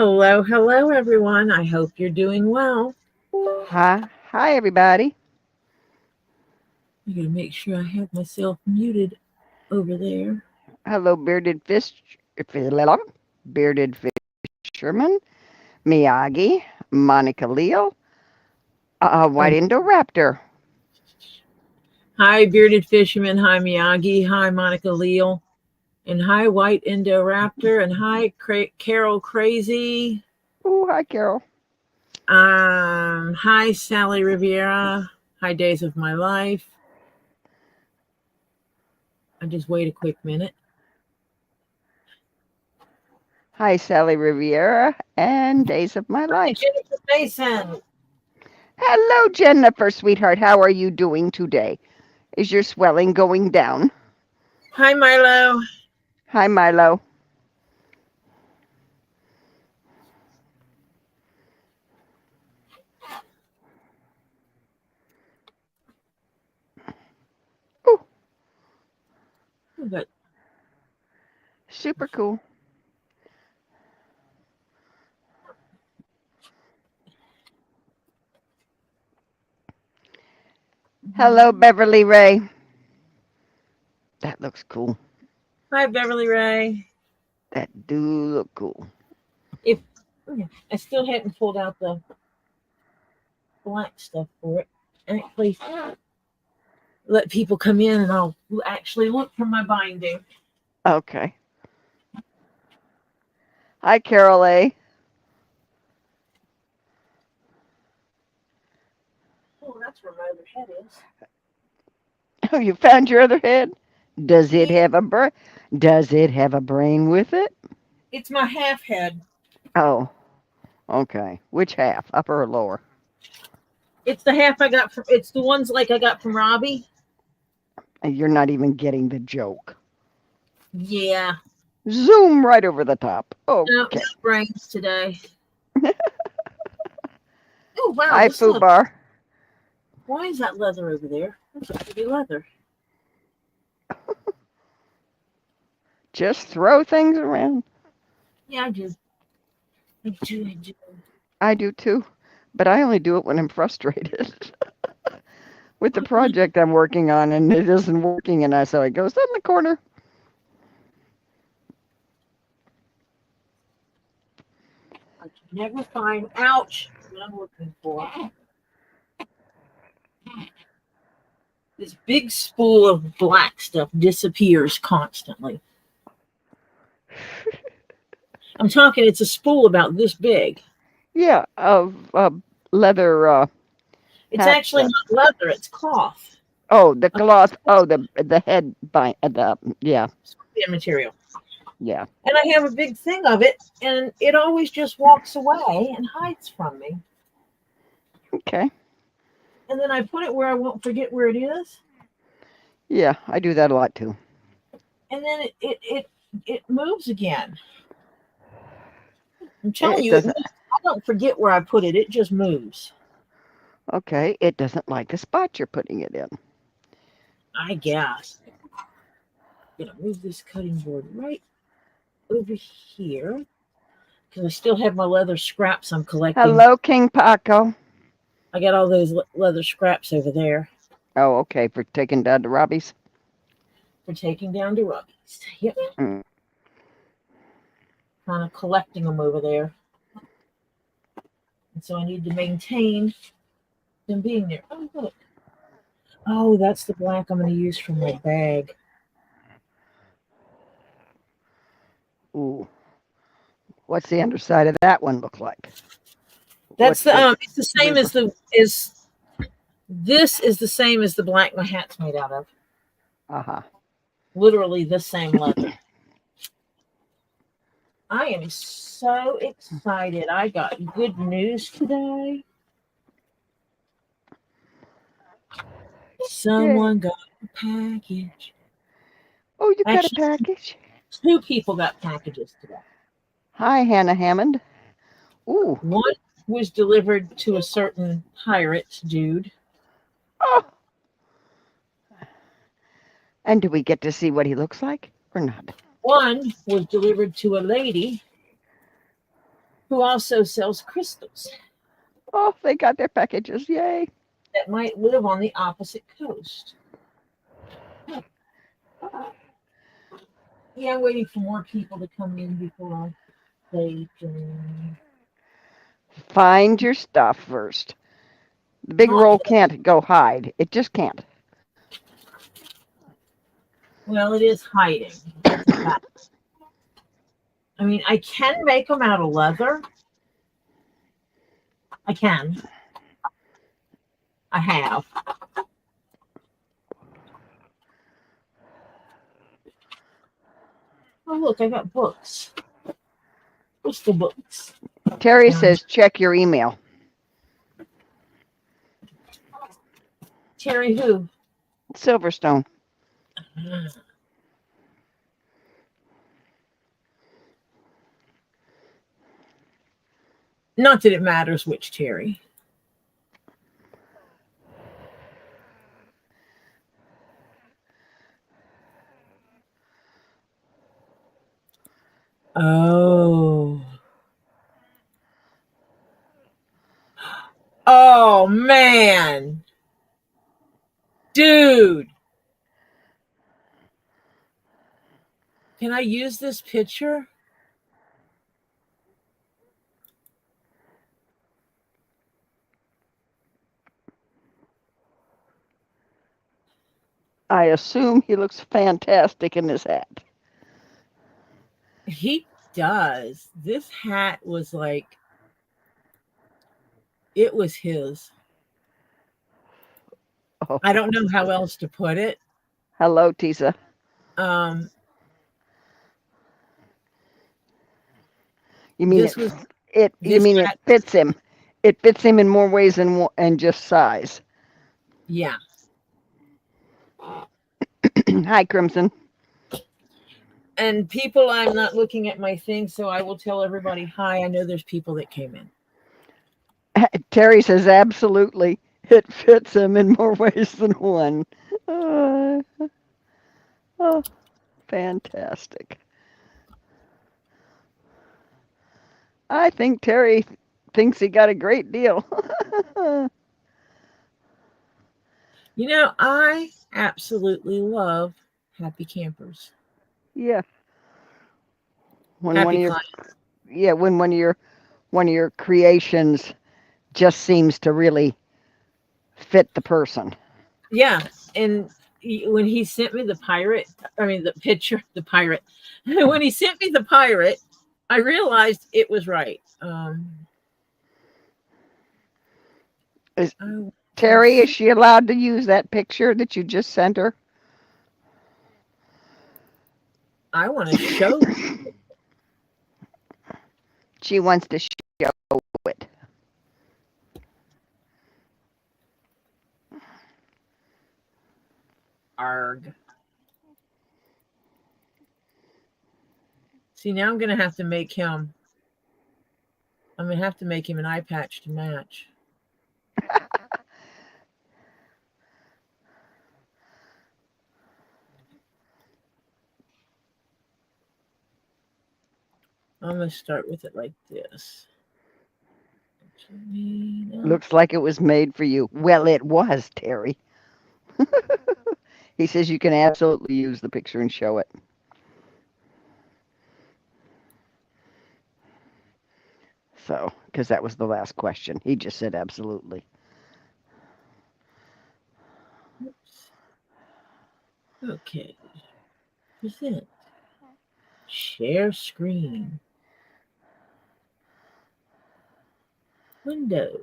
Hello, hello, everyone. I hope you're doing well. Hi, everybody. I gotta make sure I have myself muted over there. Hello, bearded fisherman, Miyagi, Monica Leal, White Oh, Indoraptor. hi, bearded fisherman. Hi, Miyagi. Hi, Monica Leal. And hi, White Indoraptor. And hi, Carol Crazy. Oh, hi, Carol. Hi, Sally Riviera. Hi, Days of My Life. I just wait a quick minute. Hi, Sally Riviera and Days of My Hi, Life. Jennifer Mason. Hello, Jennifer, sweetheart. How are you doing today? Is your swelling going down? Hi, Milo. Hi, Milo. Oh, Good. super cool. Hello, Beverly Ray. That looks cool. Hi, Beverly Ray. That do look cool. If I still hadn't pulled out the black stuff for it, actually let people come in and I'll actually look for my binding. Okay. Hi, Carol A. Oh, that's where my other head is. Oh, you found your other head? Does it Yeah, have a brain? Does it have a brain with it? it's my half head. Oh, okay. Which half, upper or lower? It's the half I got from. It's the ones like I got from Robbie. You're not even getting the joke. Yeah. Zoom right over the top. No, no Okay. brains today. Oh wow, Hi, this Foo leather. Bar. Why is that leather over there? That's a pretty leather. Just throw things around. Yeah, I do. I do. I do. I do too, but I only do it when I'm frustrated with the project I'm working on and it isn't working, and so it goes in the corner. I can never find. Ouch! What I'm looking for. This big spool of black stuff disappears constantly. I'm talking, it's a spool about this big. Yeah, of leather It's hat. actually not leather, it's cloth. Oh, the Uh, cloth. Oh, the head bind. The yeah, Scorpion material. yeah. And I have a big thing of it, and it always just walks away and hides from me. Okay. And then I put it where I won't forget where it is, Yeah, I do that a lot too. and then it moves again. I'm telling It you, it doesn't. moves. I don't forget where I put it, it just moves. Okay, it doesn't like the spot you're putting it in. I guess. I'm gonna move this cutting board right over here because I still have my leather scraps I'm collecting. Hello, King Paco. I got all those leather scraps over there Oh, okay, for taking down to Robbie's. for taking down to Robbie's. Yep, Mm. kind of collecting them over there. And so I need to maintain them being there. Oh, look. Oh, that's the black I'm going to use for my bag. Ooh, what's the underside of that one look like? That's What's the the it's the same river? as the is this is the same as the black my hat's made out of. Uh-huh. Literally the same leather. I am so excited. I got good news today. Yay. Someone got a package. Oh, you got a Actually, package? two people got packages today. Hi, Hannah Hammond. Ooh. One was delivered to a certain pirate dude. Oh. And do we get to see what he looks like or not? One was delivered to a lady. who also sells crystals Oh, they got their packages. Yay. that might live on the opposite coast. Yeah, I'm waiting for more people to come in before they can. Find your stuff first. The big Not roll yet. can't go hide. It just can't. Well, it is hiding. That's a fact. I mean, I can make them out of leather. I can. I have. Oh, look, I got books. What's the books? Terry Down. says check your email. Terry who? Silverstone. Not that it matters which Terry. Oh. Oh, man. Dude. Can I use this picture? I assume he looks fantastic in his hat. He does. This hat was like, it was his. Oh, I don't know how else to put it. hello, Tisa. Um, You mean this was you this mean it hat. fits him. It fits him in more ways than just size. Yeah. Hi, Crimson. And people, I'm not looking at my thing, so I will tell everybody hi. I know there's people that came in. Terry says absolutely. It fits him in more ways than one. Uh, oh, fantastic. I think Terry thinks he got a great deal. You know, I absolutely love happy campers. Yeah. When one Happy of your clients. when one of your creations just seems to really fit the person. Yeah. And when he sent me the the picture, the pirate, when he sent me the pirate, I realized it was right. Is I, Terry, is she allowed to use that picture that you just sent her? I want to show She wants to show it. ARG. See, now I'm going to have to make him, I'm going to have to make him an eye patch to match. I'm going to start with it like this. Looks like it was made for you. Well, it was, Terry. He says you can absolutely use the picture and show it. So, because that was the last question. He just said absolutely. Oops. Okay. Present. Share screen. Windows.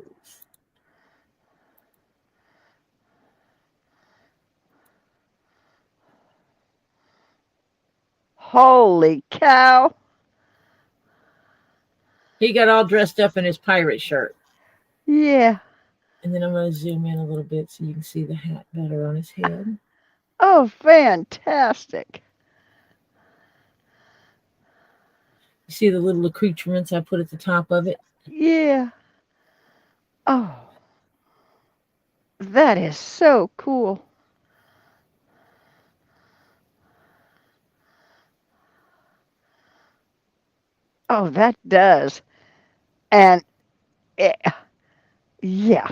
Holy cow. He got all dressed up in his pirate shirt. Yeah. And then I'm going to zoom in a little bit so you can see the hat better on his head. Oh, fantastic. You see the little accoutrements I put at the top of it? Yeah. Oh, that is so cool. Oh, that does. And yeah,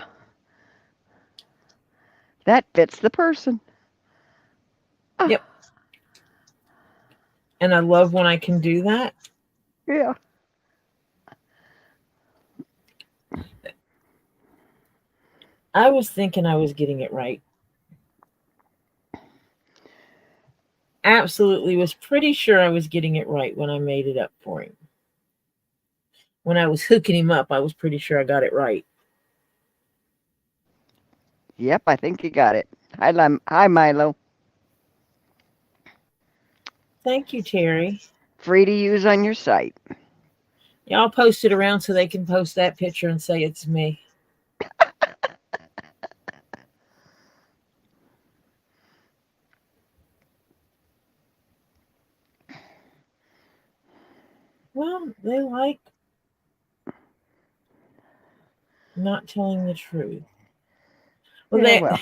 that fits the person. Yep. And I love when I can do that. Yeah. I was thinking I was getting it right. Absolutely was pretty sure I was getting it right when I made it up for him. When I was hooking him up, I was pretty sure I got it right. Yep, I think you got it. Hi, Milo. Thank you, Terry. Free to use on your site. Y'all post it around so they can post that picture and say it's me. Well, they like not telling the truth. Well, Yeah, well.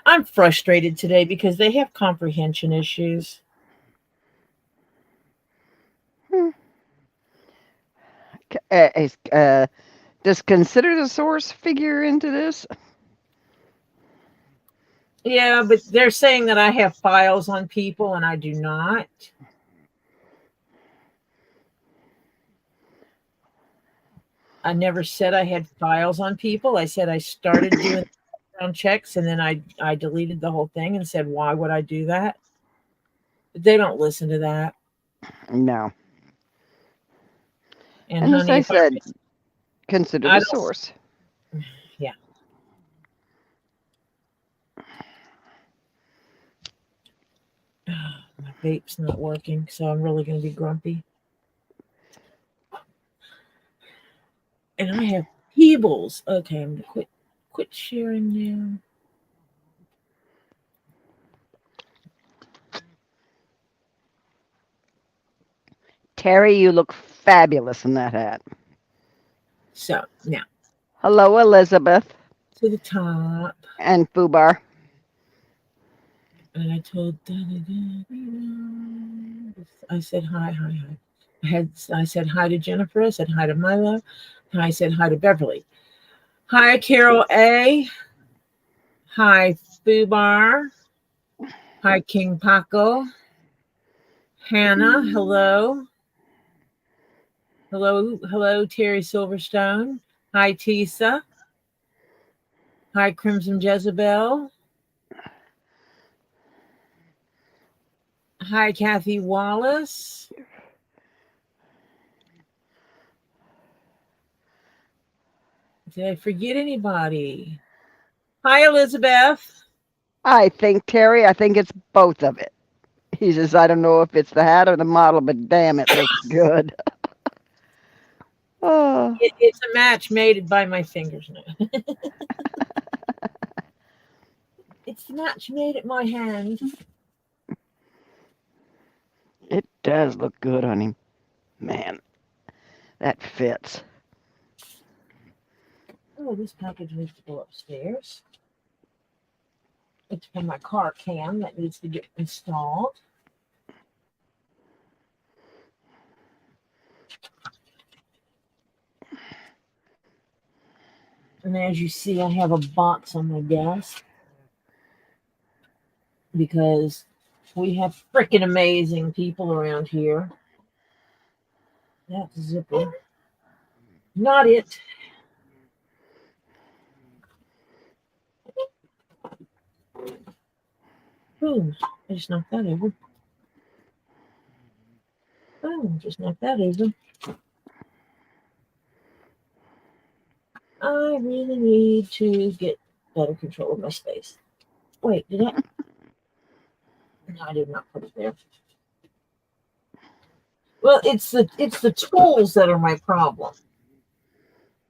I'm frustrated today because they have comprehension issues. Hmm. Does consider the source figure into this? Yeah, but they're saying that I have files on people and I do not. I never said I had files on people. I said I started doing background checks and then I deleted the whole thing and said, why would I do that? But they don't listen to that. No. And And as honey, I if said, consider I the don't, source. yeah. My vape's not working, so I'm really going to be grumpy. And I have Peebles. Okay, I'm going to quit sharing now. Terry, you look fabulous in that hat. So now Hello, Elizabeth to the top. and Fubar. And I told I said hi. I said hi to Jennifer. I said hi to Milo. And I said hi to Beverly. Hi, Carol A. Hi, Fubar. Hi, King Paco. Hannah, hello. Hello, Terry Silverstone. Hi, Tisa. Hi, Crimson Jezebel. Hi, Kathy Wallace. Did I forget anybody? Hi, Elizabeth. I think, Terry, I think it's both of it. He says, I don't know if it's the hat or the model, but damn, it looks good. Oh, It's a match made by my fingers now. It's the match made at my hand. it does look good on him. Man, that fits. Oh, this package needs to go upstairs. It's from my car cam that needs to get installed. And as you see, I have a box on my desk because we have freaking amazing people around here. That's a zipper. Not it. Boom. I just knocked that over. Boom. Just knocked that over. I really need to get better control of my space. Wait, did I? No, I did not put it there. Well, it's the tools that are my problem.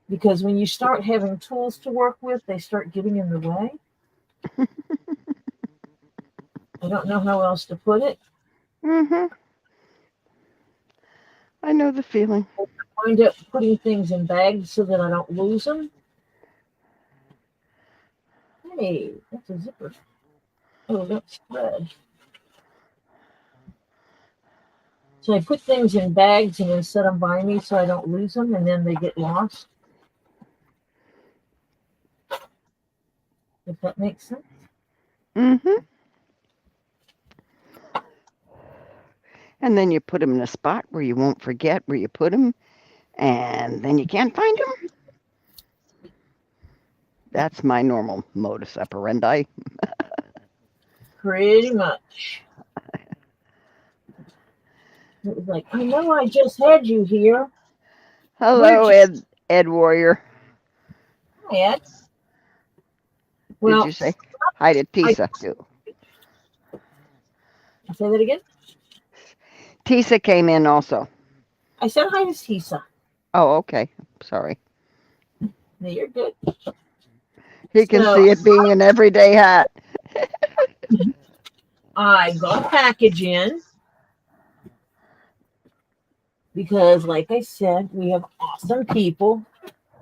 Because when you start having tools to work with, they start getting in the way. I don't know how else to put it. Mm-hmm. I know the feeling. I wind up putting things in bags so that I don't lose them. Hey, that's a zipper. Oh, that's thread. So I put things in bags and then set them by me so I don't lose them, and then they get lost. If that makes sense. Mm-hmm. And then you put them in a spot where you won't forget where you put them, and then you can't find them. That's my normal modus operandi. Pretty much. It was like, I know I just had you here. Where'd Hello, you Ed Warrior. at? Did Well, you say hi to I Tisa too? say that again. Tisa came in also. I said hi to Tisa. Oh, okay. Sorry. No, you're good. He can So see it being an everyday hat. I got a package in because, like I said, we have awesome people.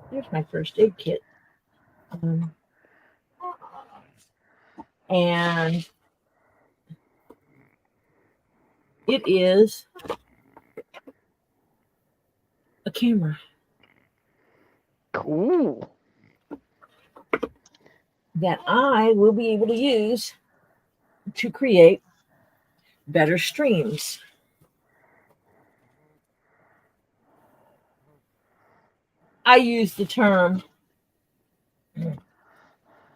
Here's my first aid kit. And it is a camera Cool. that I will be able to use to create better streams. I use the term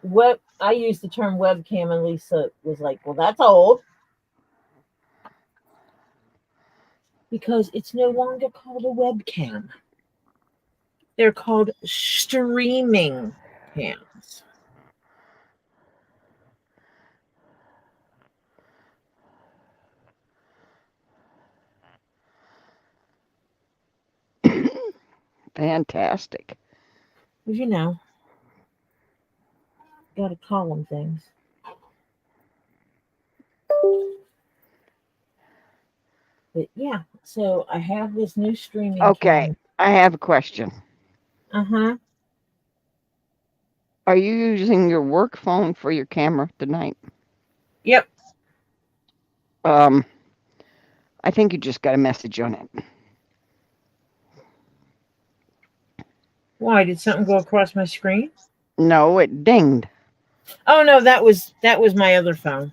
webcam, and Lisa was like, well, that's old. Because it's no longer called a webcam. They're called streaming cams. Fantastic. You gotta call them things. But yeah, so I have this new streaming Okay, cam. I have a question. Uh-huh. Are you using your work phone for your camera tonight? Yep. I think you just got a message on it. Why? Did something go across my screen? No, it dinged. Oh no, that was my other phone.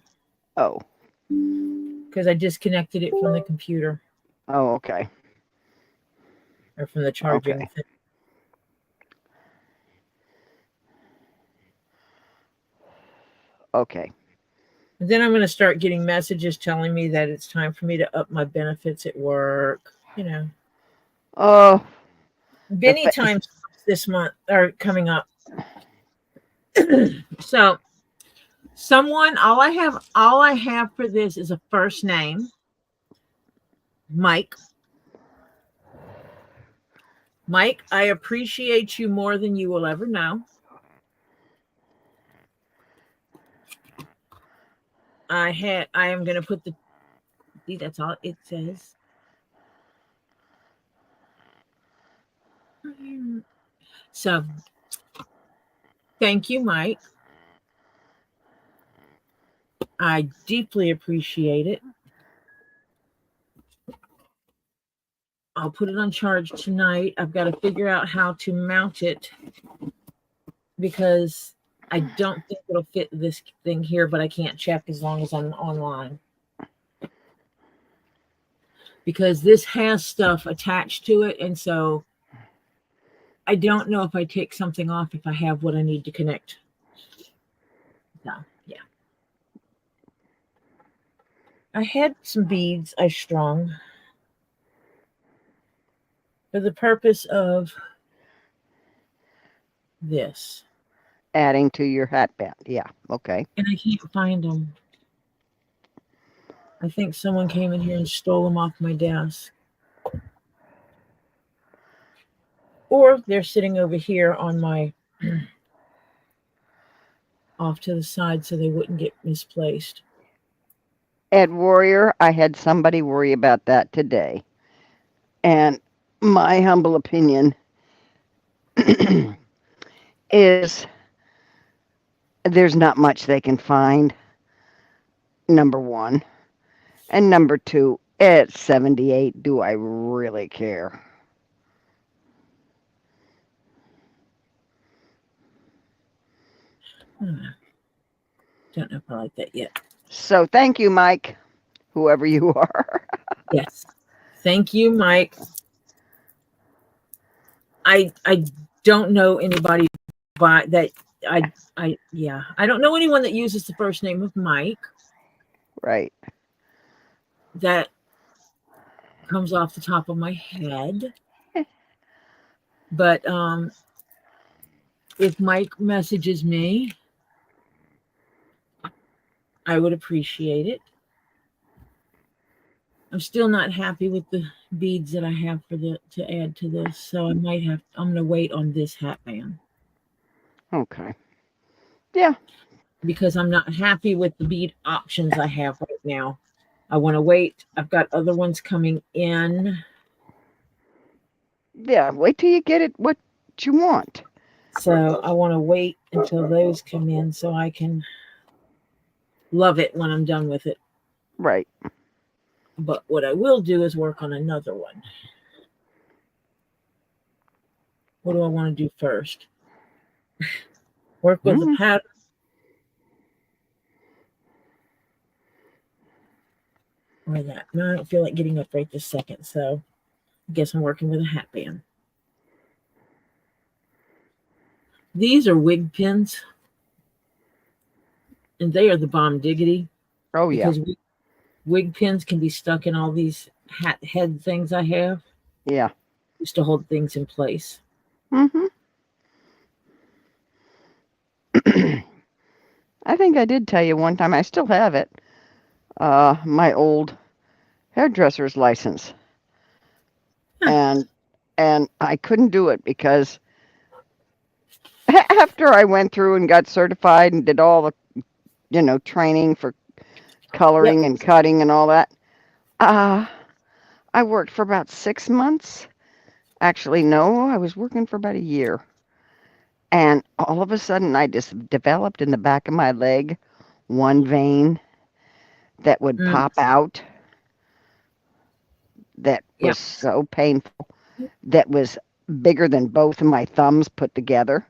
Oh. Because I disconnected it from the computer Oh, okay. or from the charging Okay. thing. Okay. And then I'm gonna start getting messages telling me that it's time for me to up my benefits at work. Oh, the Many times this month or coming up. So all I have for this is a first name, Mike. Mike, I appreciate you more than you will ever know. I am gonna put that's all it says. So thank you, Mike. I deeply appreciate it. I'll put it on charge tonight. I've got to figure out how to mount it because I don't think it'll fit this thing here, but I can't check as long as I'm online. Because this has stuff attached to it, and so I don't know if I take something off if I have what I need to connect. So, yeah. I had some beads I strung for the purpose of this. adding to your hat band. Yeah. Okay. And I can't find them. I think someone came in here and stole them off my desk. Or they're sitting over here on my off to the side so they wouldn't get misplaced. Ed Warrior, I had somebody worry about that today. And my humble opinion is there's not much they can find, number one. And number two, At 78, do I really care? Don't know if I like that yet. So thank you, Mike, whoever you are. Yes. Thank you, Mike. I don't know anybody by that. I don't know anyone that uses the first name of Mike. Right. That comes off the top of my head. But if Mike messages me, I would appreciate it. I'm still not happy with the beads that I have to add to this, so I'm gonna wait on this hat band. Okay. Yeah. Because I'm not happy with the bead options I have right now. I want to wait. I've got other ones coming in. Yeah. Wait till you get it what you want. So I want to wait until those come in so I can love it when I'm done with it. Right. But what I will do is work on another one. What do I want to do first? Work with the pattern. Or that. No, I don't feel like getting up right this second, so I guess I'm working with a hat band. These are wig pins, and they are the bomb diggity. Oh, yeah. Because wig pins can be stuck in all these hat head things I have. Yeah. Just to hold things in place. Mm-hmm. I think I did tell you one time, I still have it, my old hairdresser's license. Huh. And I couldn't do it because after I went through and got certified and did all the, training for coloring and cutting and all that, I worked for about 6 months. Actually, no, I was working for about a year. And all of a sudden, I just developed in the back of my leg one vein that would pop out that was so painful, that was bigger than both of my thumbs put together.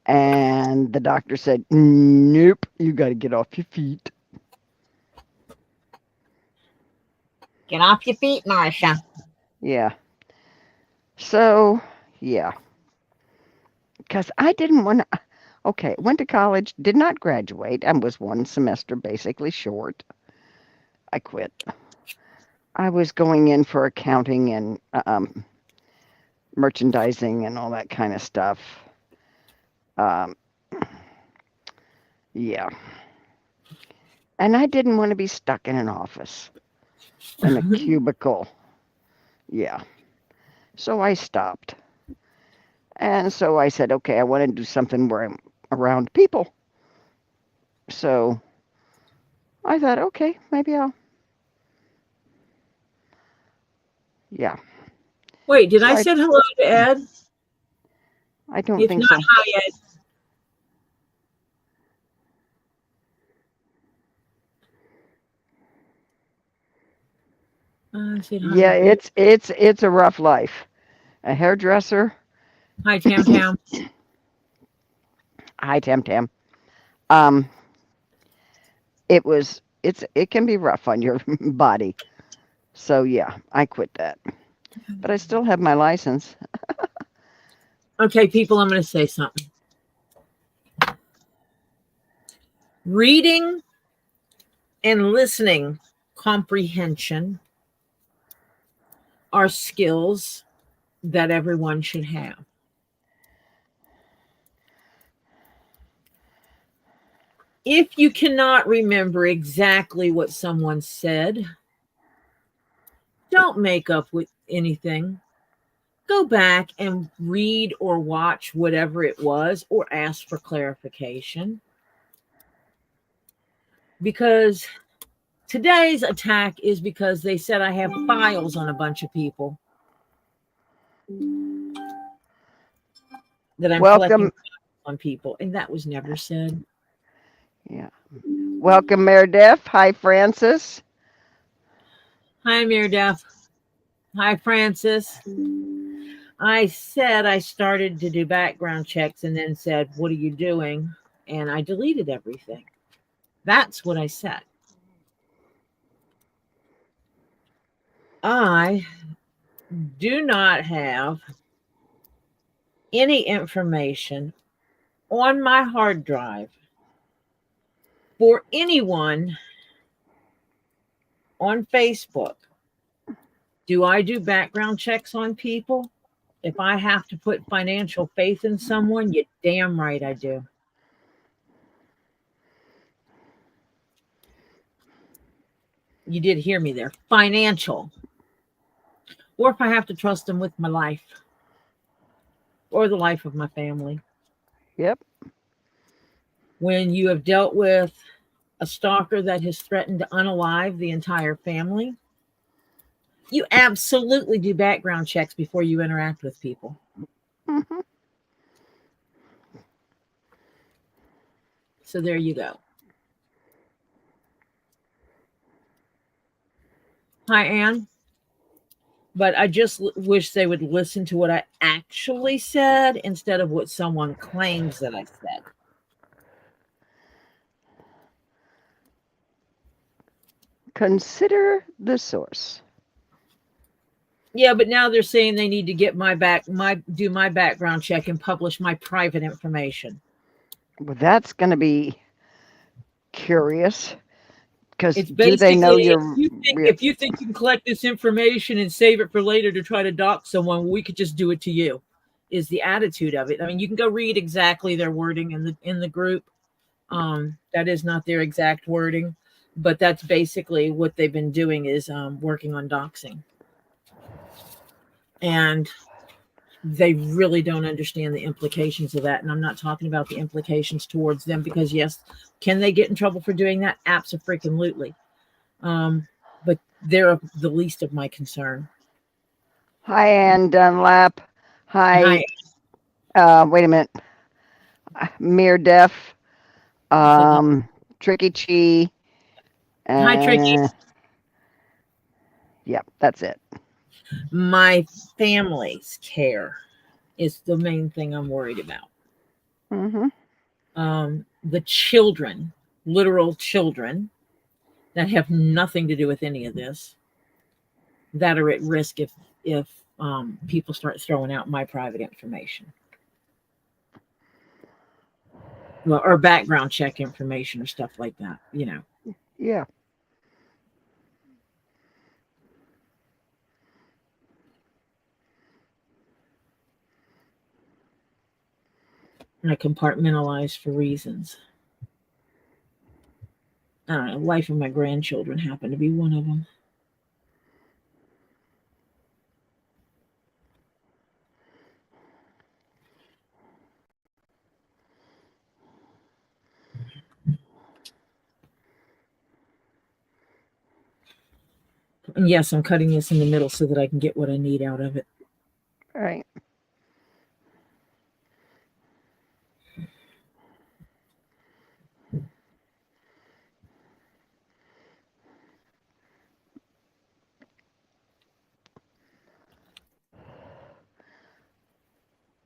And the doctor said, nope, you got to get off your feet. Get off your feet, Marcia. Yeah. So, yeah. Because I didn't want to. Okay, went to college, did not graduate, and was one semester basically short. I quit. I was going in for accounting and merchandising and all that kind of stuff. Yeah. And I didn't want to be stuck in an office, in a cubicle. Yeah. So I stopped. And so I said, okay, I want to do something where I'm around people. So I thought, okay, maybe I'll. Yeah. Wait, did I say hello to Ed? I don't If think not, so. hi, Ed. Yeah, it's a rough life. A hairdresser. Hi, Tam Tam. Hi, Tam Tam. It can be rough on your body. So yeah, I quit that. But I still have my license. Okay, people, I'm going to say something. Reading and listening comprehension are skills that everyone should have. If you cannot remember exactly what someone said, don't make up with anything. Go back and read or watch whatever it was or ask for clarification. Because today's attack is because they said I have files on a bunch of people that I'm collecting on people, and that was never said. Yeah. Welcome, Meredith. Hi, Francis. Hi, Mirdef. Hi, Francis. I said I started to do background checks and then said, "What are you doing?" And I deleted everything. That's what I said. I do not have any information on my hard drive for anyone on Facebook. Do I do background checks on people? If I have to put financial faith in someone, you damn right I do. You did hear me there. Financial. Or if I have to trust them with my life or the life of my family. Yep. When you have dealt with a stalker that has threatened to unalive the entire family, you absolutely do background checks before you interact with people. Mm-hmm. So there you go. Hi, Anne. But I just wish they would listen to what I actually said instead of what someone claims that I said. Consider the source. Yeah, but now they're saying they need to get do my background check and publish my private information. Well, that's going to be curious because It's do they basically know if you think you can collect this information and save it for later to try to dock someone, we could just do it to you. Is the attitude of it. I mean, you can go read exactly their wording in the group. That is not their exact wording, but that's basically what they've been doing is working on doxing. And they really don't understand the implications of that. And I'm not talking about the implications towards them because, yes, can they get in trouble for doing that? Absolutely. But they're the least of my concern. Hi, Ann Dunlap. Hi. Hi. Wait a minute. Mere Def. I said hi. Tricky Chi. Hi, Tricky. Yep, that's it. My family's care is the main thing I'm worried about. Mm-hmm. The children, literal children, that have nothing to do with any of this, that are at risk if people start throwing out my private information, well, or background check information or stuff like that. Yeah. I compartmentalize for reasons. I don't know. Life of my grandchildren happened to be one of them. And yes, I'm cutting this in the middle so that I can get what I need out of it. All right.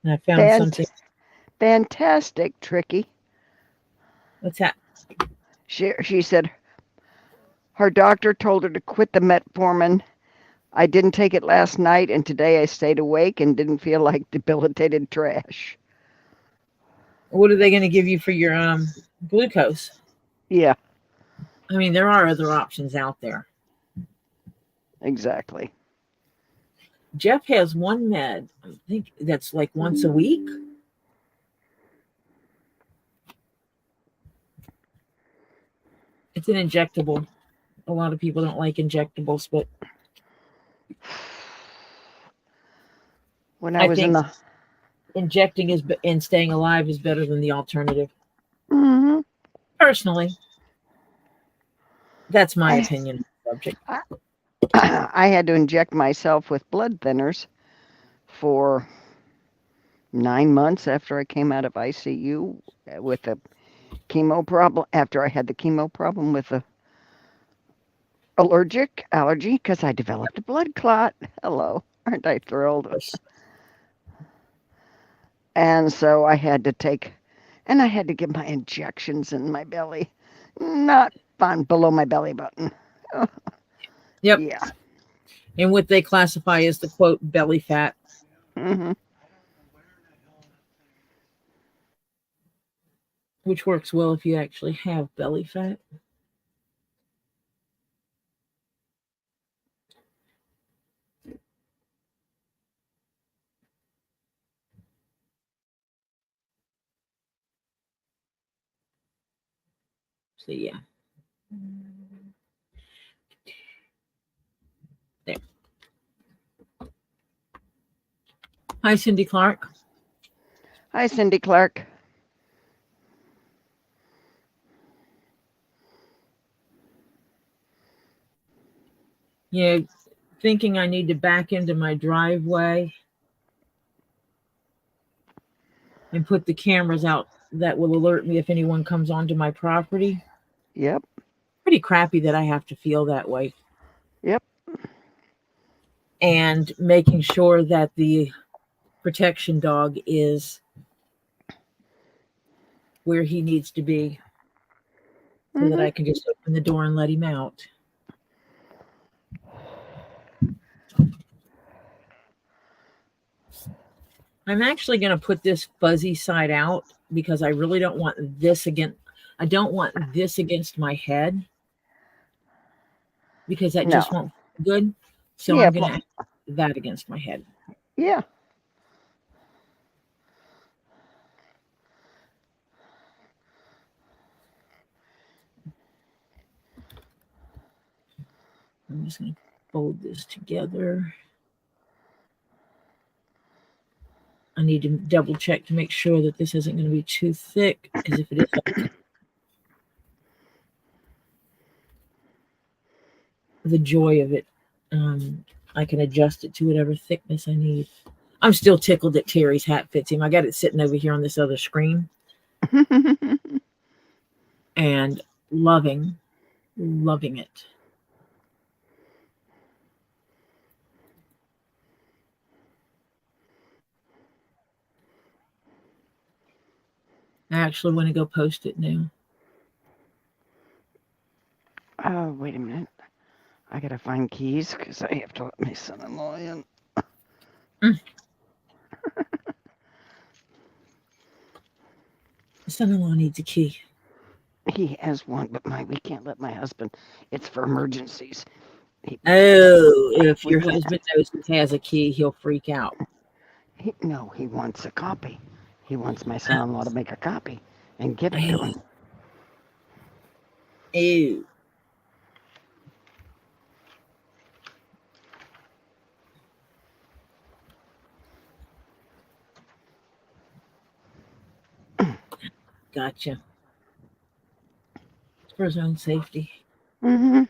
And I found something. Fantastic, Tricky. What's that? She said her doctor told her to quit the metformin. I didn't take it last night, and today I stayed awake and didn't feel like debilitated trash. What are they going to give you for your glucose? Yeah. I mean, there are other options out there. Exactly. Jeff has one med, I think that's like once a week. It's an injectable. A lot of people don't like injectables, but When I was think injecting and staying alive is better than the alternative. Mm-hmm. Personally, that's my opinion on the subject. I had to inject myself with blood thinners for 9 months after I came out of ICU with a chemo problem. After I had the chemo problem with the allergy, because I developed a blood clot. Hello, aren't I thrilled? And so I had to give my injections in my belly. Not fun, below my belly button. Yep. Yeah. And what they classify as the quote belly fat. Mm-hmm. Which works well if you actually have belly fat. So yeah. There. Hi, Cindy Clark. Hi, Cindy Clark. Yeah, thinking I need to back into my driveway and put the cameras out that will alert me if anyone comes onto my property. Yep. Pretty crappy that I have to feel that way. Yep. And making sure that the protection dog is where he needs to be so that I can just open the door and let him out. I'm actually going to put this fuzzy side out because I really don't want this against. I don't want this against my head because that No. just won't feel good. So Yeah. I'm going to add that against my head. Yeah. I'm just going to fold this together. I need to double check to make sure that this isn't going to be too thick, because if it is, the joy of it, I can adjust it to whatever thickness I need. I'm still tickled that Terry's hat fits him. I got it sitting over here on this other screen and loving it. I actually want to go post it now. Oh, wait a minute. I gotta find keys because I have to let my son-in-law in. Son-in-law needs a key. He has one, but we can't let my husband. It's for emergencies. If your husband knows he has a key, he'll freak out. No, he wants a copy. He wants my son-in-law to make a copy and give it to him. Ew. Gotcha. For his own safety. Mm-hmm.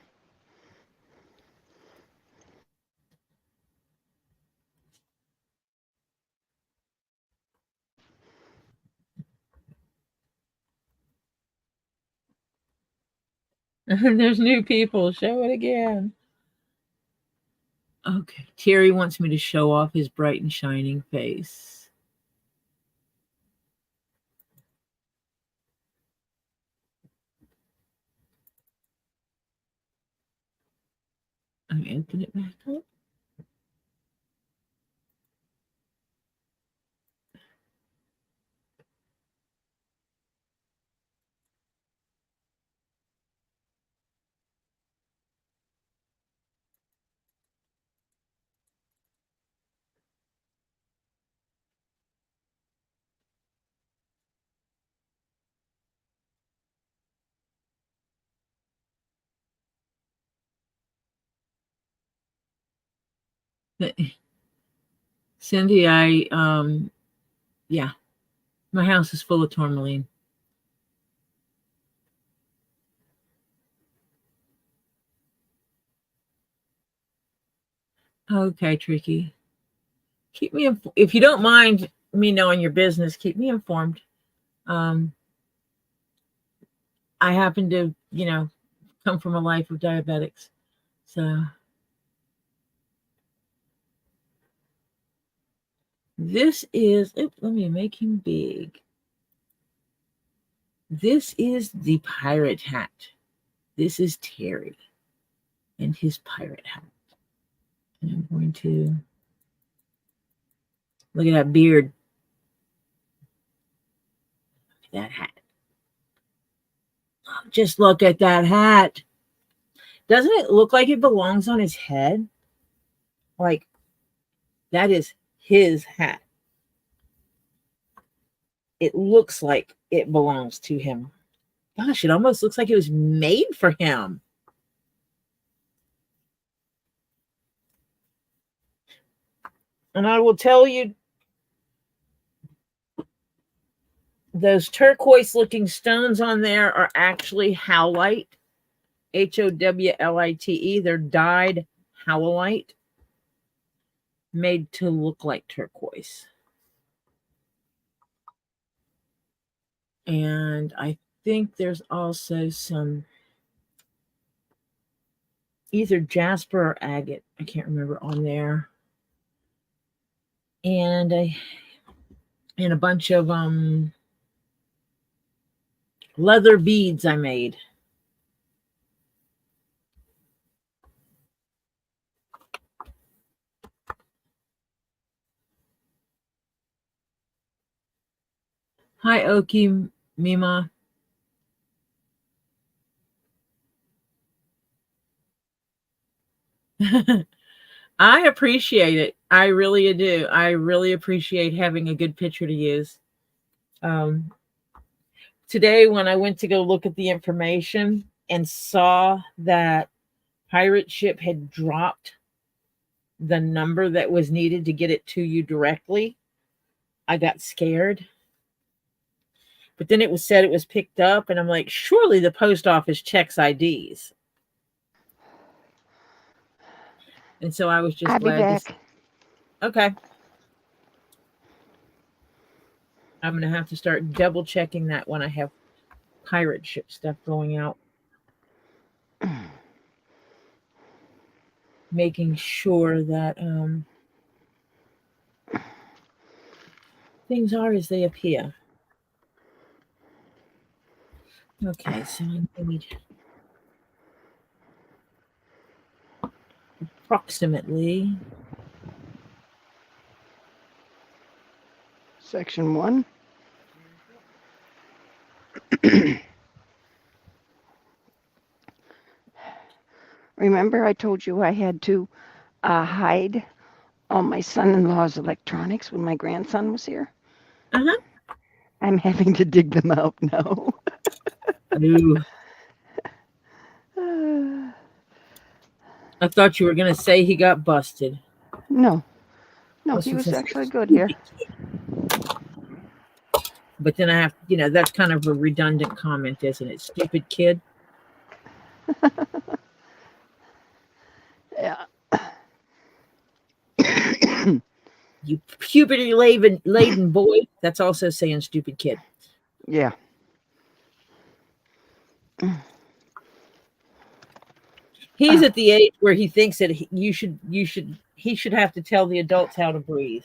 There's new people. Show it again. Okay. Terry wants me to show off his bright and shining face. Let me open it back up. Cindy, yeah, my house is full of tourmaline. Okay, Tricky. Keep me if you don't mind me knowing your business. Keep me informed. Um, I happen to, come from a life of diabetics. So this is, let me make him big. This is the pirate hat. This is Terry and his pirate hat. And I'm going to look at that beard. Look at that hat. Just look at that hat. Doesn't it look like it belongs on his head? Like, that is his hat. It looks like it belongs to him. Gosh, it almost looks like it was made for him. And I will tell you, those turquoise looking stones on there are actually howlite. Howlite. They're dyed howlite, made to look like turquoise. And I think there's also some either jasper or agate, I can't remember, on there. And a bunch of leather beads I made. Hi, Oki Mima. I appreciate it. I really do. I really appreciate having a good picture to use. Today, when I went to go look at the information and saw that pirate ship had dropped the number that was needed to get it to you directly, I got scared. But then it was said it was picked up, and I'm like, surely the post office checks IDs. And so I was just I'll glad be back. Okay. I'm going to have to start double checking that when I have pirate ship stuff going out. Making sure that things are as they appear. Okay, so I need approximately Section 1. Remember I told you I had to hide all my son-in-law's electronics when my grandson was here? Uh-huh. I'm having to dig them out now. Ooh. I thought you were going to say he got busted. No, This he was a actually good here. But then I have, that's kind of a redundant comment, isn't it? Stupid kid. Yeah. You puberty-laden boy. That's also saying stupid kid. Yeah. He's at the age where he thinks that he should have to tell the adults how to breathe.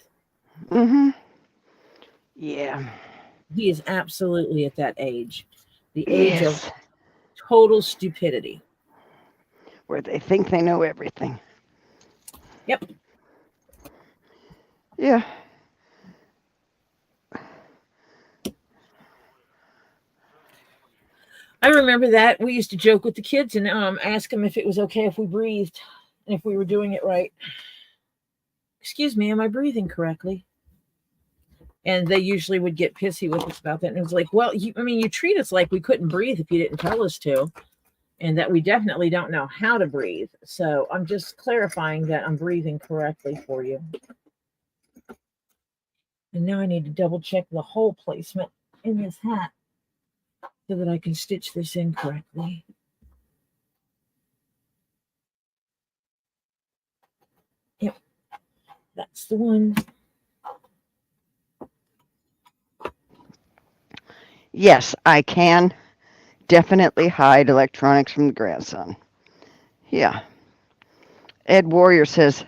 Mm-hmm. Yeah. He is absolutely at that age. The age of total stupidity. Where they think they know everything. Yep. Yeah. I remember that. We used to joke with the kids and ask them if it was okay if we breathed and if we were doing it right. Excuse me, am I breathing correctly? And they usually would get pissy with us about that. And it was like, well, you treat us like we couldn't breathe if you didn't tell us to, and that we definitely don't know how to breathe. So I'm just clarifying that I'm breathing correctly for you. And now I need to double check the hole placement in this hat so that I can stitch this in correctly. Yep, that's the one. Yes, I can definitely hide electronics from the grandson. Yeah. Ed Warrior says,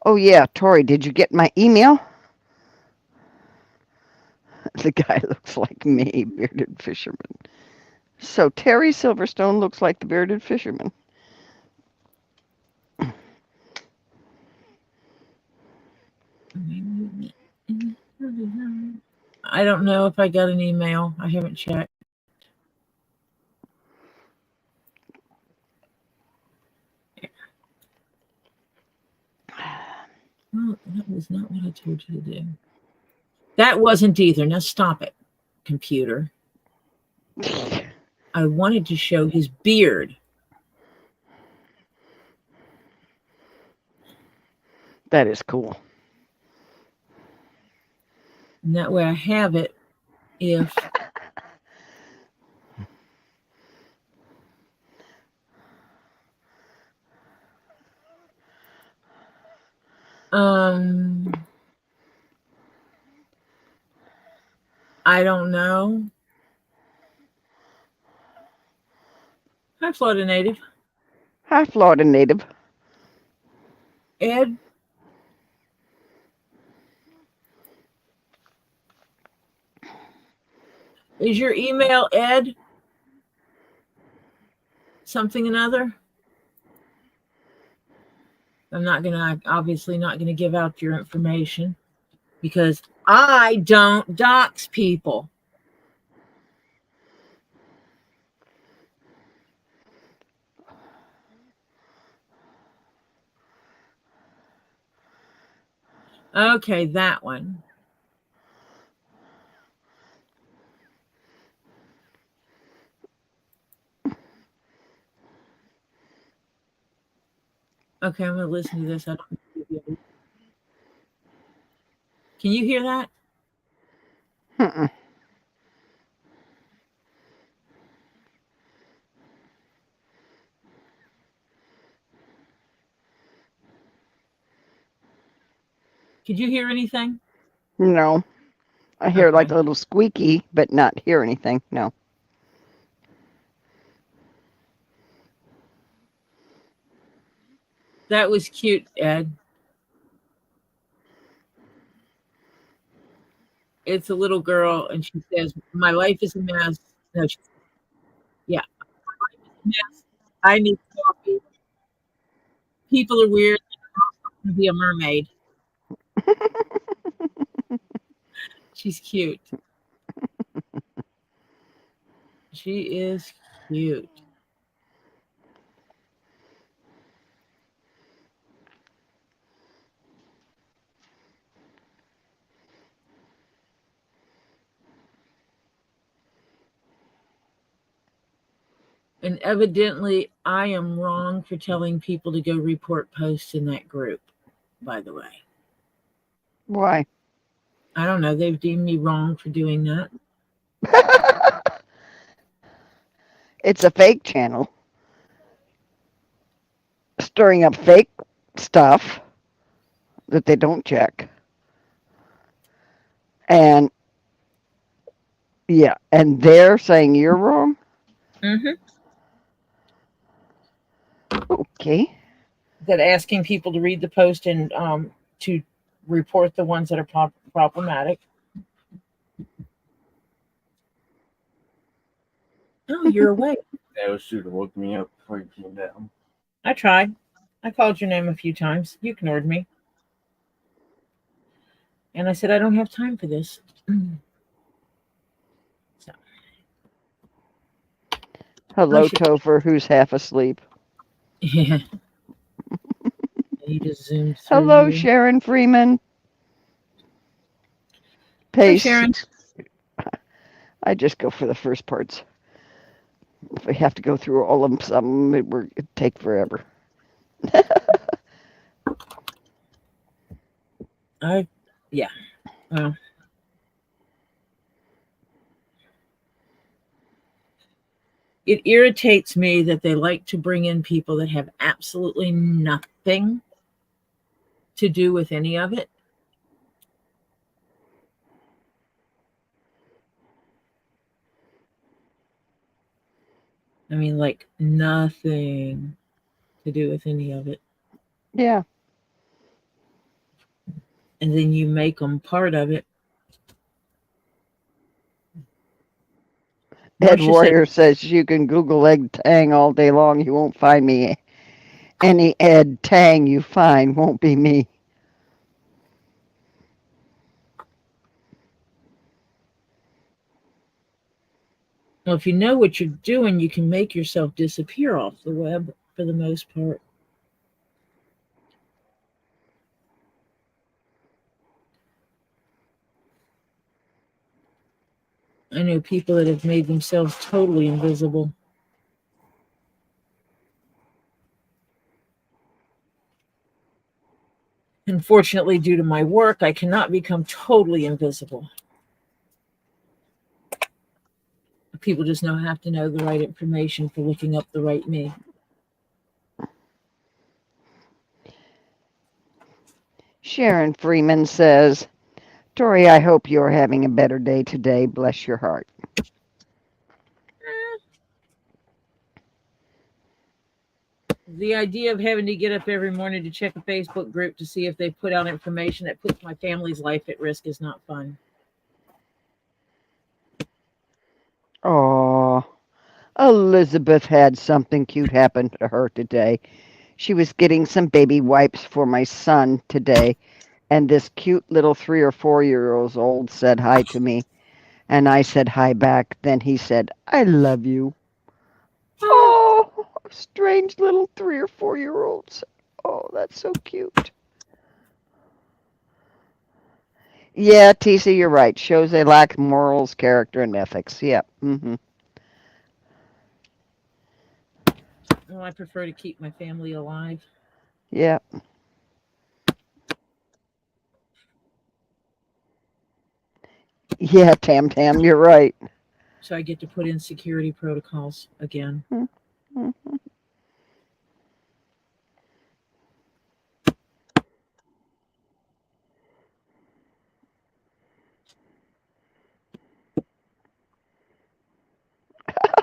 "Oh yeah, Tori, did you get my email?" The guy looks like me, bearded fisherman. So Terry Silverstone looks like the bearded fisherman. I don't know if I got an email. I haven't checked. Well, that was not what I told you to do. That wasn't either. Now stop it, computer. I wanted to show his beard. That is cool. And that way I have it if I don't know. Hi, Florida native. Hi, Florida native. Ed. Is your email Ed? Something another? I'm obviously not gonna give out your information because I don't dox people. Okay, that one. Okay, I'm gonna listen to this. Can you hear that? Mm-mm. Could you hear anything? No. I hear like a little squeaky, but not hear anything. No. That was cute, Ed. It's a little girl, and she says, "My life is a mess." No, yeah, my life is a mess. I need coffee. People are weird. I'm gonna be a mermaid. She's cute. She is cute. And evidently, I am wrong for telling people to go report posts in that group, by the way. Why? I don't know. They've deemed me wrong for doing that. It's a fake channel. Stirring up fake stuff that they don't check. And yeah, and they're saying you're wrong? Mm-hmm. Okay. That asking people to read the post and to report the ones that are problematic. Oh, you're awake. That was should have woke me up before you came down. I tried. I called your name a few times. You ignored me. And I said, I don't have time for this. So. Hello, Topher, who's half asleep. Yeah. He just zoomed through. Hello, here. Sharon Freeman. Pace. Hi, Sharon. I just go for the first parts. If we have to go through all of them, it'd take forever. Yeah. Well. It irritates me that they like to bring in people that have absolutely nothing to do with any of it. I mean, like nothing to do with any of it. Yeah. and then you make them part of it. Ed Marcia said, Warrior says you can Google egg tang all day long. You won't find me. Any Ed Tang you find won't be me. well, if you know what you're doing, you can make yourself disappear off the web for the most part. I know people that have made themselves totally invisible. Unfortunately, due to my work, I cannot become totally invisible. People just have to know the right information for looking up the right me. Sharon Freeman says, Tori, I hope you're having a better day today. Bless your heart. The idea of having to get up every morning to check a Facebook group to see if they put out information that puts my family's life at risk is not fun. Oh, Elizabeth had something cute happen to her today. She was getting some baby wipes for my son today, and this cute little 3 or 4 years old said hi to me, and I said hi back. Then he said, I love you. Oh, strange little 3 or 4 year olds. Oh, that's so cute. Yeah, TC, you're right. Shows they lack morals, character, and ethics. Yep. Well, I prefer to keep my family alive. Yep. Yeah, Tam Tam, you're right. So I get to put in security protocols again. Mhm.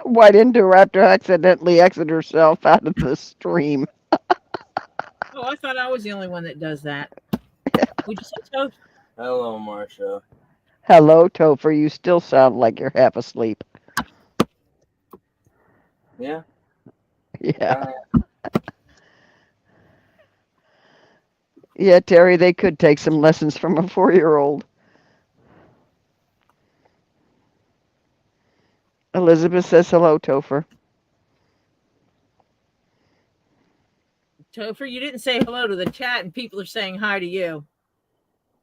White Indoraptor accidentally exited herself out of the stream. Oh, I thought I was the only one that does that. Would you say so? Hello, Marcia. Hello, Topher. You still sound like you're half asleep. Yeah. Yeah. Yeah, Terry, they could take some lessons from a 4 year old. Elizabeth says hello, Topher. Topher, you didn't say hello to the chat, and people are saying hi to you.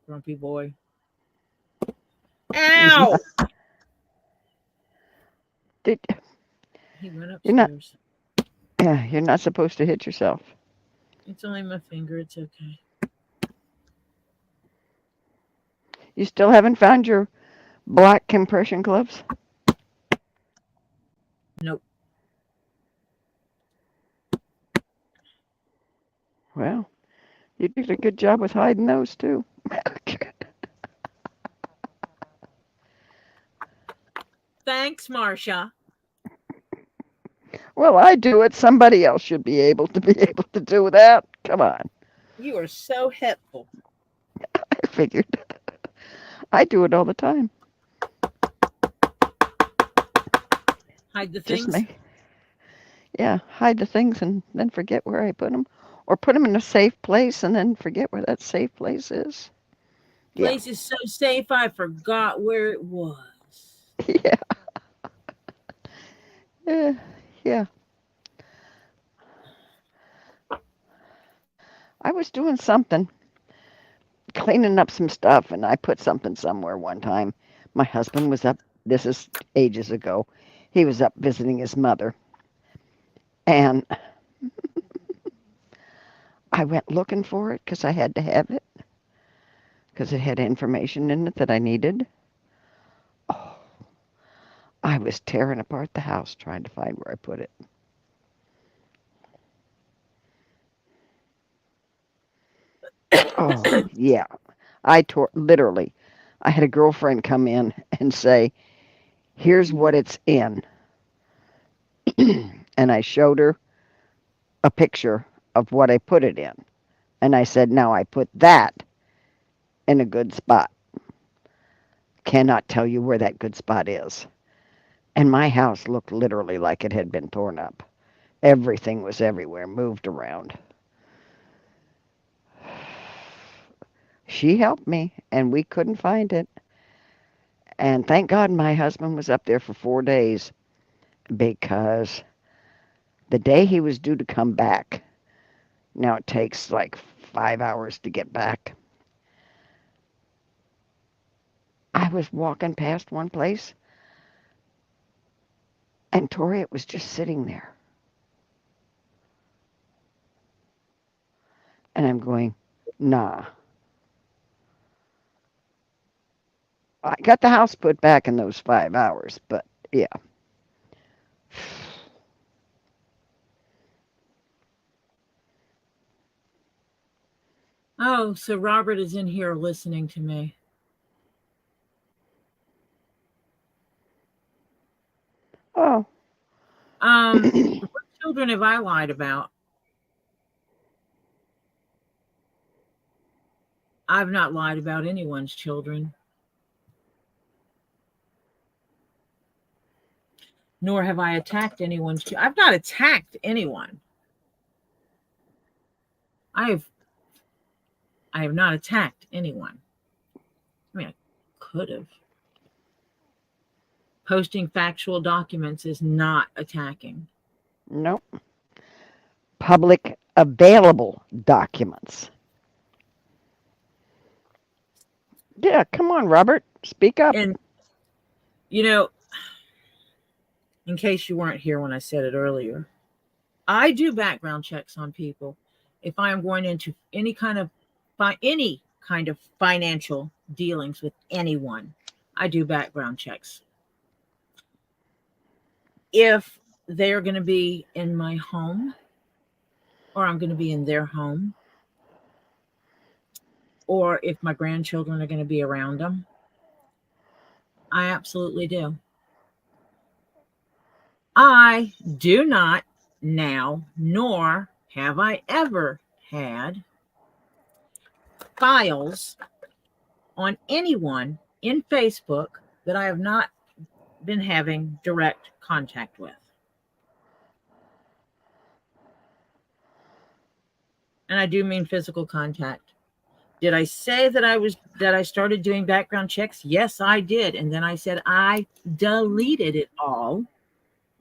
Grumpy boy. He's Ow! not. Did, He went you're not. upstairs. Yeah, you're not supposed to hit yourself. It's only my finger. It's okay. You still haven't found your black compression gloves? Nope. Well, you did a good job with hiding those too. Thanks, Marcia. Well, I do it. Somebody else should be able to do that. Come on. You are so helpful. I figured. I do it all the time. Hide the Just things. yeah, hide the things and then forget where I put them, or put them in a safe place and then forget where that safe place is. Yeah, Place is so safe, I forgot where it was. yeah, yeah, yeah. I was doing something, cleaning up some stuff, and I put something somewhere one time. My husband was up. This is ages ago. He was up visiting his mother, and I went looking for it because I had to have it because it had information in it that I needed. Oh, I was tearing apart the house trying to find where I put it. Oh, yeah. I tore literally. I had a girlfriend come in and say, "Here's what it's in." And I showed her a picture of what I put it in. And I said, now I put that in a good spot. Cannot tell you where that good spot is. And my house looked literally like it had been torn up. Everything was everywhere, moved around. She helped me, and we couldn't find it. And thank God my husband was up there for 4 days because the day he was due to come back, now it takes like 5 hours to get back. I was walking past one place, and Tori, it was just sitting there. And I'm going, nah. I got the house put back in those 5 hours, but yeah. Oh, so Robert is in here listening to me. Oh. What children have I lied about? I've not lied about anyone's children. Nor have I attacked anyone's children. I've not attacked anyone. I have not attacked anyone. I mean, I could have. Posting factual documents is not attacking. Nope. Public available documents. Yeah, come on, Robert. Speak up. And, you know, in case you weren't here when I said it earlier, I do background checks on people. If I am going into any kind of financial dealings with anyone, I do background checks. If they are going to be in my home, or I'm going to be in their home, or if my grandchildren are going to be around them, I absolutely do. I do not now, nor have I ever had files on anyone in Facebook that I have not been having direct contact with. And I do mean physical contact. Did I say that I started doing background checks? Yes, I did. And then I said I deleted it all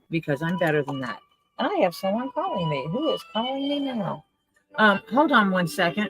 because I'm better than that. And I have someone calling me. Who is calling me now? Hold on one second.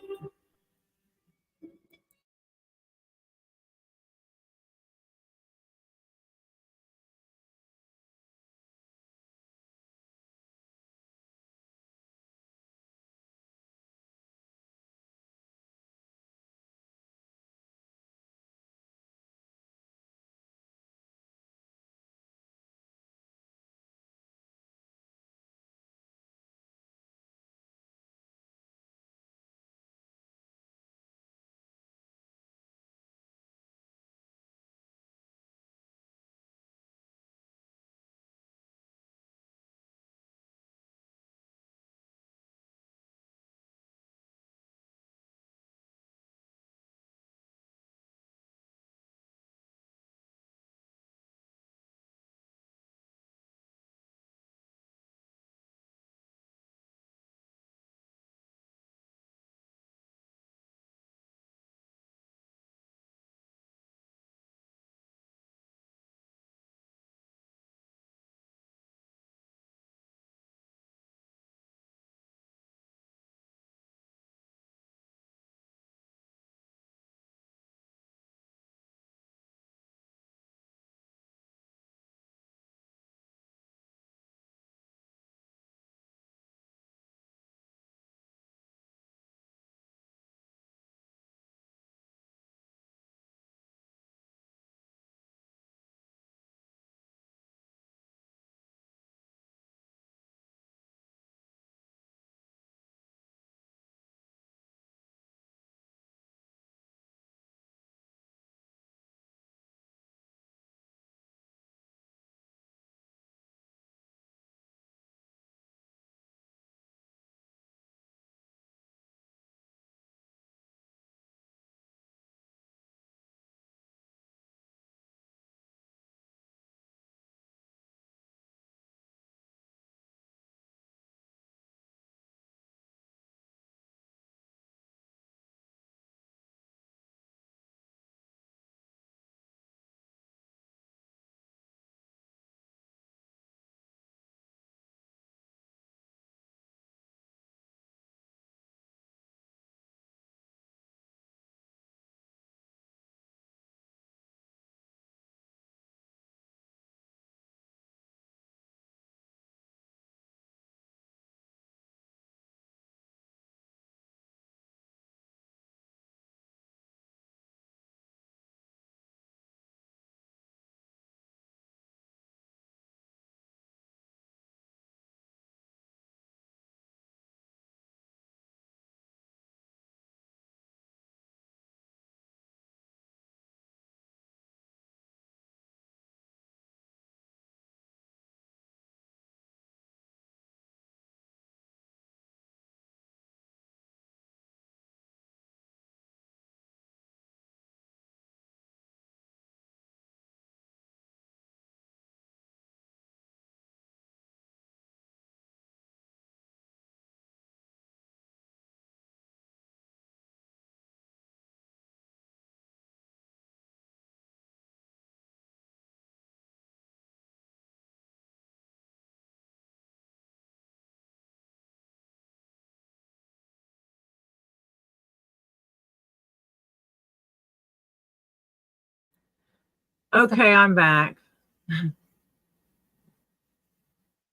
Okay, I'm back.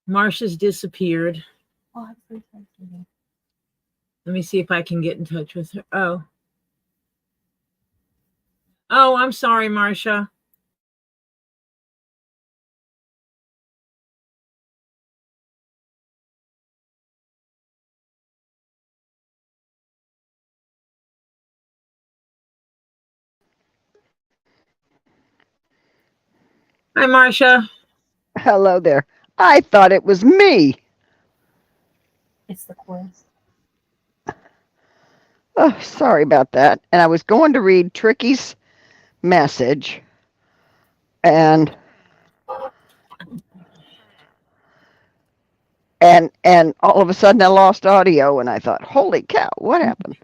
Marsha's disappeared. Oh, I'm so sorry. Let me see if I can get in touch with her. Oh. Oh, I'm sorry, Marsha. Hi, Marsha. Hello there. I thought it was me. It's the chorus. Oh, sorry about that. And I was going to read Tricky's message, and all of a sudden I lost audio, and I thought, holy cow, what happened?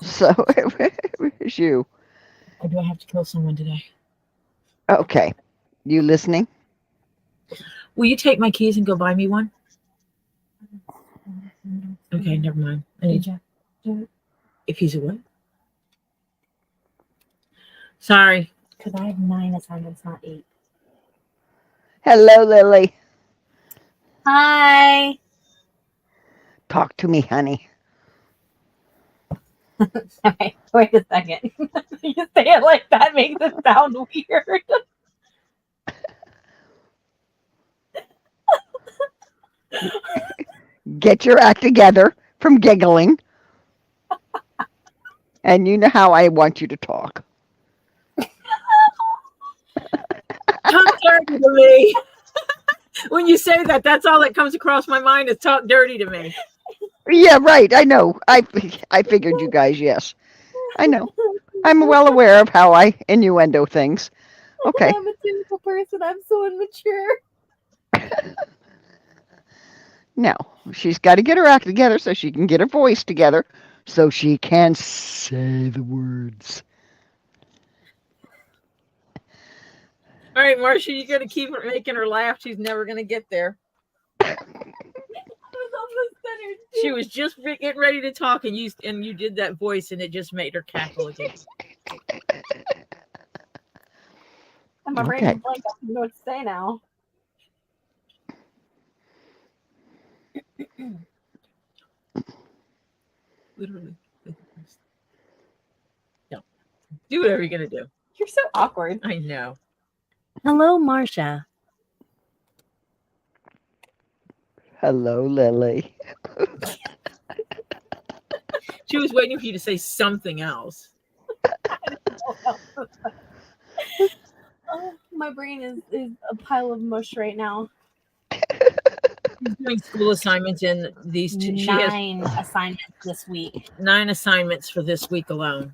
So it was you. Or do I have to kill someone today? Okay. You listening? Will you take my keys and go buy me one? Okay, never mind. I need you. If he's away. Sorry. Because I have 9 assignments, not 8. Hello, Lily. Hi. Talk to me, honey. Okay, wait a second. You say it like that makes it sound weird. Get your act together from giggling. And you know how I want you to talk. Talk dirty to me. When you say that, that's all that comes across my mind is talk dirty to me. Yeah, right. I know. I figured you guys, yes. I know. I'm well aware of how I innuendo things. Okay. I'm a typical person. I'm so immature. Now, she's got to get her act together so she can get her voice together so she can say the words. All right, Marsha, you got to keep her making her laugh. She's never going to get there. She was just getting ready to talk, and you did that voice, and it just made her cackle again. And my brain is blank. I don't know what to say now. Literally. No. Do whatever you're going to do. You're so awkward. I know. Hello, Marsha. Hello, Lily. She was waiting for you to say something else. Oh, my brain is a pile of mush right now. She's doing school assignments in these two. She 9 has assignments this week. 9 assignments for this week alone.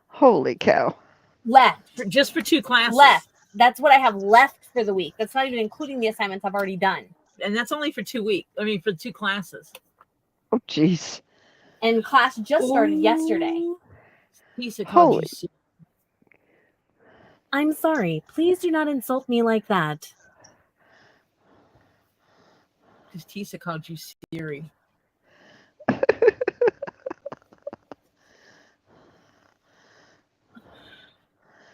Holy cow. Left. Just for 2 classes. Left. That's what I have left for the week. That's not even including the assignments I've already done. And that's only for 2 weeks. I mean, for 2 classes. Oh, jeez. And class just started yesterday. Lisa called you Siri. I'm sorry. Please do not insult me like that. Because Tisa called you Siri.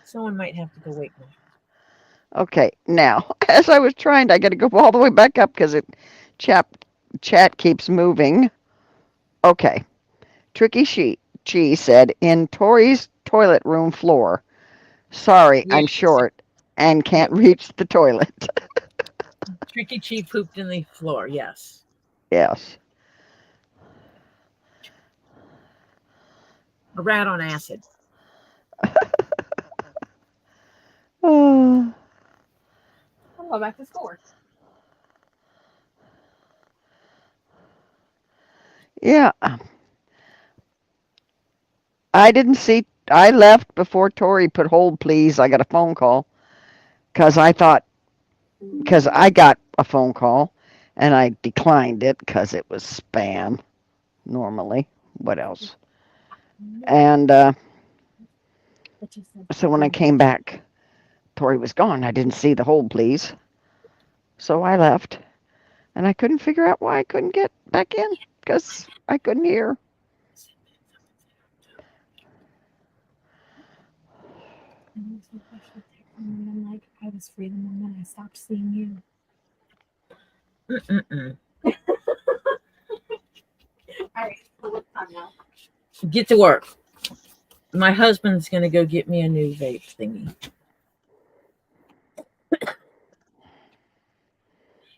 Someone might have to go wake me. Okay, now, as I was trying, I got to go all the way back up because chat keeps moving. Okay. Tricky She said, in Tori's toilet room floor. Sorry, I'm short and can't reach the toilet. Tricky Chi pooped in the floor, yes. Yes. A rat on acid. I'll go back to school. Yeah. I left before Tori put hold please. I got a phone call because I got a phone call and I declined it because it was spam normally. What else? And so when I came back, Tori was gone. I didn't see the hold please. So I left and I couldn't figure out why I couldn't get back in because I couldn't hear. And I'm like, I was free the moment I stopped seeing you. Mm-mm-mm. All right, so what's time now? Get to work. My husband's going to go get me a new vape thingy.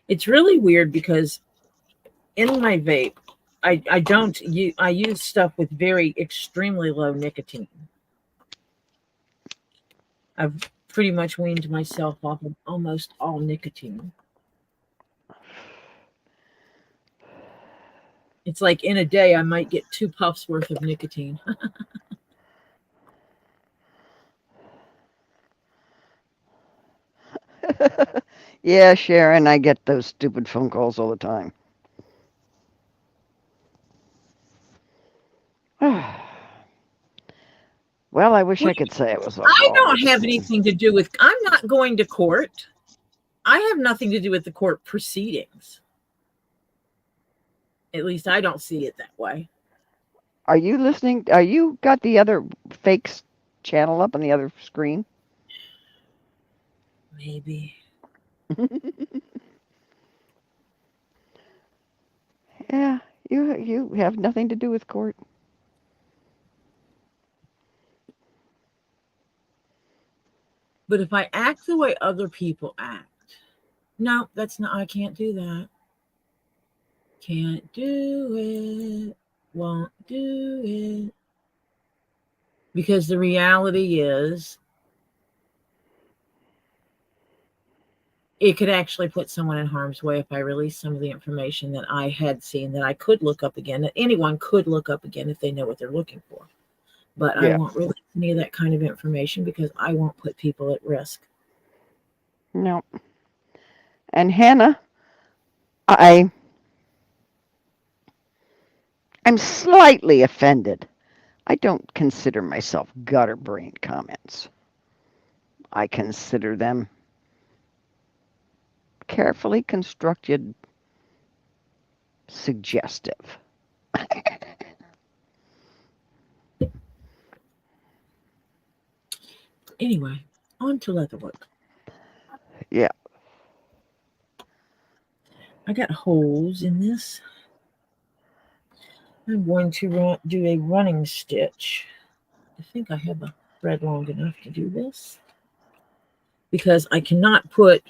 It's really weird because in my vape, I don't use, I use stuff with very extremely low nicotine. I've pretty much weaned myself off of almost all nicotine. It's like in a day I might get 2 puffs worth of nicotine. Yeah, Sharon, I get those stupid phone calls all the time. Well, I wish I could say it was all I don't the have same. anything to do with. I'm not going to court. I have nothing to do with the court proceedings. At least I don't see it that way. Are you listening? Are you got the other fakes channel up on the other screen? Maybe. Yeah, you have nothing to do with court. But if I act the way other people act, no, that's not. I can't do that. Can't do it. Won't do it. Because the reality is, it could actually put someone in harm's way if I release some of the information that I had seen that I could look up again, that anyone could look up again if they know what they're looking for. But I Yeah. won't release any of that kind of information because I won't put people at risk. No. And Hannah, I'm slightly offended. I don't consider myself gutter brain comments. I consider them carefully constructed, suggestive. Anyway, on to Leatherwork. Yeah. I got holes in this. I'm going to do a running stitch. I think I have a thread long enough to do this because I cannot put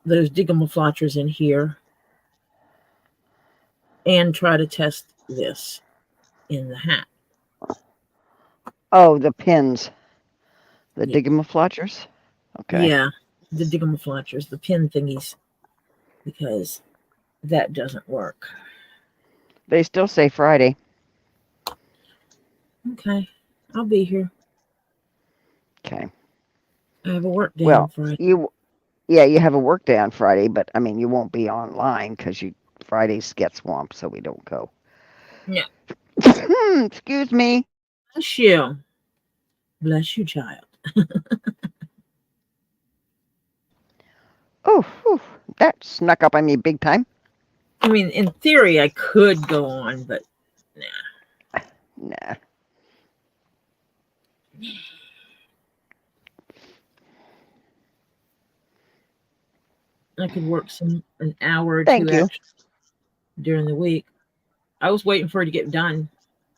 those digamaflotras in here and try to test this in the hat. Oh, the pins. The Yeah. digamaflotras? Okay. Yeah, the digamaflotras, the pin thingies, because that doesn't work. They still say Friday. Okay, I'll be here. Okay. I have a work day on Well, Friday. you have a work day on Friday, but I mean, you won't be online because Fridays get swamped, so we don't go. Yeah. Excuse me. Bless you. Bless you, child. Oh, whew, that snuck up on me big time. I mean, in theory, I could go on, but nah. Nah. I could work an hour or Thank two you. extra during the week. I was waiting for it to get done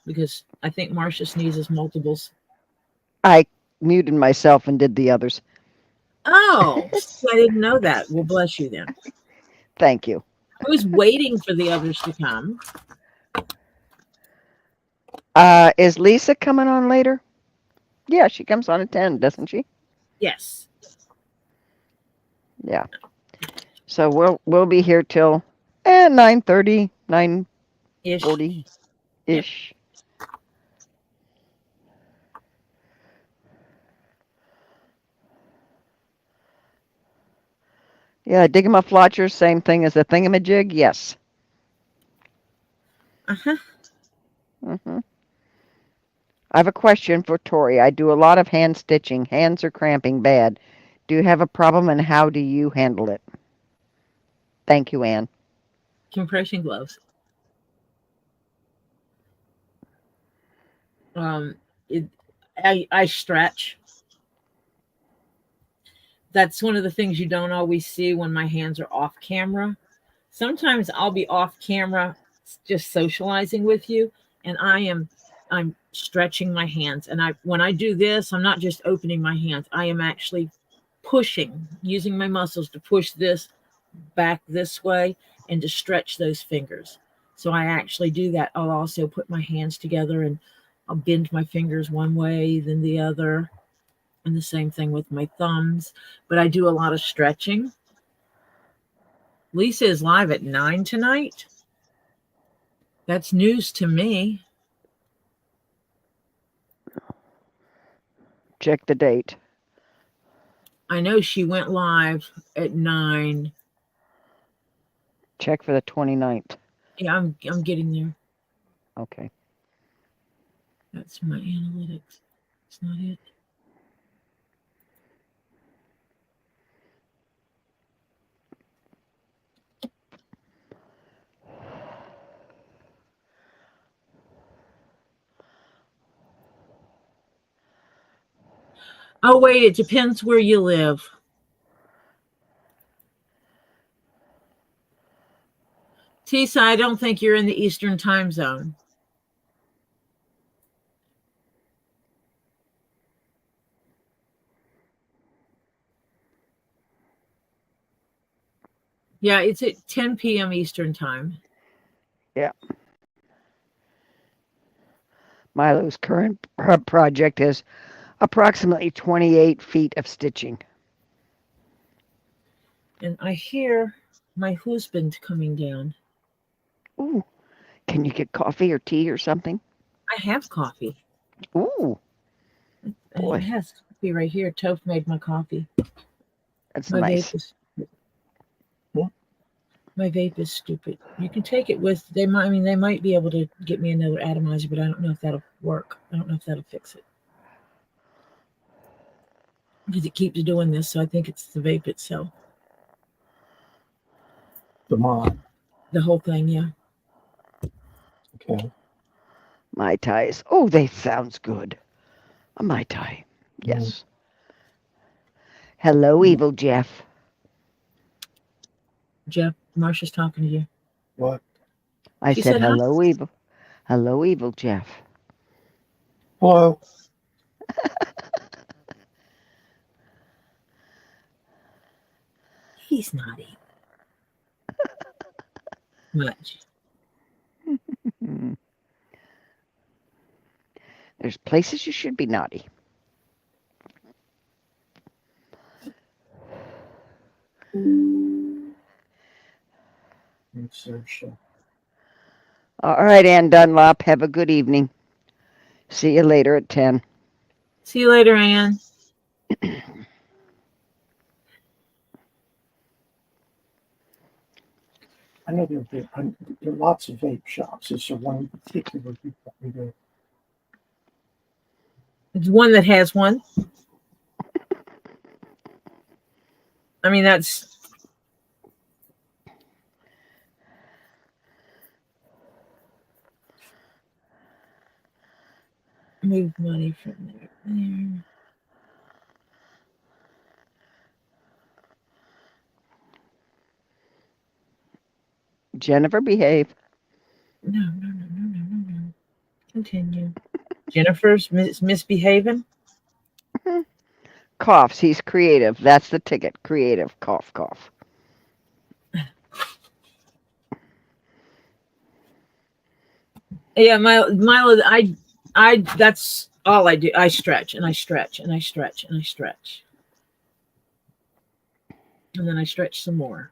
because I think Marcia sneezes multiples. I muted myself and did the others. Oh, I didn't know that. Well, bless you then. Thank you. I was waiting for the others to come. Is Lisa coming on later? Yeah, she comes on at 10, doesn't she? Yes. Yeah. So we'll be here till 9:30, 9:40 ish. Yeah, digamaflotcher, same thing as a thingamajig. Yes. Uh-huh. Mm-hmm. I have a question for Tori. I do a lot of hand stitching. Hands are cramping bad. Do you have a problem and how do you handle it? Thank you, Anne. Compression gloves. Um, it, I stretch. That's one of the things you don't always see when my hands are off camera. Sometimes I'll be off camera just socializing with you, and I'm stretching my hands. And when I do this, I'm not just opening my hands. I am actually pushing, using my muscles to push this back this way and to stretch those fingers. So I actually do that. I'll also put my hands together and I'll bend my fingers one way, then the other, and the same thing with my thumbs. But I do a lot of stretching. Lisa is live at 9 tonight. That's news to me. Check the date. I know she went live at 9. Check for the 29th. Yeah, I'm getting there. Okay. That's my analytics. It's not it. Oh, wait, it depends where you live. Tisa, I don't think you're in the Eastern time zone. Yeah, it's at 10 p.m. Eastern time. Yeah. Milo's current project is approximately 28 feet of stitching. And I hear my husband coming down. Ooh. Can you get coffee or tea or something? I have coffee. Ooh. Boy. It has coffee right here. Toph made my coffee. That's My nice. vape is what? My vape is stupid. You can take it with they might be able to get me another atomizer, but I don't know if that'll work. I don't know if that'll fix it. Because it keeps doing this, so I think it's the vape itself. The mod. The whole thing, yeah. Okay. Mai Tais. Oh, they sounds good. A Mai Tai. Yes. Hello, evil Jeff. Jeff, Marsha's talking to you. What? I She said said hi. hello, evil. Hello, evil Jeff. Hello. He's not evil. Much. There's places you should be naughty. All right, Ann Dunlop. Have a good evening. See you later at 10. See you later, Ann. I know there are lots of vape shops. Is there one in particular you want me to? It's one that has one. I mean, that's move money from there to there. Jennifer, behave. No. Continue. Jennifer's misbehaving. Coughs. He's creative. That's the ticket. Creative. Cough, cough. Yeah, Milo, I that's all I do. I stretch and I stretch and I stretch and I stretch. And then I stretch some more.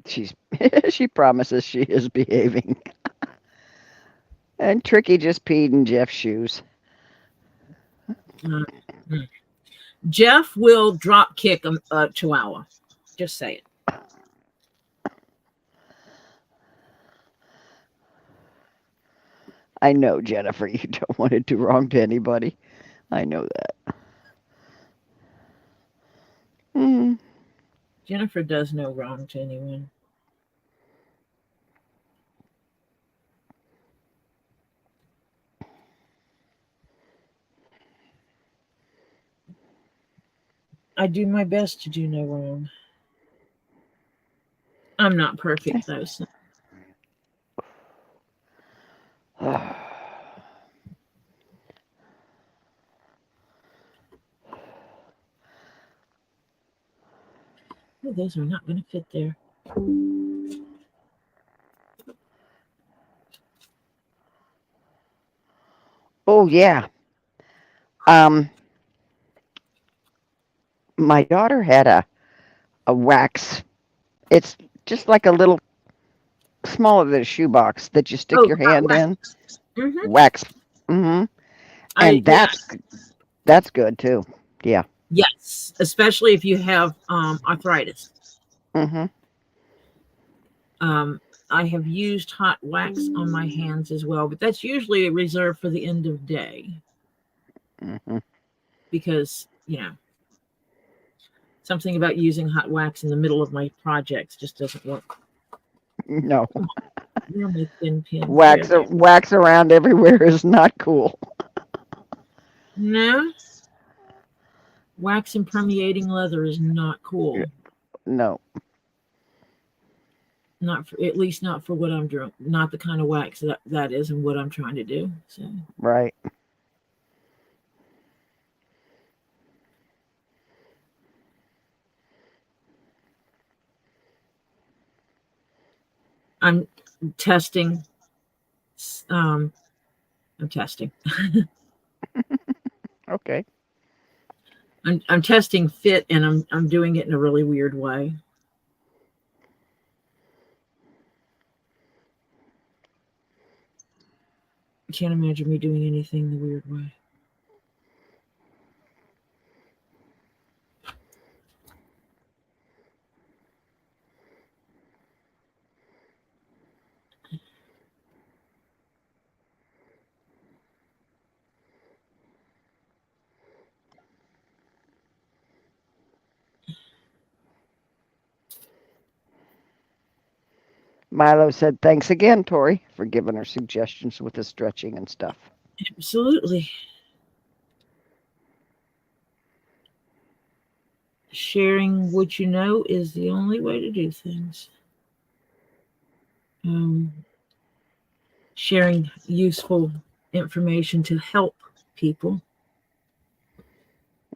She promises she is behaving. And Tricky just peed in Jeff's shoes. Jeff will drop kick a chihuahua. Just say it. I know, Jennifer, you don't want to do wrong to anybody. I know that. Jennifer does no wrong to anyone. I do my best to do no wrong. I'm not perfect though. So. Oh, those are not going to fit there. Oh yeah. My daughter had a wax. It's just like a little smaller than a shoebox that you stick Oh, your hand in. Mm-hmm. Wax. Mm-hmm. And that's good too. Yeah. Yes, especially if you have arthritis. Mm-hmm. I have used hot wax on my hands as well, but that's usually reserved for the end of day Mm-hmm. because something about using hot wax in the middle of my projects just doesn't work. No. Where are my thin pins? There they are. Wax around everywhere is not cool. No, wax impermeating leather is not cool. No. Not for, at least not for what I'm doing. Not the kind of wax that is and what I'm trying to do. So Right. I'm testing. I'm testing. Okay. I'm testing fit, and I'm doing it in a really weird way. I can't imagine me doing anything the weird way. Milo said, "Thanks again, Tori, for giving her suggestions with the stretching and stuff." Absolutely. Sharing what you know is the only way to do things. Sharing useful information to help people.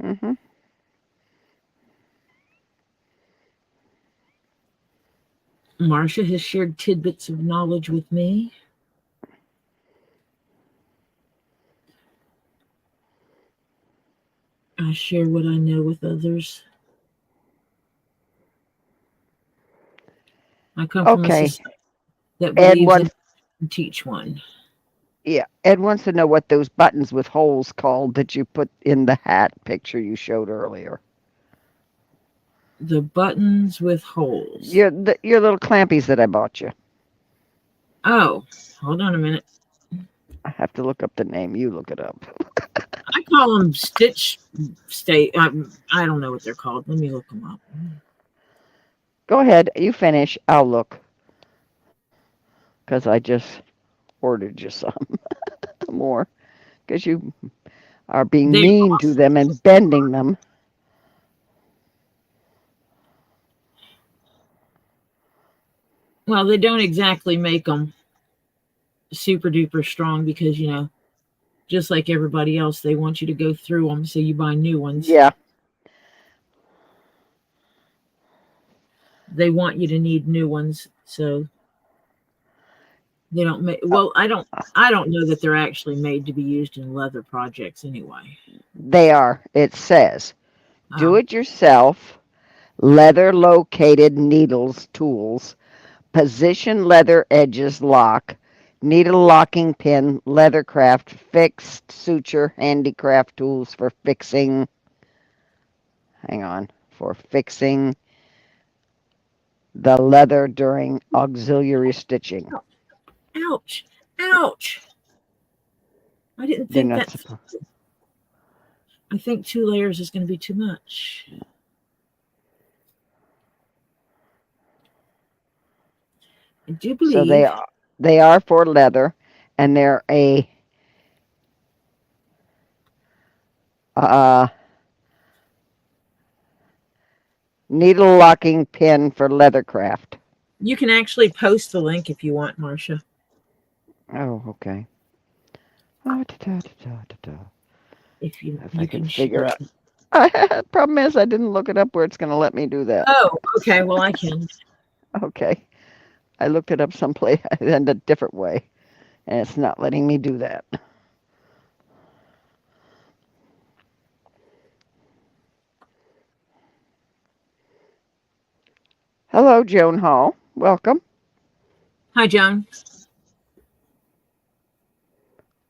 Mm-hmm. Marcia has shared tidbits of knowledge with me. I share what I know with others. I come from a Okay. society that Ed believes that wants, you can teach one. yeah, Ed wants to know what those buttons with holes called that you put in the hat picture you showed earlier. The buttons with holes. Your little clampies that I bought you. Oh, hold on a minute. I have to look up the name. You look it up. I call them stitch stay. I don't know what they're called. Let me look them up. Go ahead. You finish. I'll look. Because I just ordered you some more. Because you are being They mean to them and bending them. Well, they don't exactly make them super duper strong because just like everybody else, they want you to go through them, so you buy new ones. Yeah. They want you to need new ones, so they don't make. Well, I don't know that they're actually made to be used in leather projects anyway. They are. It says, do Oh, it yourself, leather located needles, tools, position leather edges lock, needle locking pin, leathercraft, fixed suture, handicraft tools for fixing. Hang on. For fixing the leather during auxiliary stitching. ouch, ouch! I didn't You're think not that. supposed. I think 2 layers is going to be too much. I do So believe. they are for leather, and they're a uh, Needle locking pin for leathercraft. You can actually post the link if you want, Marcia. Oh, okay. Oh, da. If you If I you can can figure share. out. Problem is, I didn't look it up where it's going to let me do that. Oh, okay. Well, I can. Okay. I looked it up someplace in a different way, and it's not letting me do that. Hello, Joan Hall. Welcome. Hi, Joan.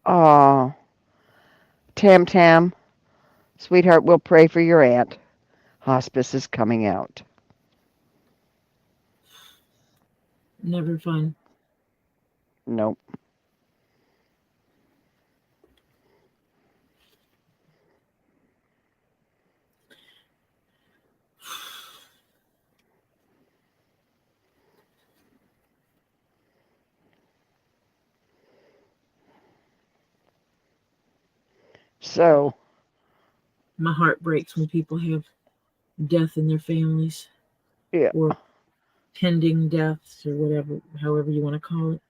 Oh, Tam Tam, sweetheart, we'll pray for your aunt. Hospice is coming out. Never fun. Nope. So, My heart breaks when people have death in their families yeah. or pending deaths or whatever, however you want to call it.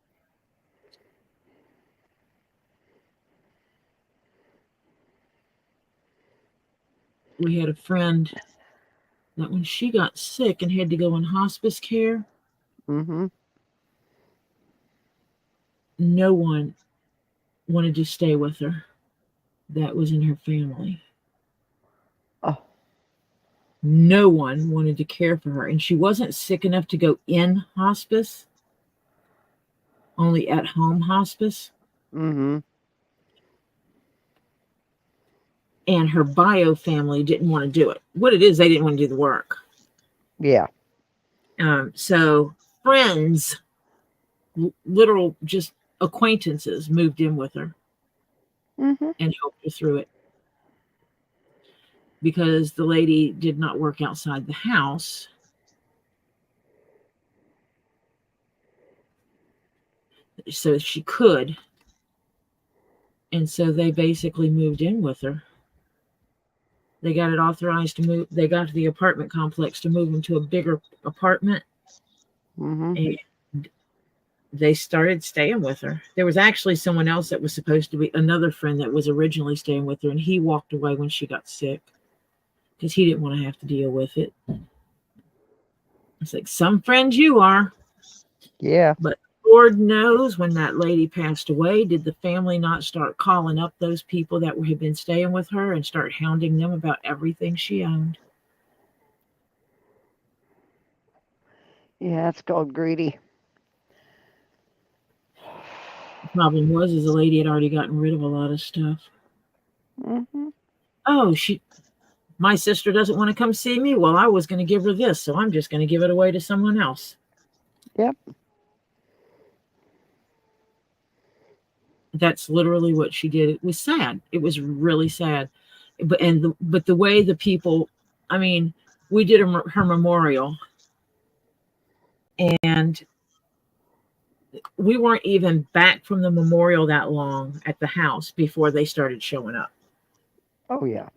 We had a friend that when she got sick and had to go in hospice care, Mm-hmm. no one wanted to stay with her. That was in her family. Oh, No one wanted to care for her. And she wasn't sick enough to go in hospice, only at home hospice. mm-hmm. And her bio family didn't want to do it. What it is, they didn't want to do the work. Yeah. So friends, literal just acquaintances, moved in with her Mm-hmm. and helped her through it. Because the lady did not work outside the house. So she could. And so they basically moved in with her. They got it authorized to move. They got to the apartment complex to move into a bigger apartment. Mm-hmm. And they started staying with her. There was actually someone else that was supposed to be another friend that was originally staying with her. And he walked away when she got sick because he didn't want to have to deal with it. It's like, some friends you are. Yeah. But Lord knows when that lady passed away, did the family not start calling up those people that had been staying with her and start hounding them about everything she owned? Yeah, it's called greedy. The problem was is the lady had already gotten rid of a lot of stuff. Mm-hmm. Oh, my sister doesn't want to come see me. Well, I was going to give her this, so I'm just going to give it away to someone else. Yep. That's literally what she did. It was sad. It was really sad. But the way the people, I mean, we did her memorial, and we weren't even back from the memorial that long at the house before they started showing up Oh, yeah.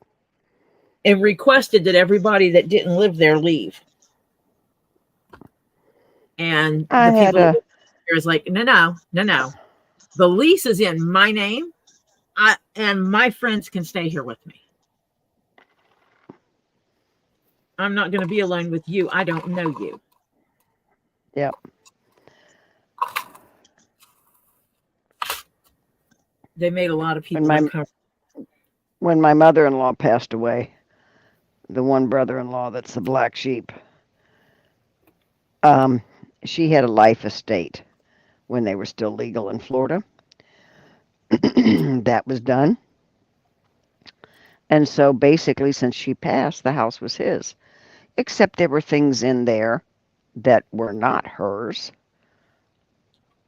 and requested that everybody that didn't live there leave. And I the had people that a lived there was like, no. The lease is in my name, and my friends can stay here with me. I'm not going to be alone with you. I don't know you. Yep. They made a lot of people uncomfortable. When my mother-in-law passed away, the one brother-in-law that's the black sheep, she had a life estate when they were still legal in Florida. That was done. And so basically, since she passed, the house was his. Except there were things in there that were not hers,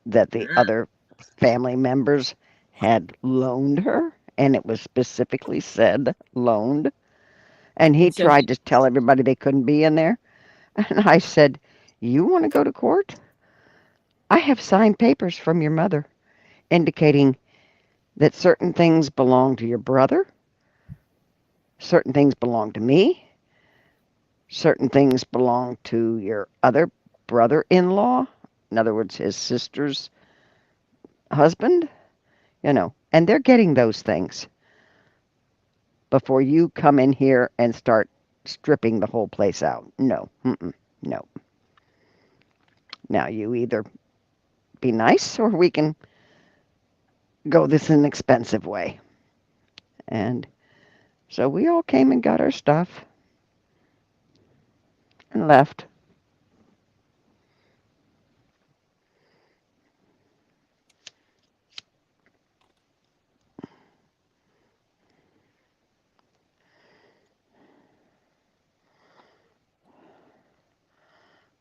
that the other family members had loaned her. And it was specifically said loaned. And he And so tried to tell everybody they couldn't be in there. And I said, you want to go to court? I have signed papers from your mother indicating that certain things belong to your brother, certain things belong to me, certain things belong to your other brother-in-law, in other words, his sister's husband, and they're getting those things before you come in here and start stripping the whole place out. No, no. Now, you either be nice or we can go this inexpensive way. And so we all came and got our stuff and left.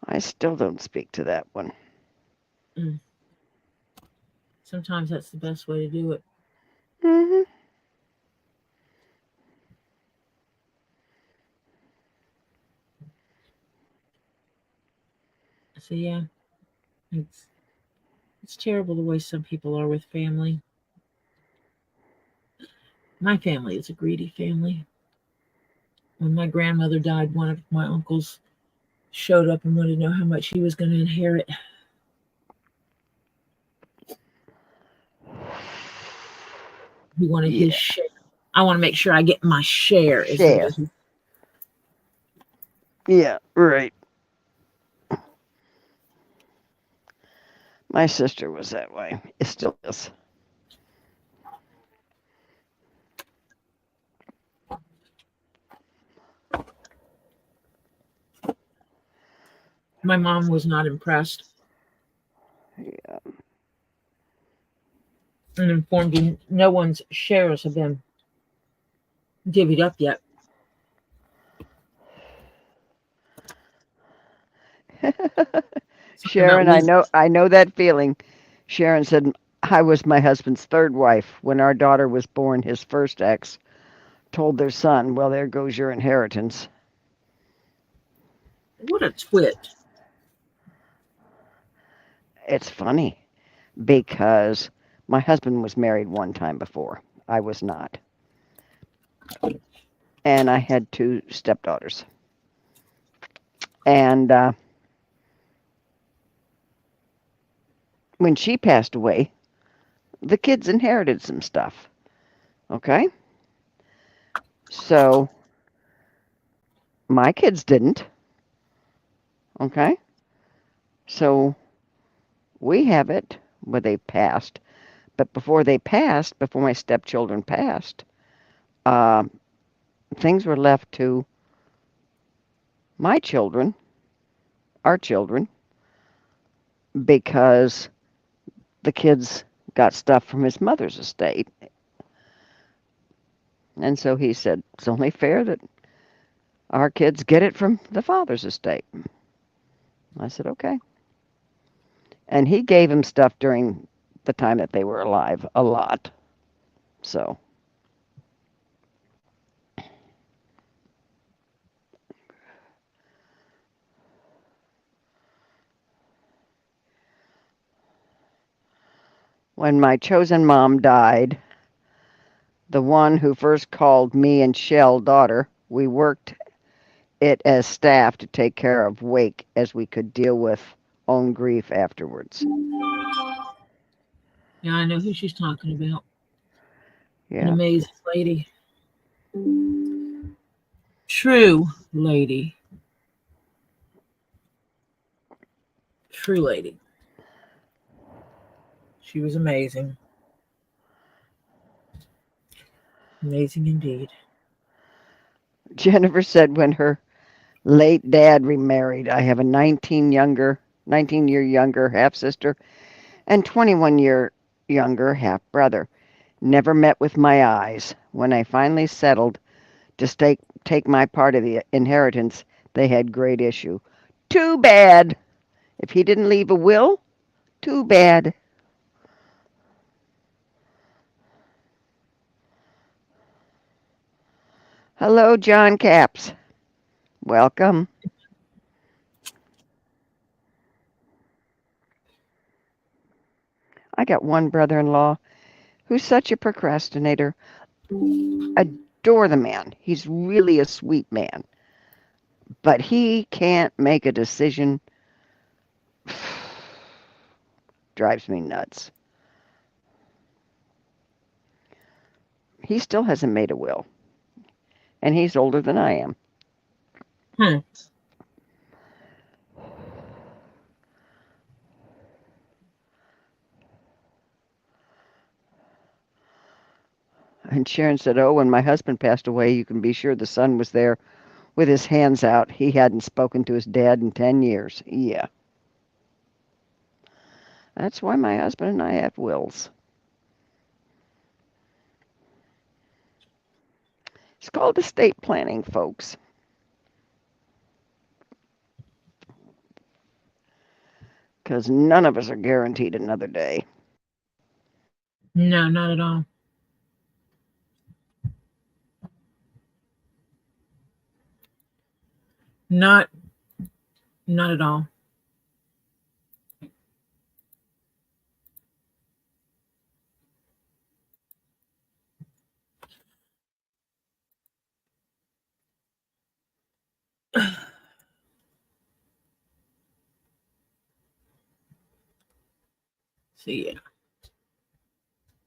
I still don't speak to that one. Sometimes that's the best way to do it. Mm-hmm. So yeah, it's terrible the way some people are with family. My family is a greedy family. When my grandmother died, one of my uncles showed up and wanted to know how much he was going to inherit. He wanted his Yeah. share. I want to make sure I get my share. Share. Yeah, right. My sister was that way. It still is. My mom was not impressed Yeah. and informed me no one's shares have been divvied up yet. Something about Sharon, I know that feeling. Sharon said I was my husband's third wife. When our daughter was born, his first ex told their son, "Well, there goes your inheritance." what a twit. It's funny because my husband was married one time before. I was not. And I had two stepdaughters. And when she passed away, the kids inherited some stuff. Okay? So my kids didn't. Okay? So we have it where they passed. But before they passed, before my stepchildren passed, things were left to my children, our children, because the kids got stuff from his mother's estate. And so he said, it's only fair that our kids get it from the father's estate. I said, okay. And he gave him stuff during the time that they were alive, a lot. So. When my chosen mom died, the one who first called me and Shell daughter, we worked it as staff to take care of wake as we could deal with own grief afterwards. Yeah, I know who she's talking about. An Yeah. amazing lady. True lady. True lady. She was amazing. Amazing indeed. Jennifer said when her late dad remarried, I have a 19-year younger half sister and 21-year younger half brother. Never met with my eyes. When I finally settled to take my part of the inheritance, they had great issue. Too bad. If he didn't leave a will, too bad. Hello, John Capps. Welcome. I got one brother-in-law who's such a procrastinator. Adore the man. He's really a sweet man. but he can't make a decision. Drives me nuts. He still hasn't made a will, and he's older than I am. Hmm. And Sharon said, "Oh, when my husband passed away, you can be sure the son was there with his hands out. He hadn't spoken to his dad in 10 years." Yeah. That's why my husband and I have wills. It's called estate planning, folks. Because none of us are guaranteed another day. No, not at all. Not at all. So yeah.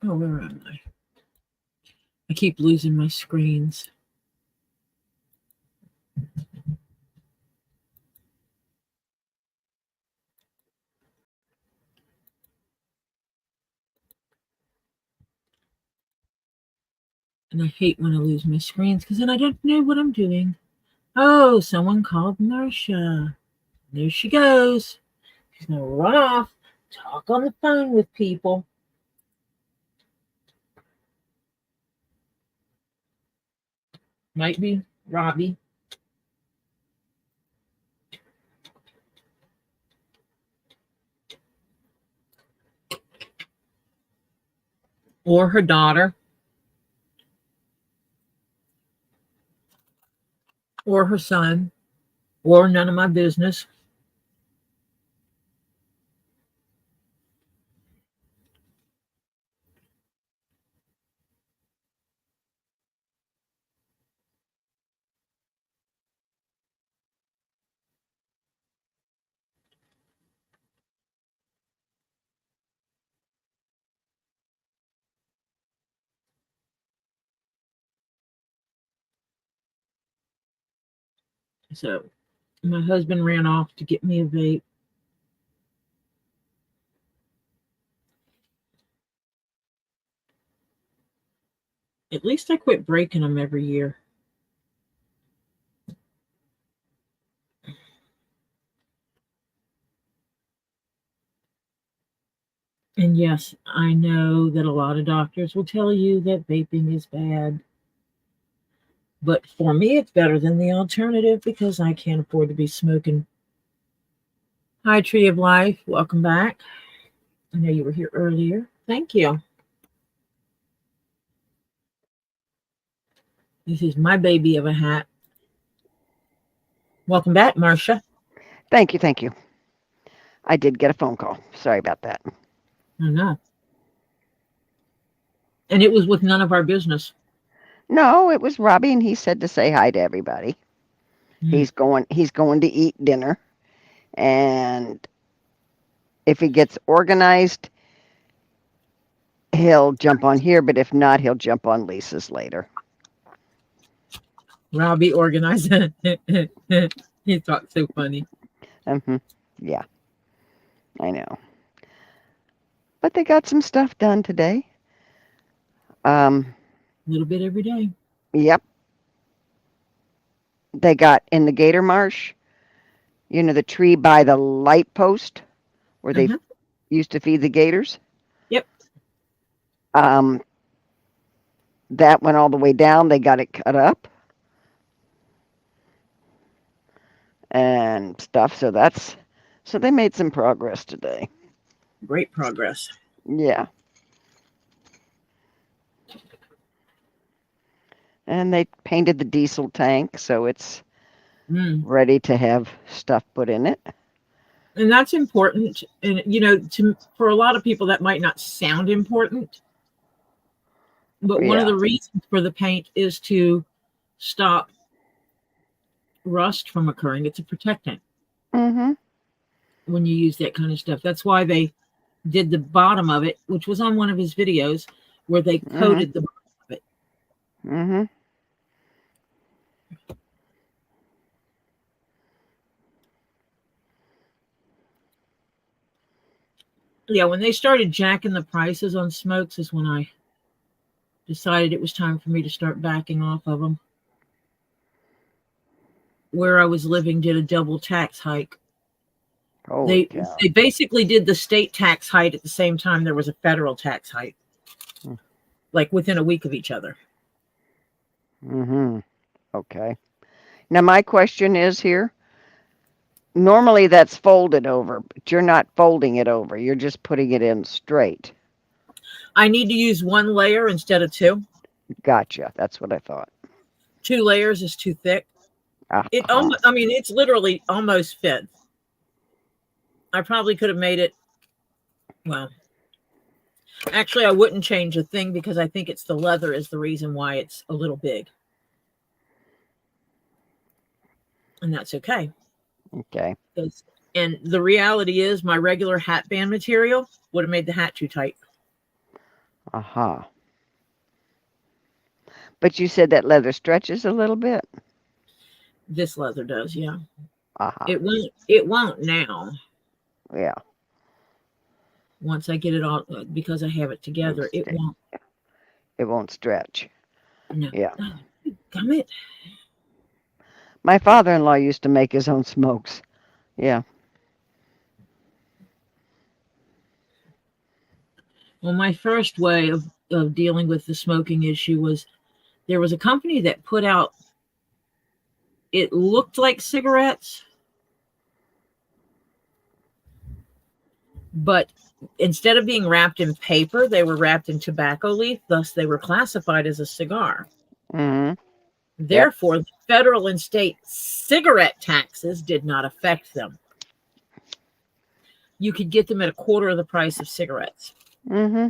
Oh, where am I? I keep losing my screens. And I hate when I lose my screens because then I don't know what I'm doing. Oh, someone called Marcia. There she goes. She's going to run off, talk on the phone with people. Might be Robbie. Or her daughter. Or her son. Or none of my business. So my husband ran off to get me a vape. At least I quit breaking them every year. And yes, I know that a lot of doctors will tell you that vaping is bad. But for me, it's better than the alternative because I can't afford to be smoking. Hi, Tree of Life. Welcome back. I know you were here earlier. Thank you. This is my baby of a hat. Welcome back, Marcia. Thank you, thank you. I did get a phone call. Sorry about that. I know. And it was with none of our business. No, it was Robbie, and he said to say hi to everybody. Mm. He's going to eat dinner, and if he gets organized, he'll jump on here, but if not, he'll jump on Lisa's later. Robbie organized it. He talked so funny. Yeah, I know. But they got some stuff done today. A little bit every day. Yep. They got in the Gator Marsh, you know, the tree by the light post where they used to feed the gators. Yep. That went all the way down. They got it cut up and stuff. So they made some progress today. Great progress. Yeah. And they painted the diesel tank, so it's ready to have stuff put in it. And that's important. And you know, for a lot of people that might not sound important. But one of the reasons for the paint is to stop rust from occurring. It's a protectant Mm-hmm. when you use that kind of stuff. That's why they did the bottom of it, which was on one of his videos, where they coated the bottom of it. Mm-hmm. Yeah, when they started jacking the prices on smokes is when I decided it was time for me to start backing off of them. Where I was living did a double tax hike. Holy cow. They basically did the state tax hike at the same time there was a federal tax hike, like within a week of each other. Mm-hmm. Okay. Now my question is here. Normally that's folded over, but you're not folding it over. You're just putting it in straight. I need to use one layer instead of two. Gotcha. That's what I thought. 2 layers is too thick. It almost, I mean, it's literally almost fit. I probably could have made it. Well, actually, I wouldn't change a thing because I think it's the leather is the reason why it's a little big. And that's okay. Okay. And the reality is my regular hat band material would have made the hat too tight. Uh-huh. But you said that leather stretches a little bit? This leather does, yeah. Uh-huh. It won't now. Yeah. Once I get it all, because I have it together, it won't. It won't stretch. No. Yeah. Come it. My father-in-law used to make his own smokes. Yeah. Well, my first way of dealing with the smoking issue was there was a company that put out, it looked like cigarettes, but instead of being wrapped in paper, they were wrapped in tobacco leaf. Thus, they were classified as a cigar. Mm-hmm. Therefore, the federal and state cigarette taxes did not affect them. You could get them at a quarter of the price of cigarettes. Mm-hmm.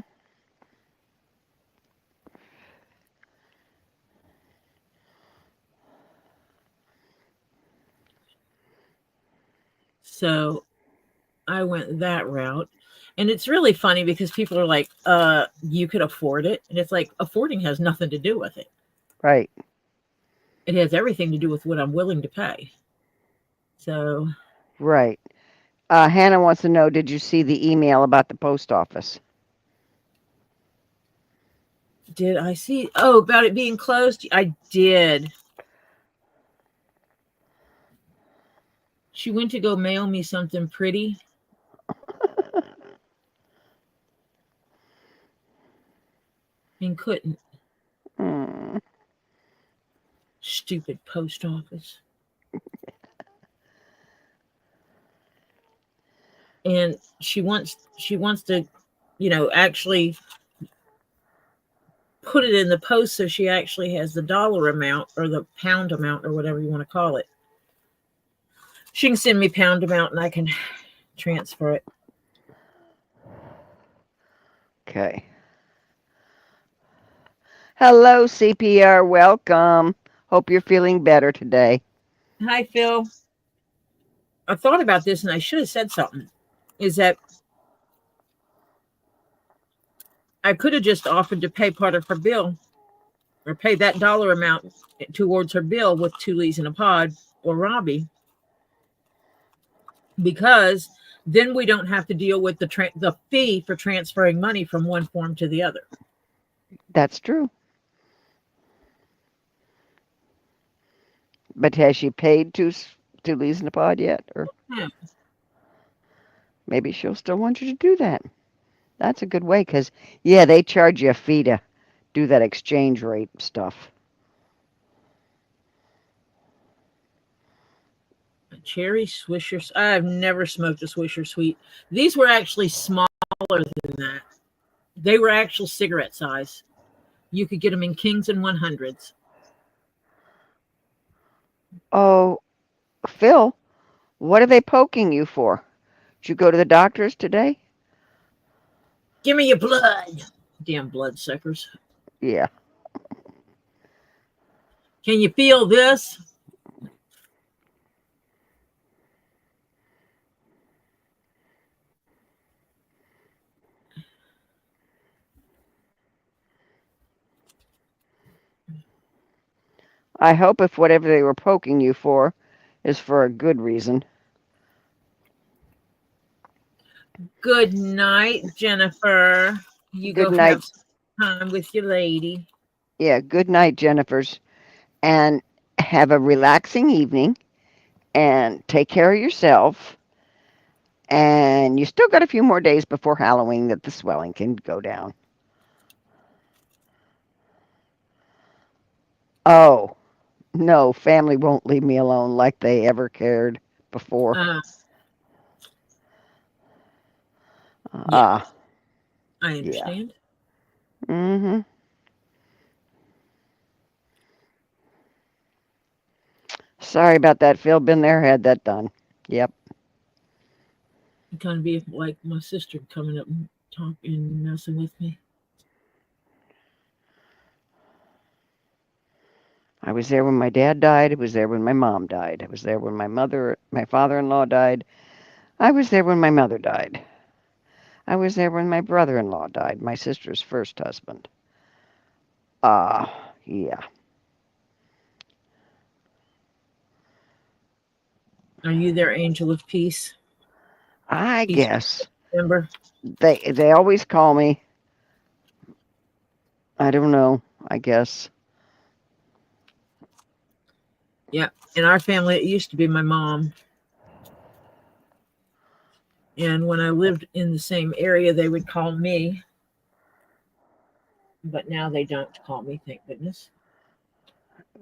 So I went that route. And it's really funny because people are like, you could afford it. And it's like, affording has nothing to do with it. Right. It has everything to do with what I'm willing to pay. So. Right. Hannah wants to know, did you see the email about the post office? Did I see? Oh, about it being closed? I did. She went to go mail me something pretty. And couldn't. Hmm. Stupid post office. And she wants to, actually put it in the post so she actually has the dollar amount or the pound amount or whatever you want to call it. She can send me pound amount and I can transfer it. Okay. Hello, CPR. Welcome. Hope you're feeling better today. Hi, Phil. I thought about this and I should have said something. Is that I could have just offered to pay part of her bill or pay that dollar amount towards her bill with 2 leaves in a pod or Robbie, because then we don't have to deal with the fee for transferring money from one form to the other. That's true. But has she paid two leaves in a pod yet? Or Yeah. maybe she'll still want you to do that. That's a good way because, yeah, they charge you a fee to do that exchange rate stuff. A cherry Swisher. I've never smoked a Swisher Sweet. These were actually smaller than that. They were actual cigarette size. You could get them in Kings and 100s. Oh, Phil, what are they poking you for? Did you go to the doctor's today? Give me your blood. Damn bloodsuckers. Yeah. Can you feel this? I hope if whatever they were poking you for is for a good reason. Good night, Jennifer. You Good go night. have some time with your lady. Yeah, good night, Jennifer's. And have a relaxing evening and take care of yourself. And you still got a few more days before Halloween that the swelling can go down. Oh, no, family won't leave me alone like they ever cared before. Uh, yeah, Ah, I yeah. understand. Mm-hmm. Sorry about that, Phil. Been there, had that done. Yep. It kind of be like my sister coming up and talking and messing with me. I was there when my dad died. I was there when my mom died. I was there when my father-in-law died. I was there when my mother died. I was there when my brother-in-law died, my sister's first husband. Yeah. Are you their angel of peace? I Peace guess member? they always call me. I don't know. I guess. Yeah. In our family, it used to be my mom. And when I lived in the same area, they would call me. But now they don't call me, thank goodness.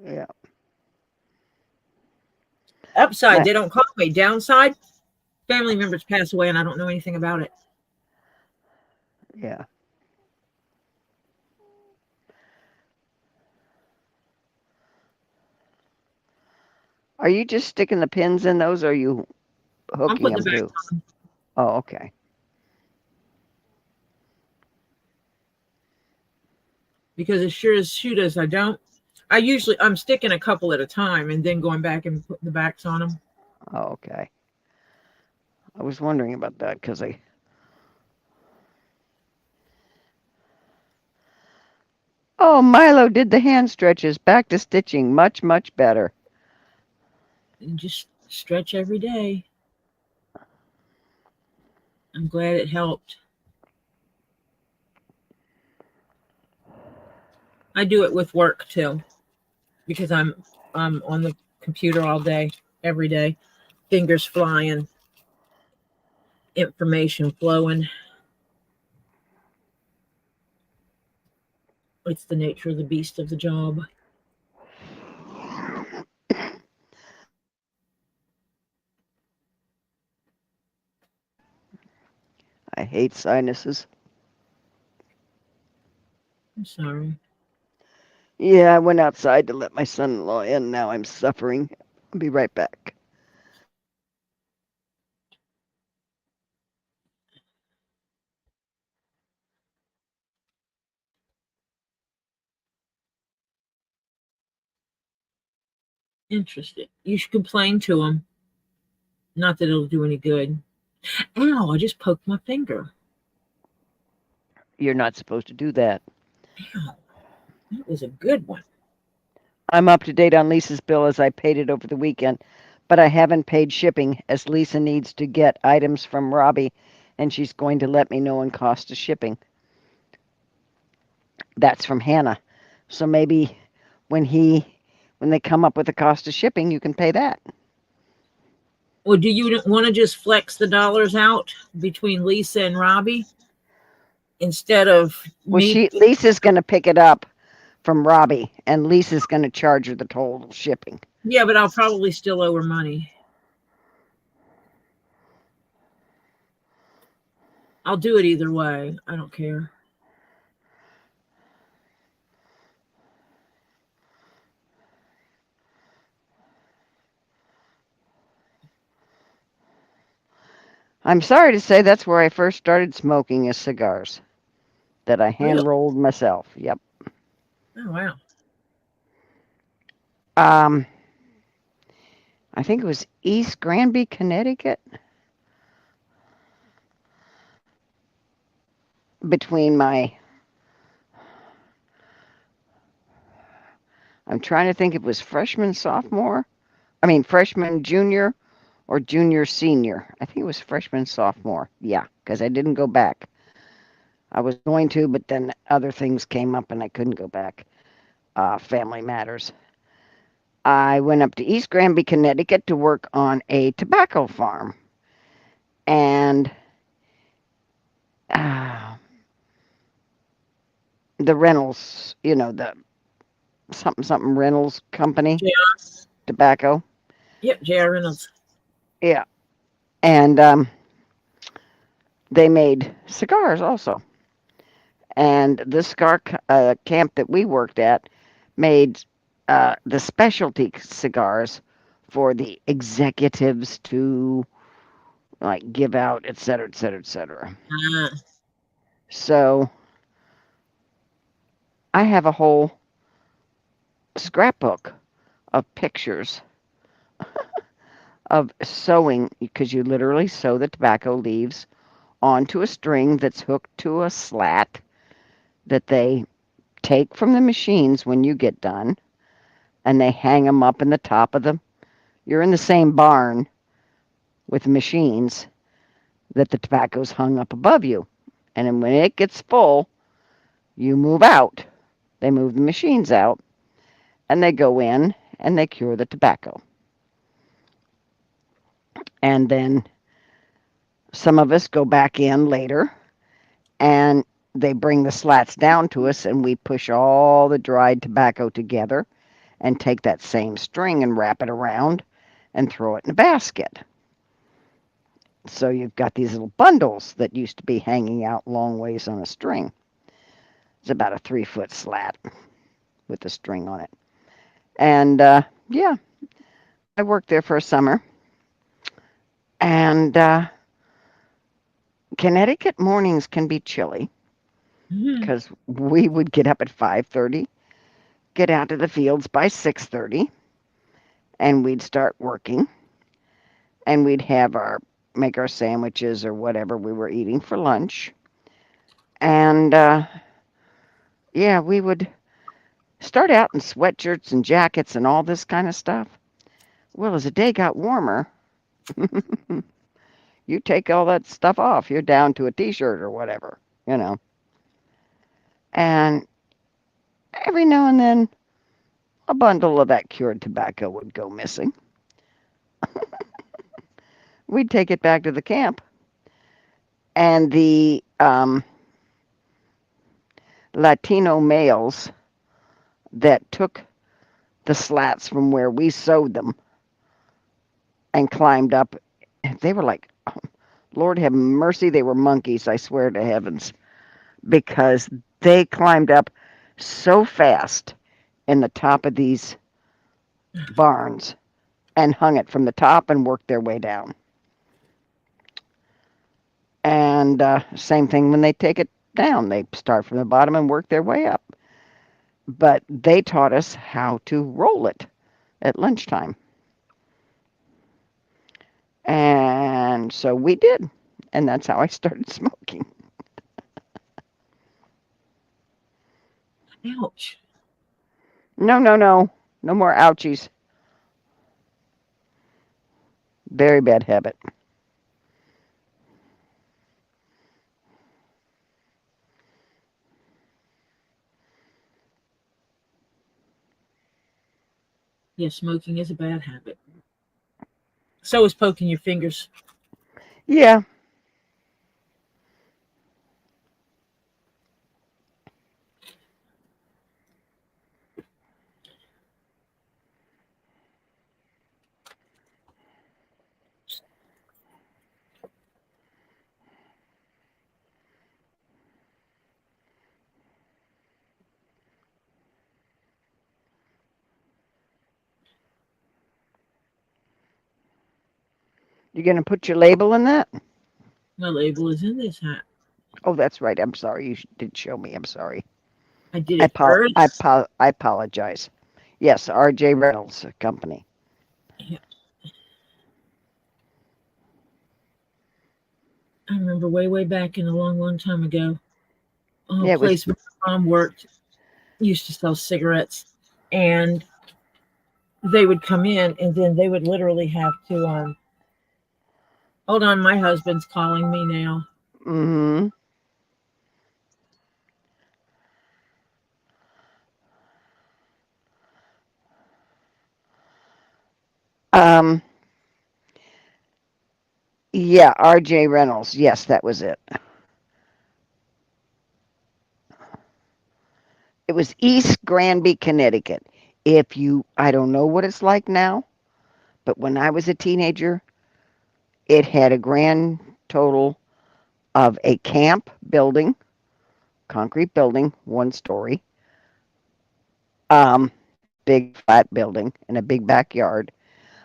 Yeah. Upside, My, they don't call me. Downside, family members pass away and I don't know anything about it. yeah. Are you just sticking the pins in those, or are you I'm hooking putting them the back too? Oh, okay. because as sure as shoot as I don't. I'm sticking a couple at a time and then going back and putting the backs on them. Oh, okay. I was wondering about that because I. Oh, Milo did the hand stretches. Back to stitching. Much, much better. And just stretch every day. I'm glad it helped. I do it with work too because I'm on the computer all day, every day, fingers flying, information flowing. It's the nature of the beast of the job. I hate sinuses. I'm sorry. Yeah, I went outside to let my son-in-law in. Now I'm suffering. I'll be right back. Interested. You should complain to him. Not that it'll do any good. Ow, I just poked my finger. You're not supposed to do that. Ow, that was a good one. I'm up to date on Lisa's bill as I paid it over the weekend, but I haven't paid shipping as Lisa needs to get items from Robbie, and she's going to let me know in cost of shipping. That's from Hannah. So maybe when when they come up with the cost of shipping, you can pay that. Well, do you want to just flex the dollars out between Lisa and Robbie instead of Well, me? Lisa's going to pick it up from Robbie, and Lisa's going to charge her the total shipping. Yeah, but I'll probably still owe her money. I'll do it either way. I don't care. I'm sorry to say that's where I first started smoking is cigars that I Really? hand rolled myself. Yep. Oh, wow. Um, I think it was East Granby, Connecticut. Between I'm trying to think if it was freshman, sophomore. I mean, freshman, junior, or junior, senior. I think it was freshman, sophomore. Yeah, because I didn't go back. I was going to, but then other things came up and I couldn't go back. Family matters. I went up to East Granby, Connecticut to work on a tobacco farm. And the Reynolds, the something Reynolds company, JR. tobacco. Yep, J.R. Reynolds. Yeah. And they made cigars also. And this cigar camp that we worked at made the specialty cigars for the executives to like give out, et cetera, et cetera, et cetera. So I have a whole scrapbook of pictures of sewing, because you literally sew the tobacco leaves onto a string that's hooked to a slat that they take from the machines when you get done, and they hang them up in the top of them. You're in the same barn with the machines that the tobacco's hung up above you. And then when it gets full, you move out. They move the machines out, and they go in and they cure the tobacco. And then some of us go back in later, and they bring the slats down to us, and we push all the dried tobacco together and take that same string and wrap it around and throw it in a basket. So you've got these little bundles that used to be hanging out long ways on a string. It's about a 3-foot slat with the string on it. And yeah, I worked there for a summer. And Connecticut mornings can be chilly because we would get up at 5:30, get out to the fields by 6:30, and we'd start working. And we'd make our sandwiches or whatever we were eating for lunch. And yeah, we would start out in sweatshirts and jackets and all this kind of stuff. Well, as the day got warmer, you take all that stuff off. You're down to a t-shirt or whatever, And every now and then, a bundle of that cured tobacco would go missing. We'd take it back to the camp, and the Latino males that took the slats from where we sewed them and climbed up, they were like, oh, Lord have mercy, they were monkeys, I swear to heavens, because they climbed up so fast in the top of these barns and hung it from the top and worked their way down. And same thing when they take it down. They start from the bottom and work their way up. But they taught us how to roll it at lunchtime. And so we did. And that's how I started smoking. Ouch. No. No more ouchies. Very bad habit. Yeah, smoking is a bad habit. So is poking your fingers. Yeah. You going to put your label in that? My label is in this hat. Oh, that's right. I'm sorry. You did show me. I'm sorry. I did it first. I apologize. Yes, R.J. Reynolds Company. Yeah. I remember way back in a long time ago, a place where my mom worked used to sell cigarettes, and they would come in, and then they would literally have to hold on, my husband's calling me now. Mm-hmm. Um, yeah, R.J. Reynolds. Yes, that was it. It was East Granby, Connecticut. I don't know what it's like now, but when I was a teenager, it had a grand total of a camp building, concrete building, 1 story, big flat building, and a big backyard.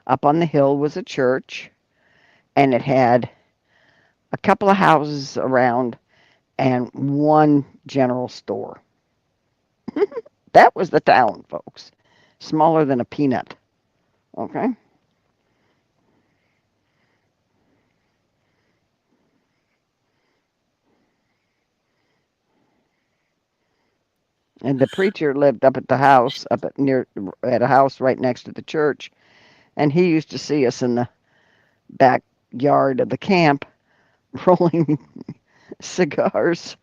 Up on the hill was a church, and it had a couple of houses around and one general store. That was the town, folks. Smaller than a peanut. Okay? And the preacher lived up at the house, at a house right next to the church, and he used to see us in the backyard of the camp rolling cigars.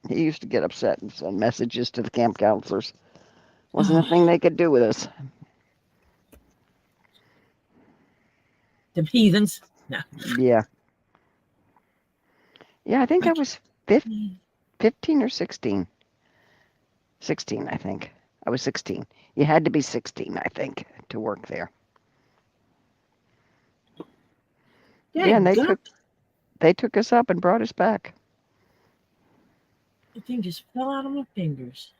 He used to get upset and send messages to the camp counselors. Wasn't a thing they could do with us. The heathens. No. Yeah. Yeah, I think I was 15 or 16. 16, I think. I was 16. You had to be 16, I think, to work there. Yeah, and they took us up and brought us back. The thing just fell out of my fingers.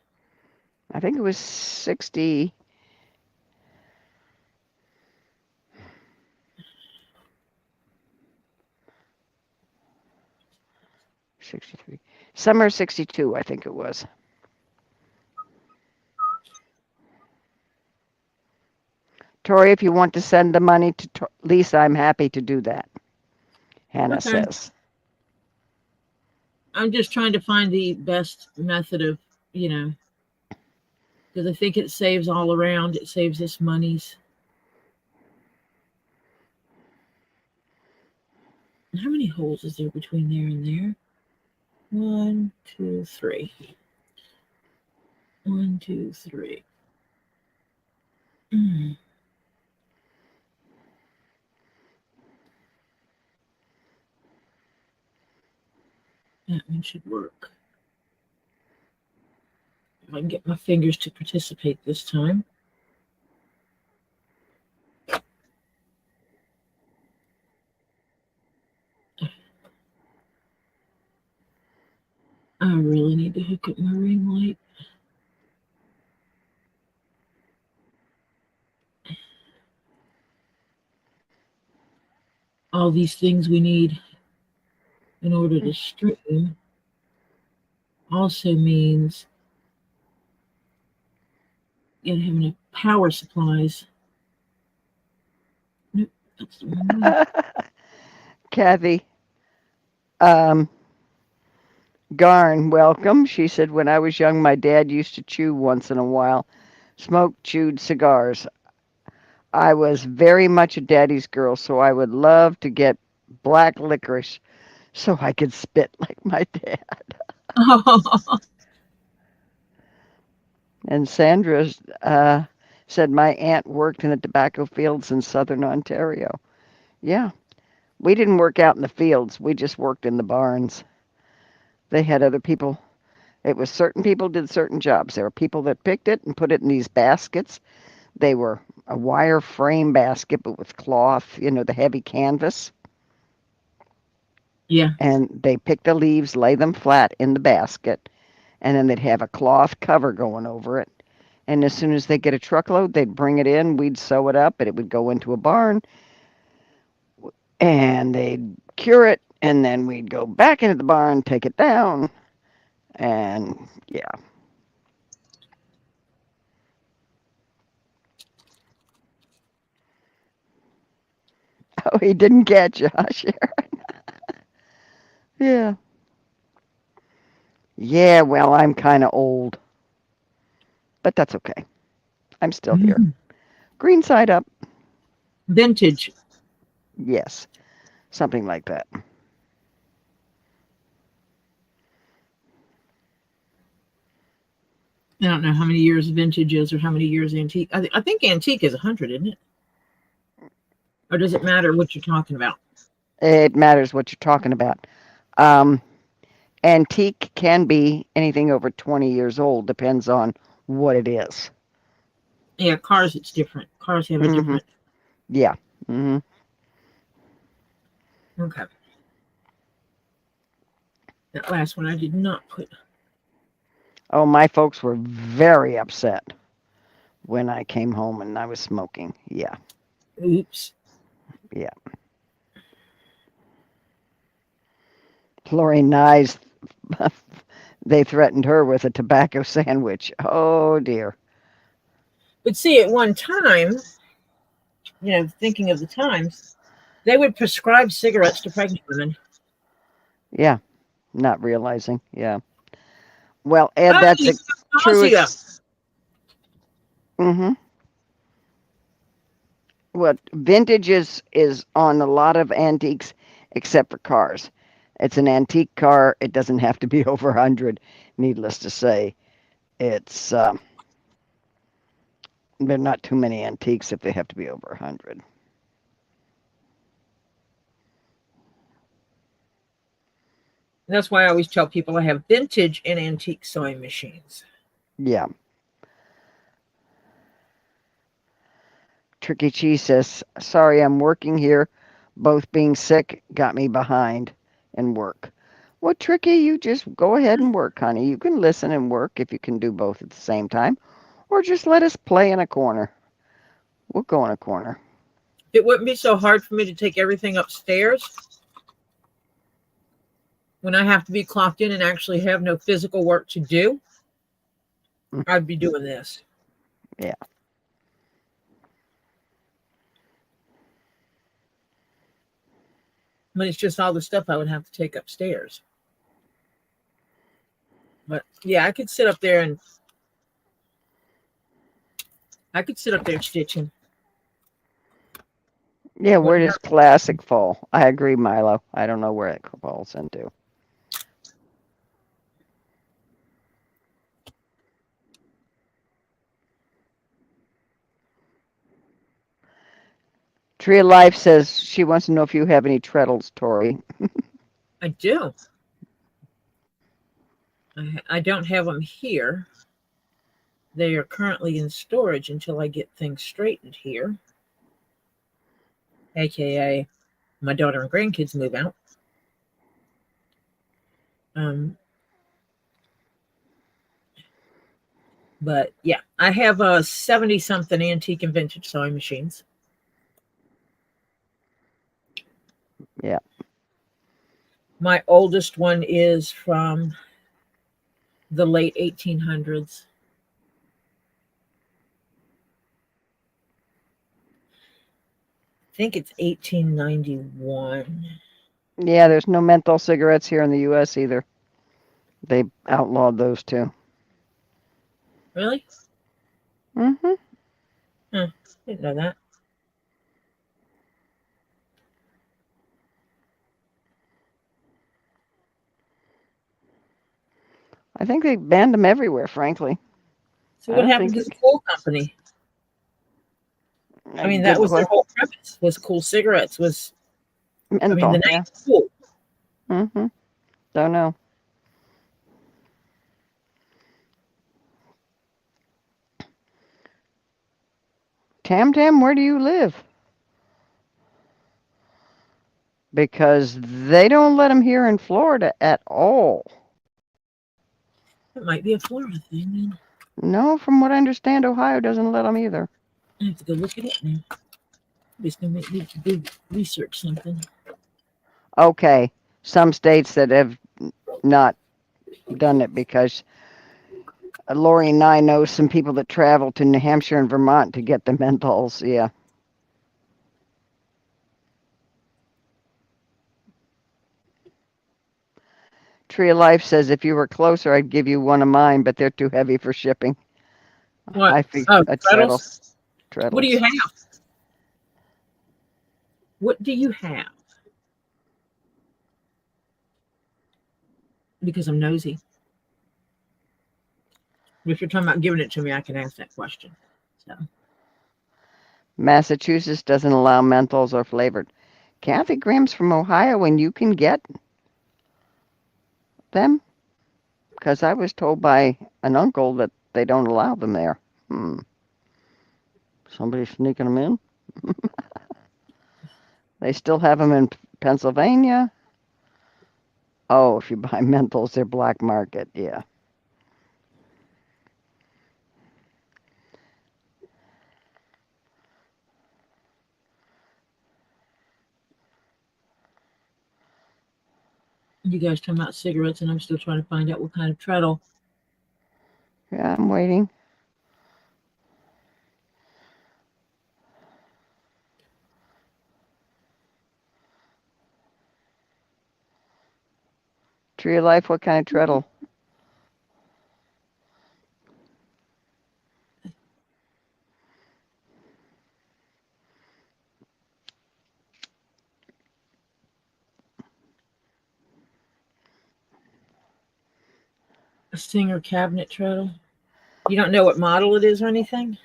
I think it was 60. 63. Summer 62, I think it was. Tori, if you want to send the money to Lisa, I'm happy to do that. Hannah Okay. says. I'm just trying to find the best method of, because I think it saves all around. It saves us monies. How many holes is there between there and there? 1, 2, 3. 1, 2, 3. That one should work. If I can get my fingers to participate this time. I really need to hook up my ring light. All these things we need in order to stream also means you gotta have enough power supplies. Nope, that's the wrong one. Kathy, Garn, welcome. She said, when I was young, my dad used to chew once in a while. Smoked, chewed cigars. I was very much a daddy's girl, so I would love to get black licorice so I could spit like my dad. And Sandra said, my aunt worked in the tobacco fields in southern Ontario. Yeah, we didn't work out in the fields. We just worked in the barns. They had other people. It was certain people did certain jobs. There were people that picked it and put it in these baskets. They were a wire frame basket, but with cloth, the heavy canvas. Yeah. And they pick the leaves, lay them flat in the basket, and then they'd have a cloth cover going over it. And as soon as they get a truckload, they'd bring it in, we'd sew it up, and it would go into a barn, and they'd cure it, and then we'd go back into the barn, take it down, and yeah. Oh, he didn't catch you, huh, Sharon? Yeah. Yeah, well, I'm kind of old. but that's okay. I'm still here. Green side up. Vintage. Yes, something like that. I don't know how many years vintage is or how many years antique. I think antique is 100, isn't it? Or does it matter what you're talking about? It matters what you're talking about. Antique can be anything over 20 years old, depends on what it is. Yeah, cars, it's different. Cars have a Mhm. different. Yeah. Hmm. Okay. That last one I did not put. Oh, my folks were very upset when I came home and I was smoking. Yeah. Oops. Yeah. Lori Nyes, they threatened her with a tobacco sandwich. Oh, dear. But see, at one time, thinking of the times, they would prescribe cigarettes to pregnant women. Yeah. Not realizing. Yeah. Well, Ed, Oh, that's you a got true. nausea. Mm-hmm. What vintage is on a lot of antiques, except for cars. It's an antique car. It doesn't have to be over 100. Needless to say, it's there are not too many antiques if they have to be over 100. That's why I always tell people I have vintage and antique sewing machines. Yeah. Tricky Cheese says, "Sorry, I'm working here. Both being sick got me behind in work." Well, Tricky, you just go ahead and work, honey. You can listen and work if you can do both at the same time, or just let us play in a corner. We'll go in a corner. It wouldn't be so hard for me to take everything upstairs when I have to be clocked in and actually have no physical work to do. I'd be doing this. Yeah. But it's just all the stuff I would have to take upstairs. But yeah, I could sit up there and stitching. Yeah, where Wouldn't does hurt. classic fall? I agree, Milo. I don't know where it falls into. Tree of Life says she wants to know if you have any treadles, Tori. I do. I don't have them here. They are currently in storage until I get things straightened here, aka my daughter and grandkids move out. But yeah, I have a 70 something antique and vintage sewing machines. Yeah. My oldest one is from the late 1800s. I think it's 1891. Yeah, there's no menthol cigarettes here in the U.S. either. They outlawed those too. Really? Mm-hmm. Didn't know that. I think they banned them everywhere, frankly. So I what don't happened think to the cool company? I mean, that good was their question. whole premise. Was cool cigarettes? The Menthol, name yeah. was cool. Mm-hmm. Don't know. Tam Tam, where do you live? Because they don't let them here in Florida at all. It might be a Florida thing. Then No, from what I understand, Ohio doesn't let them either. I have to go look at it now. It's gonna make me do research something. Okay, some states that have not done it because Lori and I know some people that travel to New Hampshire and Vermont to get the menthols. Yeah. Tree of Life says if you were closer, I'd give you one of mine, but they're too heavy for shipping. What? I think Oh, a treadle. treadles. Treadles. What do you have? What do you have? Because I'm nosy. If you're talking about giving it to me, I can ask that question. So Massachusetts doesn't allow menthols or flavored. Kathy Graham's from Ohio, and you can get them? Because I was told by an uncle that they don't allow them there. Somebody sneaking them in? They still have them in Pennsylvania. Oh, if you buy menthols, they're black market. Yeah. you guys talking about cigarettes, and I'm still trying to find out what kind of treadle. Yeah, I'm waiting. Tree of Life, what kind of treadle? A Singer cabinet treadle. You don't know what model it is or anything?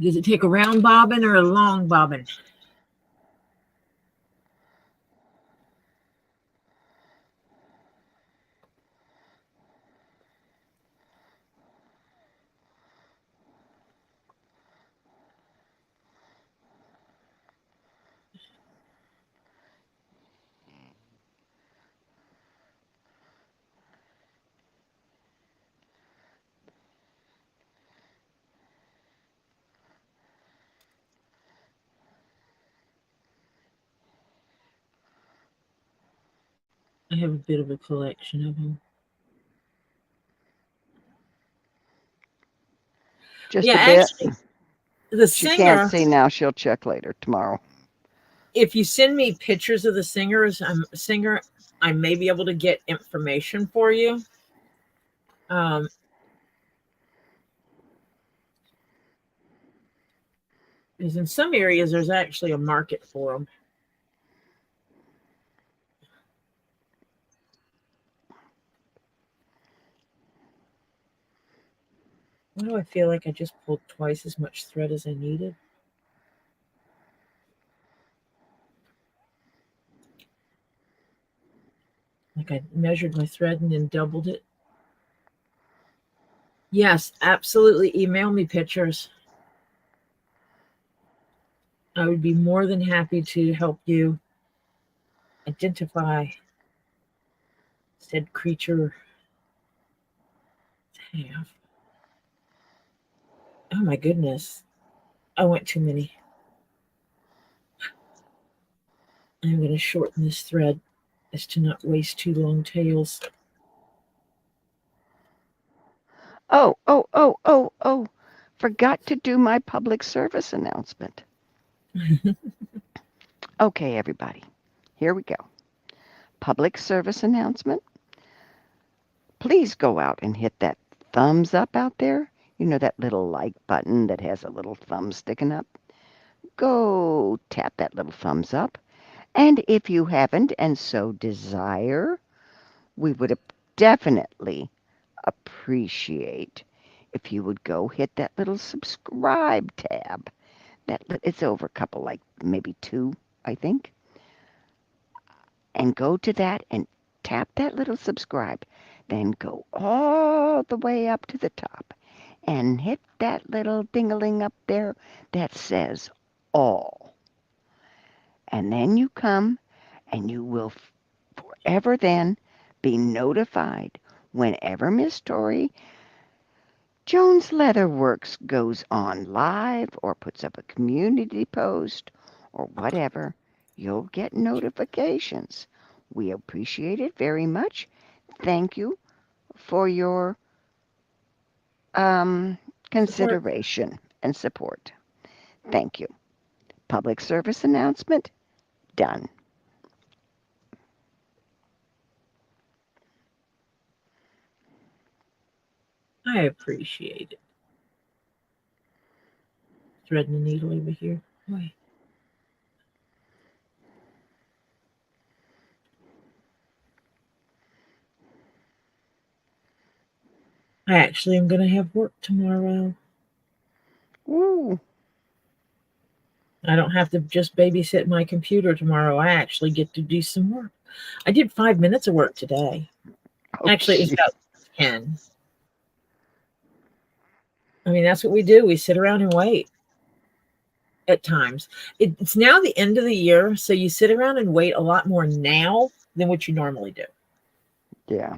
Does it take a round bobbin or a long bobbin? I have a bit of a collection of them. Just Yeah, a bit. actually, the She can't Singer. see now. She'll check later tomorrow. If you send me pictures of the singer, I may be able to get information for you. Because in some areas there's actually a market for them. Why do I feel like I just pulled twice as much thread as I needed? Like I measured my thread and then doubled it. Yes, absolutely. Email me pictures. I would be more than happy to help you identify said creature. Half. Oh my goodness. I went too many. I'm going to shorten this thread as to not waste too long tails. Oh. Forgot to do my public service announcement. Okay, everybody. Here we go. Public service announcement. Please go out and hit that thumbs up out there. You know that little like button that has a little thumb sticking up? Go tap that little thumbs up. And if you haven't and so desire, we would definitely appreciate if you would go hit that little subscribe tab. It's over a couple, like maybe 2, I think. And go to that and tap that little subscribe. Then go all the way up to the top and hit that little ding-a-ling up there that says all. And then you come and you will forever then be notified whenever Miss Tori Jones Leatherworks goes on live or puts up a community post or whatever. You'll get notifications. We appreciate it very much. Thank you for your consideration and support. Thank you. Public service announcement done. I appreciate it. Threading the needle over here. Wait. I actually am going to have work tomorrow. Ooh. I don't have to just babysit my computer tomorrow. I actually get to do some work. I did 5 minutes of work today. Oh, Actually, it was gee. about 10. I mean, that's what we do. We sit around and wait at times. It's now the end of the year, so you sit around and wait a lot more now than what you normally do. Yeah.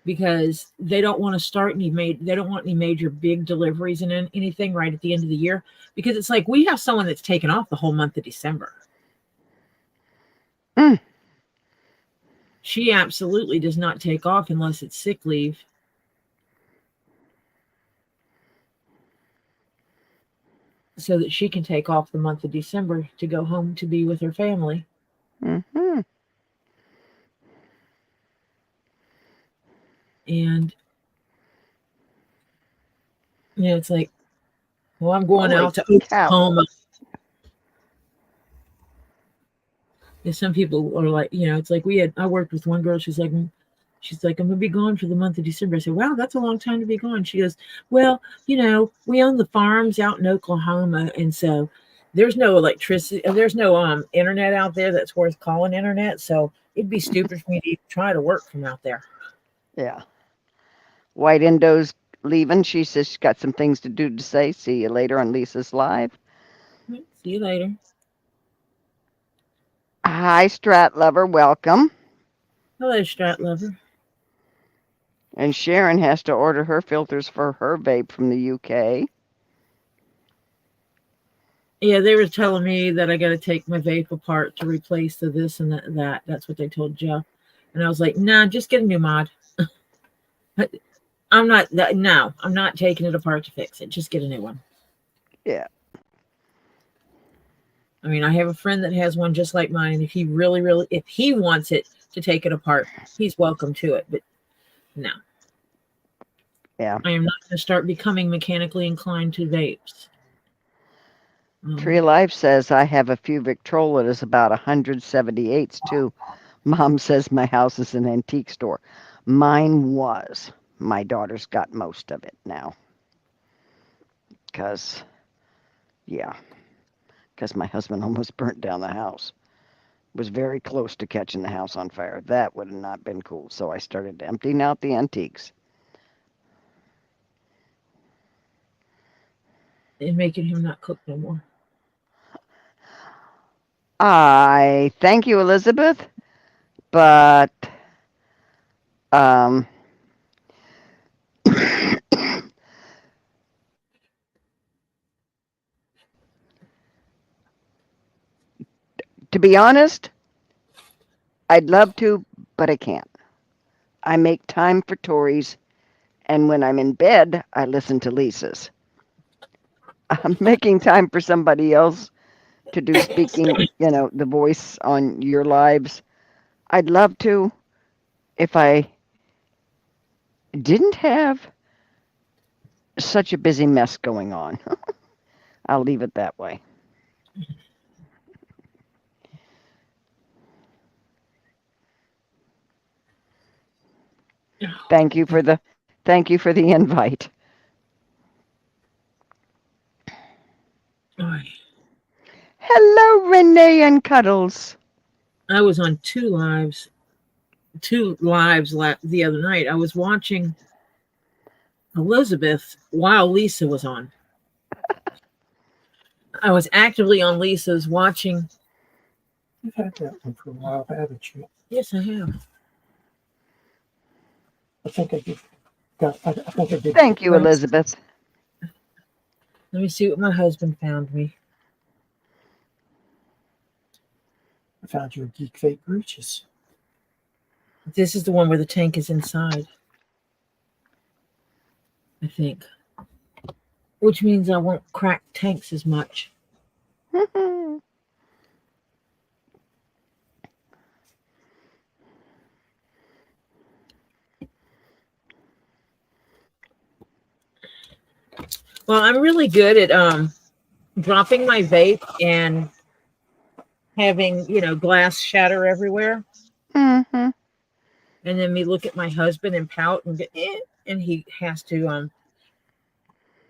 Because they don't want to start they don't want any major big deliveries and anything right at the end of the year, because it's like we have someone that's taken off the whole month of December. Mm. She absolutely does not take off unless it's sick leave. So that she can take off the month of December to go home to be with her family. Mm-hmm. And it's like, well, I'm going Holy out to cow. Oklahoma. And some people are like, it's like I worked with one girl. She's like, I'm gonna be gone for the month of December. I said, wow, that's a long time to be gone. She goes, well, we own the farms out in Oklahoma, and so there's no electricity, there's no internet out there that's worth calling internet. So it'd be stupid for me to even try to work from out there. Yeah. White Indo's leaving. She says she's got some things to do to say. See you later on Lisa's Live. See you later. Hi, Strat Lover. Welcome. Hello, Strat Lover. And Sharon has to order her filters for her vape from the UK. Yeah, they were telling me that I got to take my vape apart to replace the this and that. That's what they told Jeff. And I was like, nah, just get a new mod. I'm not taking it apart to fix it. Just get a new one. Yeah. I mean, I have a friend that has one just like mine. If he if he wants it to take it apart, he's welcome to it. But no. Yeah. I am not going to start becoming mechanically inclined to vapes. Tree Life says, I have a few Victrolas, about 178s too. Mom says my house is an antique store. Mine was. My daughter's got most of it now. Because my husband almost burnt down the house. Was very close to catching the house on fire. That would have not been cool. So I started emptying out the antiques. And making him not cook no more. I thank you, Elizabeth, but to be honest, I'd love to, but I can't. I make time for Tori's, and when I'm in bed, I listen to Lisa's. I'm making time for somebody else to do speaking, the voice on your lives. I'd love to if I didn't have such a busy mess going on. I'll leave it that way. Thank you for the invite. Hello, Renee and Cuddles. I was on two lives the other night. I was watching Elizabeth while Lisa was on. I was actively on Lisa's watching. You've had that one for a while, haven't you? Yes, I have. I think I did. I think I did. Thank you, Elizabeth. Let me see what my husband found me. I found you a Geek Vape Breeches. This is the one where the tank is inside, I think. Which means I won't crack tanks as much. Well, I'm really good at dropping my vape and having, glass shatter everywhere. Mm-hmm. And then me look at my husband and pout and get, and he has to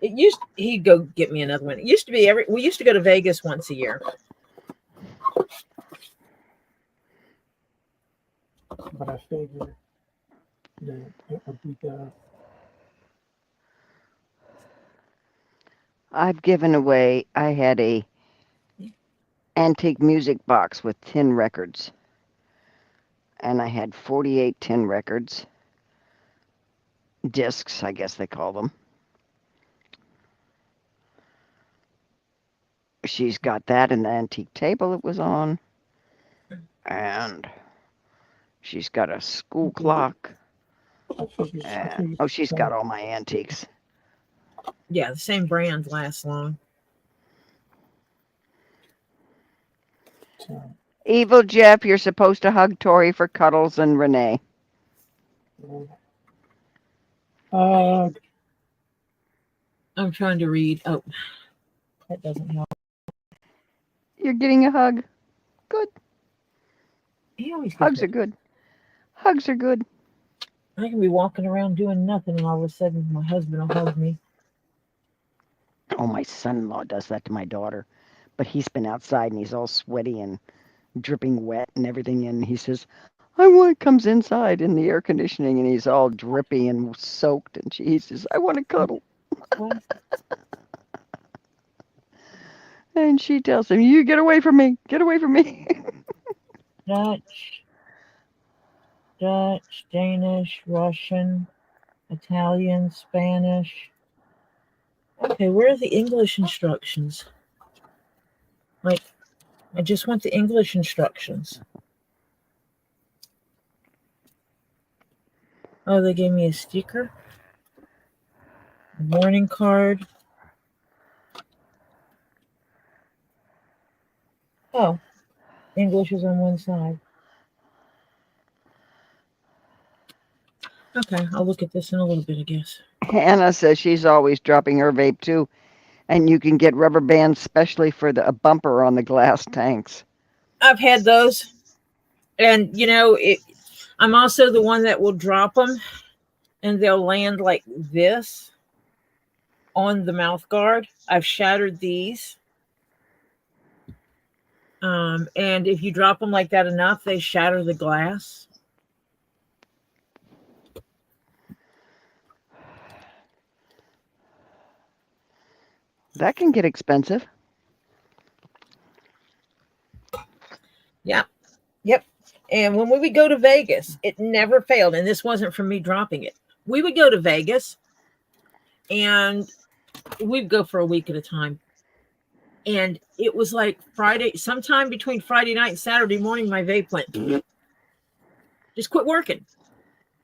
he'd go get me another one. It used to be we used to go to Vegas once a year. But I figured that it would be the I've given away. I had a antique music box with 10 records, and I had 48 10 records, discs, I guess they call them. She's got that in the antique table it was on, and she's got a school clock. I figured Oh, she's got all my antiques. Yeah, the same brand lasts long. Evil Jeff, you're supposed to hug Tori for cuddles and Renee. uh I'm trying to read. Oh, that doesn't help. You're getting a hug. Good. He always gets Hugs it. are good. Hugs are good. I can be walking around doing nothing, and all of a sudden my husband will hug me. Oh, my son-in-law does that to my daughter, but he's been outside and he's all sweaty and dripping wet and everything, and he says, comes inside in the air conditioning and he's all drippy and soaked, and he says, I want to cuddle. What? And she tells him, you get away from me, get away from me. Dutch, Danish, Russian, Italian, Spanish. Okay, where are the English instructions? Like, I just want the English instructions. Oh, they gave me a sticker, a warning card. Oh, English is on one side. Okay, I'll look at this in a little bit, I guess. Hannah says she's always dropping her vape too, and you can get rubber bands specially for a bumper on the glass tanks. I've had those, and I'm also the one that will drop them, and they'll land like this on the mouth guard. I've shattered these. And if you drop them like that enough, they shatter the glass. That can get expensive. Yeah. Yep. And when we would go to Vegas, it never failed. And this wasn't from me dropping it. We would go to Vegas and we'd go for a week at a time. And it was like Friday, sometime between Friday night and Saturday morning, my vape went, just quit working.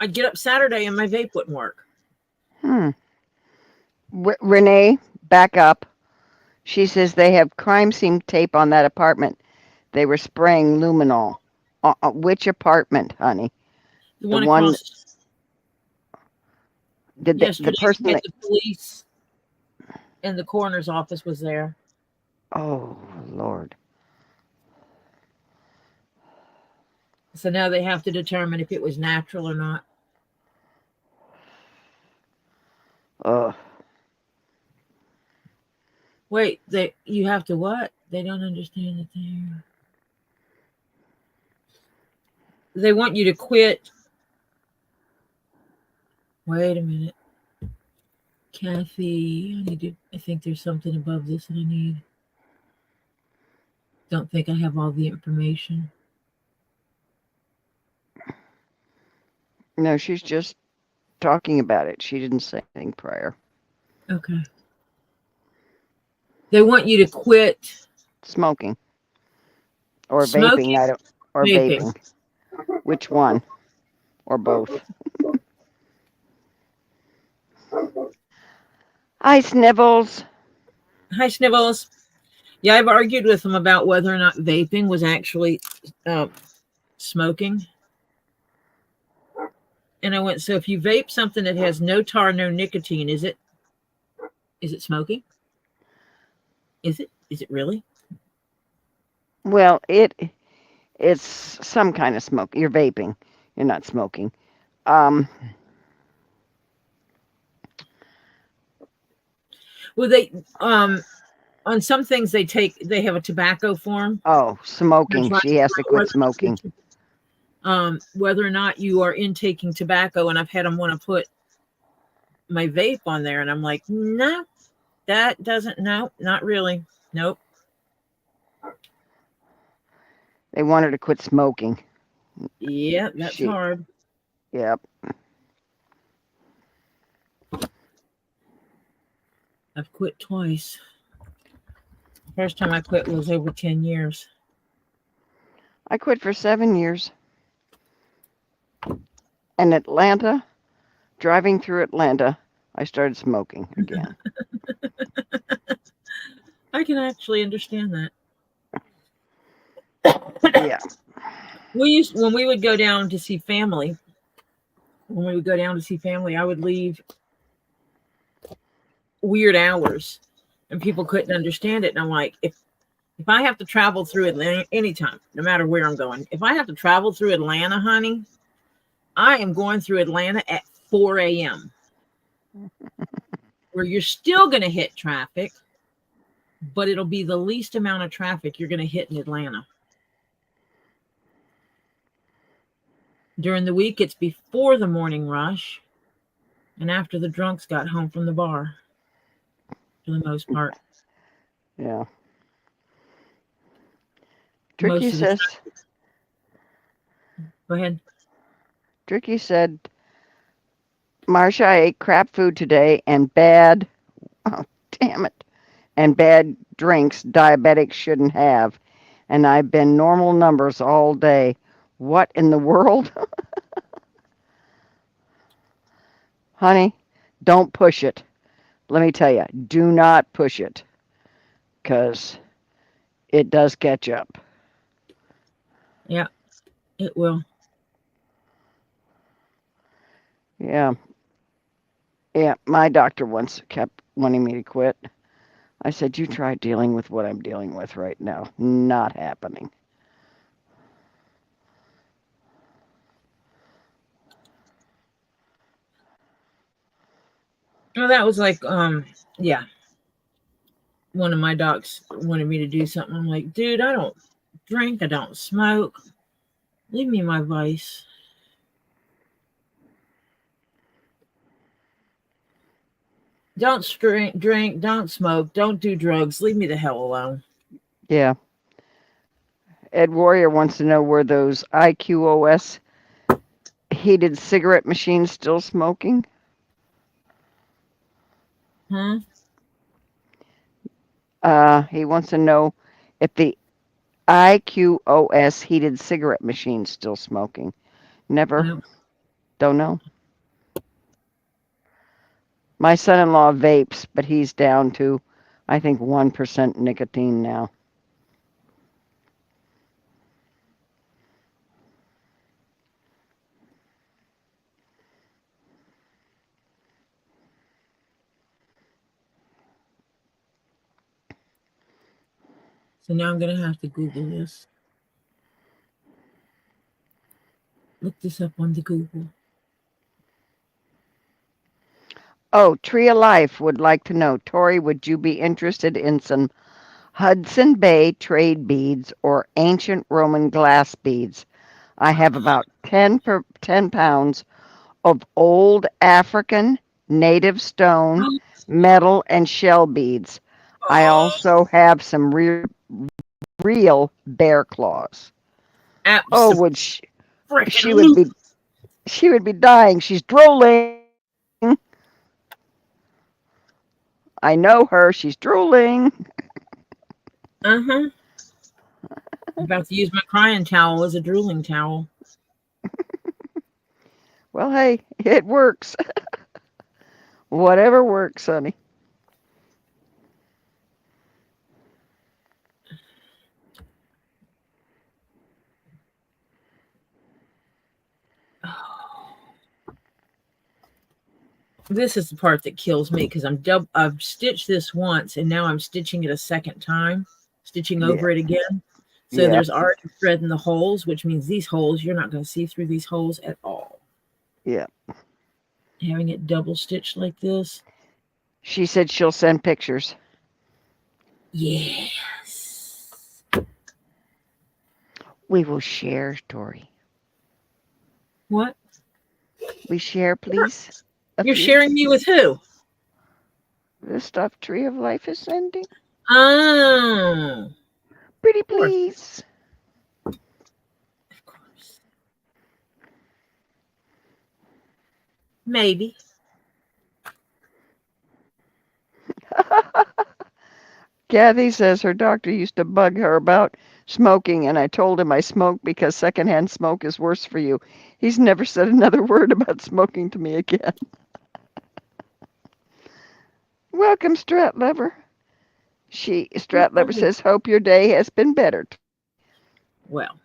I'd get up Saturday and my vape wouldn't work. Renee, back up. She says they have crime scene tape on that apartment. They were spraying luminol. Which apartment, honey? The one one across. Did the person that the police and the coroner's office was there. Oh, Lord. So now they have to determine if it was natural or not. Wait, you have to what? They don't understand it there. They want you to quit. Wait a minute. Kathy, I think there's something above this that I need. Don't think I have all the information. No, she's just talking about it. She didn't say anything prior. Okay. They want you to quit Smoking. Or smoking, vaping. Vaping. Which one? Or both? Hi, Snivels. Hi, Snivels. Yeah, I've argued with them about whether or not vaping was actually smoking. And I went, so if you vape something that has no tar, no nicotine, is Is it smoking? Is it? Is it really? Well, it's some kind of smoke. You're vaping. You're not smoking. Um, Well, they on some things they have a tobacco form. oh, They're smoking. trying She has to quit smoking. whether or not you are intaking tobacco, and I've had them want to put my vape on there, and I'm like, no, that doesn't. No, not really. Nope. They want her to quit smoking. Yeah, that's She, hard. yep. I've quit twice. First time I quit was over 10 years. I quit for 7 years. In Atlanta, driving through Atlanta, I started smoking again. I can actually understand that. Yeah. When we would go down to see family. When we would go down to see family, I would leave weird hours, and people couldn't understand it. And I'm like, if I have to travel through Atlanta anytime, no matter where I'm going, if I have to travel through Atlanta, honey, I am going through Atlanta at 4 a.m. where you're still going to hit traffic, but it'll be the least amount of traffic you're going to hit in Atlanta. During the week, it's before the morning rush and after the drunks got home from the bar, for the most part. Yeah. Most Tricky of the says, Go ahead. Tricky said, Marcia, I ate crap food today and bad, oh, damn it, and bad drinks diabetics shouldn't have. And I've been normal numbers all day. What in the world? Honey, don't push it. Let me tell you, do not push it because it does catch up. Yeah, it will. Yeah. Yeah. My doctor once kept wanting me to quit. I said, you try dealing with what I'm dealing with right now. Not happening. Well, that was like, yeah. One of my docs wanted me to do something. I'm like, dude, I don't drink. I don't smoke. Leave me my vice. Don't drink, don't smoke, don't do drugs. Leave me the hell alone. Yeah. Ed Warrior wants to know were those IQOS heated cigarette machines still smoking? Huh? He wants to know if the IQOS heated cigarette machine's still smoking. Never. No. Don't know. My son-in-law vapes, but he's down to, I think, 1% nicotine now. So now I'm going to have to Google this. Look this up on the Google. Oh, Tree of Life would like to know, Tori, would you be interested in some Hudson Bay trade beads or ancient Roman glass beads? I have about 10 pounds of old African, native stone, metal, and shell beads. I also have some real bear claws. Oh, would she would be dying. She's drooling. I know her. She's drooling. Uh-huh. I'm about to use my crying towel as a drooling towel. Well, hey, it works. Whatever works, honey. This is the part that kills me because I've stitched this once and now I'm stitching it a second time, stitching over it again. So Yeah. there's already thread in the holes, which means these holes, you're not going to see through these holes at all. Yeah. Having it double stitched like this. She said she'll send pictures. Yes. We will share, Tori. What? We share, please. A You're few. sharing me with who? The stuffed tree of life is sending. Oh. Pretty Of course. please. Of course. Maybe. Kathy says her doctor used to bug her about smoking, and I told him I smoke because secondhand smoke is worse for you. He's never said another word about smoking to me again. Welcome, Strat Lover. Strat Lover says, hope your day has been better. Well.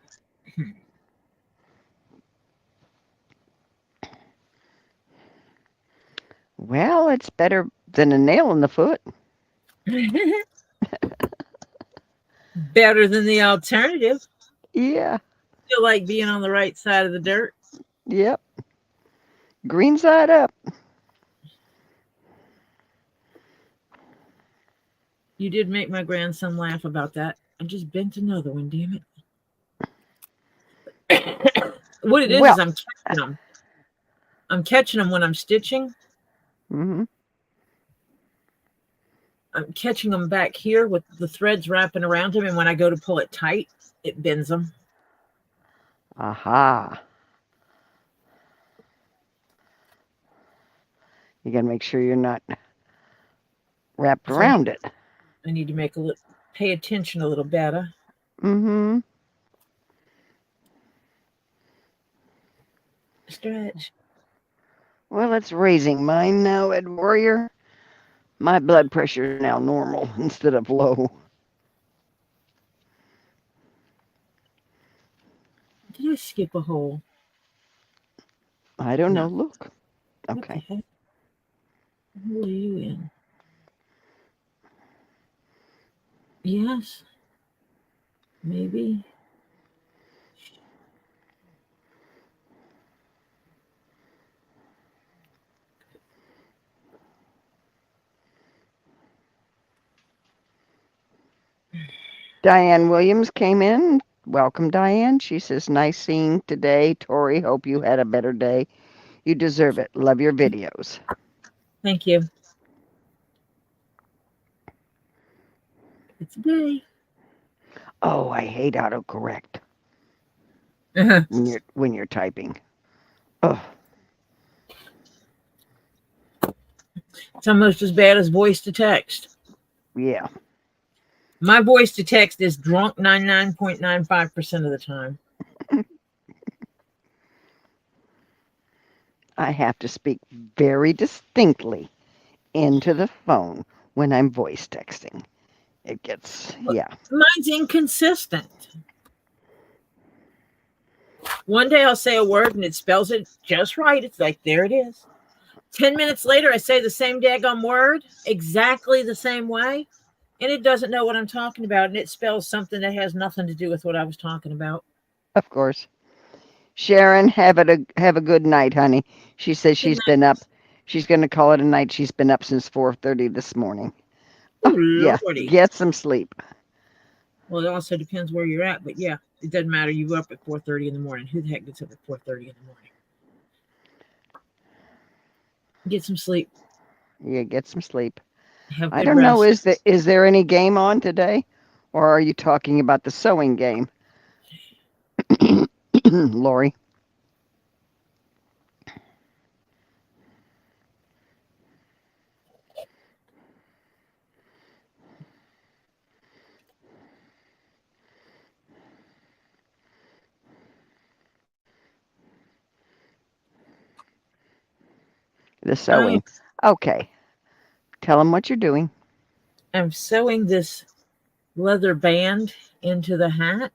Well, it's better than a nail in the foot. Better than the alternative. Yeah. Feel like being on the right side of the dirt. Yep. Green side up. You did make my grandson laugh about that. I just bent another one, damn it. What it is Well, I'm catching them. I'm catching them when I'm stitching. Mm-hmm. I'm catching them back here with the threads wrapping around him, and when I go to pull it tight, it bends them. Aha. You got to make sure you're not wrapped So around it. I need to pay attention a little better. Mm-hmm. Stretch. Well, it's raising mine now, Ed Warrior. My blood pressure is now normal instead of low. Did I skip a hole? I don't No. know. Look. What the Okay. heck? What hole are you in? Yes. Maybe. Diane Williams came in. Welcome, Diane. She says, nice seeing today. Tori, hope you had a better day. You deserve it. Love your videos. Thank you. It's a day. Oh, I hate autocorrect when you're typing. Oh, It's almost as bad as voice to text. yeah. My voice to text is drunk 99.95% of the time. I have to speak very distinctly into the phone when I'm voice texting. It gets, yeah. Mine's inconsistent. One day I'll say a word and it spells it just right. It's like, there it is. 10 minutes later, I say the same daggone word exactly the same way, and it doesn't know what I'm talking about, and it spells something that has nothing to do with what I was talking about. Of course. Sharon, have a good night, honey. She says she's been up. She's going to call it a night. She's been up since 4:30 this morning. Oh, Yeah, Lordy. get some sleep. Well, it also depends where you're at, but yeah, it doesn't matter. You up at 4:30 in the morning. Who the heck gets up at 4:30 in the morning? Get some sleep. Yeah, get some sleep. Have I good don't know. rest. Is there any game on today, or are you talking about the sewing game, Lori? The sewing. Okay. Tell them what you're doing. I'm sewing this leather band into the hat.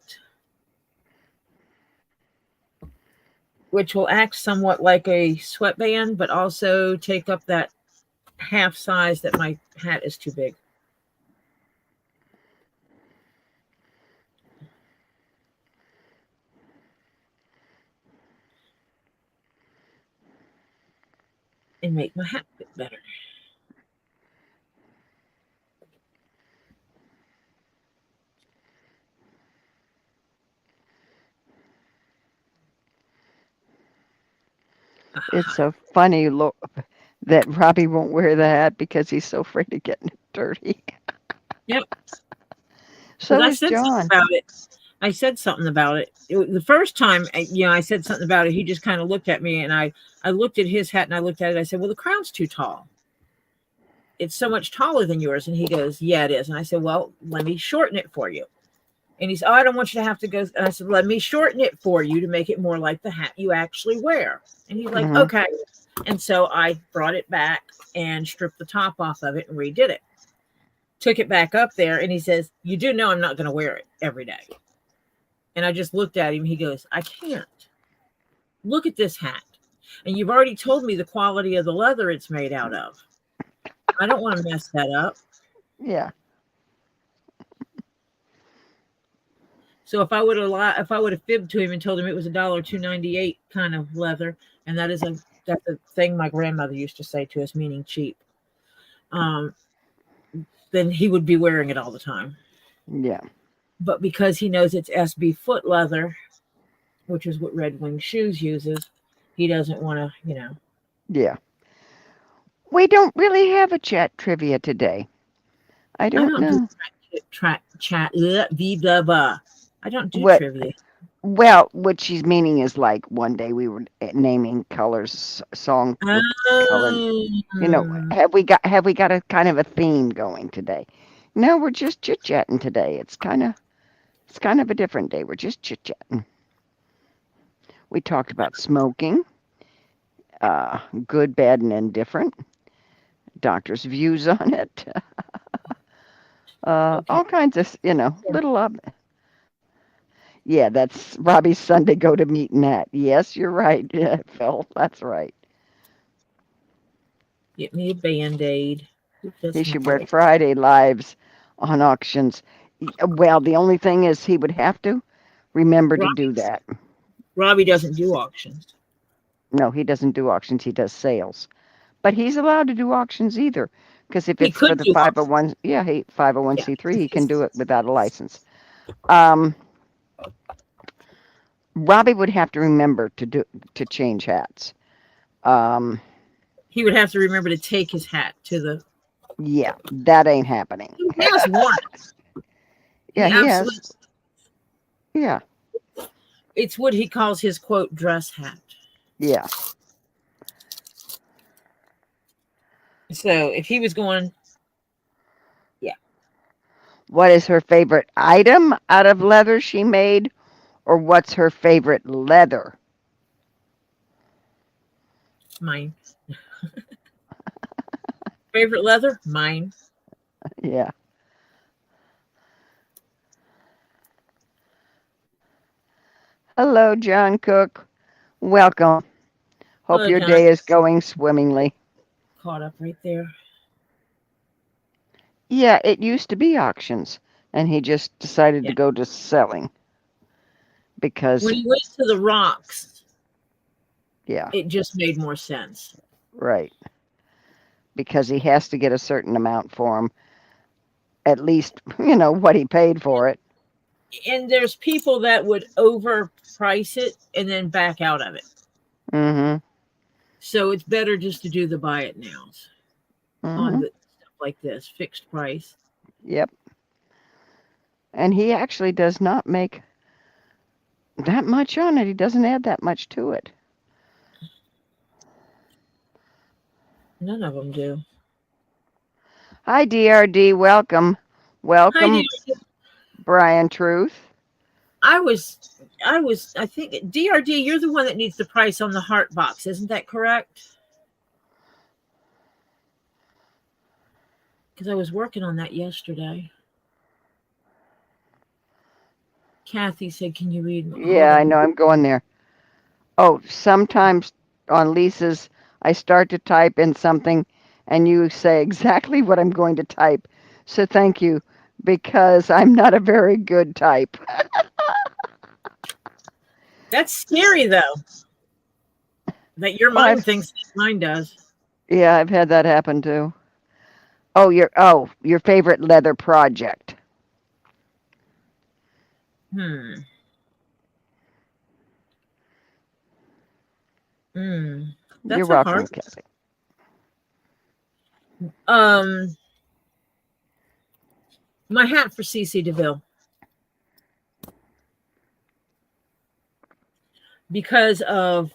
which will act somewhat like a sweatband, but also take up that half size that my hat is too big. And make my hat fit better. It's so funny that Robbie won't wear the hat because he's so afraid of getting it dirty. Yep. So I is said John. something about it. I said something about it. The first time, I said something about it. He just kind of looked at me, and I looked at his hat, and I looked at it. I said, "Well, the crown's too tall. It's so much taller than yours." And he goes, "Yeah, it is." And I said, "Well, let me shorten it for you." And he said, "Oh, I don't want you to have to go." And I said, "Let me shorten it for you to make it more like the hat you actually wear." And he's like, Mhm. "Okay." And so I brought it back and stripped the top off of it and redid it. Took it back up there, and he says, "You do know I'm not going to wear it every day." And I just looked at him. He goes, "I can't. Look at this hat. And you've already told me the quality of the leather it's made out of. I don't want to mess that up." Yeah. So if I would have fibbed to him and told him it was $2.98 kind of leather, and that's a thing my grandmother used to say to us, meaning cheap, then he would be wearing it all the time. Yeah. But because he knows it's SB foot leather, which is what Red Wing Shoes uses, he doesn't want to, Yeah. We don't really have a chat trivia today. I I don't don't know. do chat, blah, blah. I don't do What? trivia. Well, what she's meaning is like one day we were naming colors, song with color. Have we got a kind of a theme going today? No, we're just chit chatting today. It's kind of a different day. We're just chit chatting. We talked about smoking, good, bad, and indifferent. Doctor's views on it. Okay. All kinds of little Yeah, that's Robbie's Sunday go to meeting that. Yes, you're right, Phil. That's right. Get me a Band-Aid. He should wear Friday lives on auctions. Well, the only thing is he would have to remember to do that. Robbie doesn't do auctions. No, he doesn't do auctions. He does sales. But he's allowed to do auctions either. Because if He it's for could the do 501, yeah, 501c3, he can do it without a license. Robbie would have to remember to change hats. He would have to remember to take his hat to the. Yeah, that ain't happening. He has one. Yeah, he has. Yeah. It's what he calls his quote dress hat. Yeah. So if he was going, yeah. What is her favorite item out of leather she made, or what's her favorite leather? Mine. Favorite leather? Mine. Yeah. Hello, John Cook. Welcome. Hope Hello, your John. day is going swimmingly. Caught up right there. Yeah, it used to be auctions, and he just decided to go to selling because when he went to the rocks, yeah, it just made more sense. Right. Because he has to get a certain amount for them, at least what he paid for it. And there's people that would overprice it and then back out of it. Mm-hmm. So it's better just to do the buy it nows on the stuff like this, fixed price. Yep. And he actually does not make that much on it. He doesn't add that much to it. None of them do. Hi, DRD. Welcome. Welcome, Hi, Brian Truth. I think DRD, you're the one that needs the price on the heart box. Isn't that correct? Because I was working on that yesterday. Kathy said, "Can you read?" Yeah, I know. I'm going there. Oh, sometimes on Lisa's, I start to type in something and you say exactly what I'm going to type. So thank you, because I'm not a very good type. That's scary though. That your Oh, mind thinks that mine does. yeah, I've had that happen too. Your favorite leather project. Hmm. Hmm. You're That's a hard. welcome, Kathy. Um, my hat for CC DeVille, because of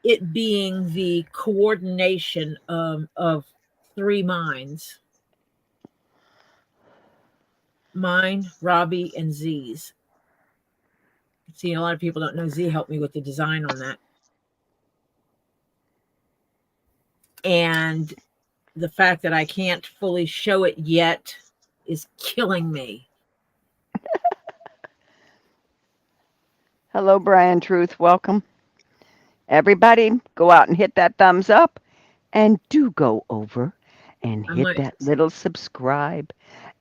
it being the coordination of three minds, mine, Robbie, and Z's. See, a lot of people don't know Z helped me with the design on that. And the fact that I can't fully show it yet is killing me. Hello, Brian Truth. Welcome. Everybody, go out and hit that thumbs up. And do go over and I hit might that little subscribe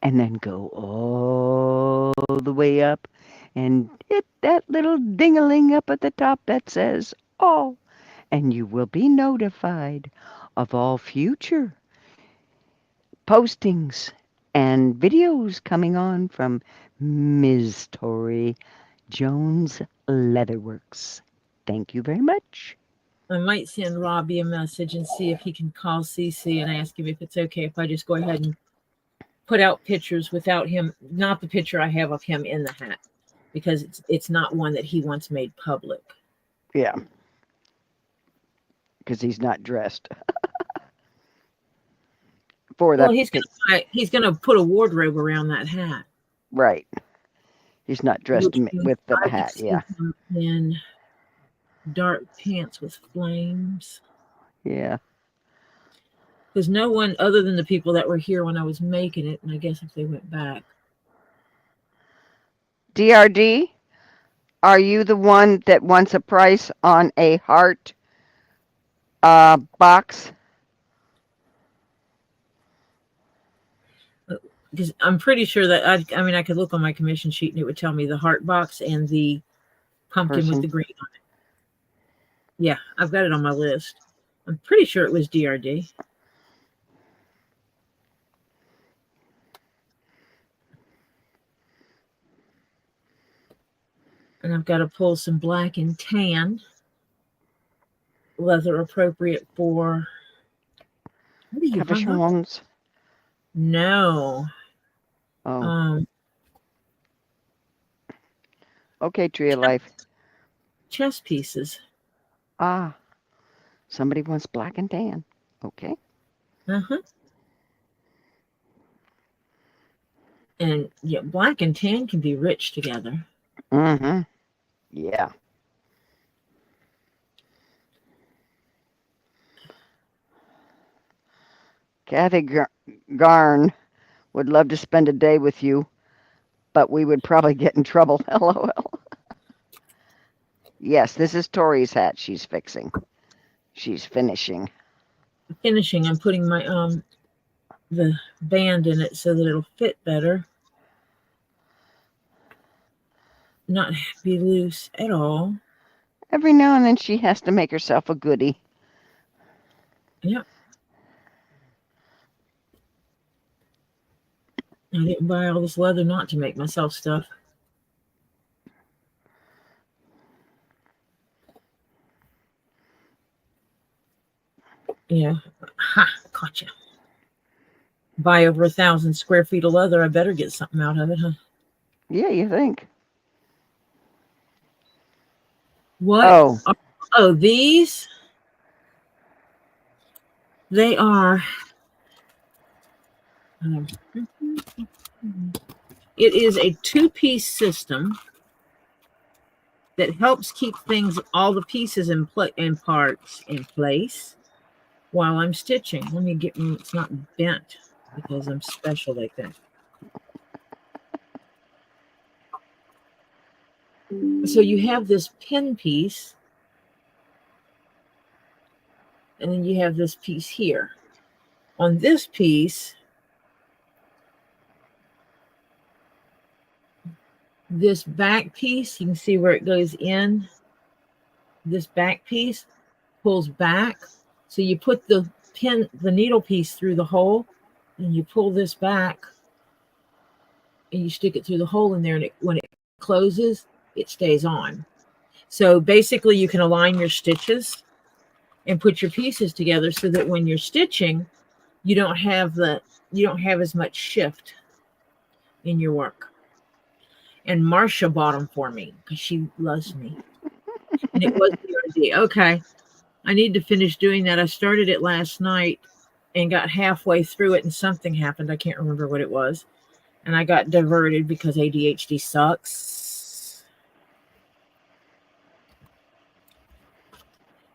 and then go all the way up and hit that little ding-a-ling up at the top that says all. And you will be notified of all future postings and videos coming on from Ms. Tori Jones Leatherworks. Thank you very much. I might send Robbie a message and see if he can call CC and ask him if it's okay if I just go ahead and put out pictures without him, not the picture I have of him in the hat, because it's not one that he wants made public. Yeah, because he's not dressed for Well, that. he's gonna put a wardrobe around that hat. Right. He's not dressed Which means with the I would hat. see Yeah. him in dark pants with flames. Yeah. Because no one other than the people that were here when I was making it, and I guess if they went back. DRD, are you the one that wants a price on a heart box? Because I'm pretty sure that I mean I could look on my commission sheet and it would tell me the heart box and the pumpkin with Person. the green on it. Yeah, I've got it on my list. I'm pretty sure it was DRD. And I've got to pull some black and tan leather appropriate for. What do you hung up? CashApp. No. Oh. Okay, Tree of Life. Chess pieces. Ah. Somebody wants black and tan. Okay. Uh-huh. And yeah, black and tan can be rich together. Mm-hmm. Yeah. Kathy Garn would love to spend a day with you, but we would probably get in trouble. LOL. Yes, this is Tori's hat she's fixing. She's finishing. Finishing, I'm putting my the band in it so that it'll fit better. Not be loose at all. Every now and then she has to make herself a goodie. Yep. I didn't buy all this leather not to make myself stuff. Yeah. Ha! Caught you. Buy over 1,000 square feet of leather. I better get something out of it, huh? Yeah, you think? What? Oh, these? They are. It is a two-piece system that helps keep all the pieces and parts in place while I'm stitching. Let me get me. It's not bent because I'm special like that. So you have this pin piece, and then you have this piece here. On this piece, this back piece, you can see where it goes in. This back piece pulls back. So you put the needle piece through the hole, and you pull this back, and you stick it through the hole in there, and when it closes, it stays on. So basically you can align your stitches and put your pieces together so that when you're stitching, you don't have as much shift in your work. And Marcia bought them for me because she loves me. And it was the idea. Okay, I need to finish doing that. I started it last night and got halfway through it, and something happened. I can't remember what it was. And I got diverted because ADHD sucks.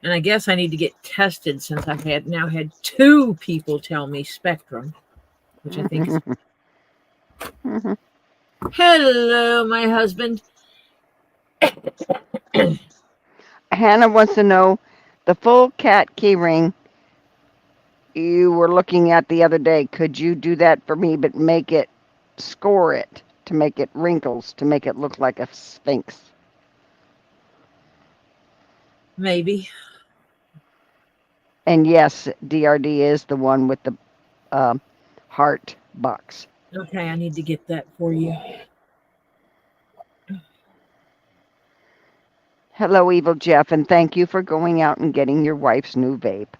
And I guess I need to get tested since I've now had 2 people tell me spectrum, which I think is. Hello, my husband. Hannah wants to know the full cat key ring you were looking at the other day. Could you do that for me, but score it to make it wrinkles, to make it look like a sphinx? Maybe. And yes, DRD is the one with the heart box. Okay, I need to get that for you. Hello, Evil Jeff, and thank you for going out and getting your wife's new vape.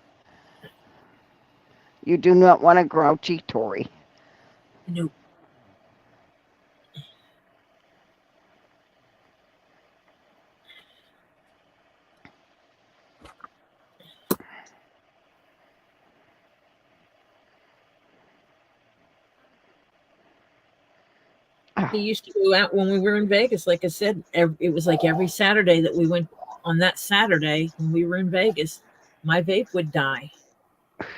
You do not want a grouchy Tori. Nope. He used to go out when we were in Vegas. Like I said, it was like every Saturday that we went. On that Saturday when we were in Vegas, my vape would die.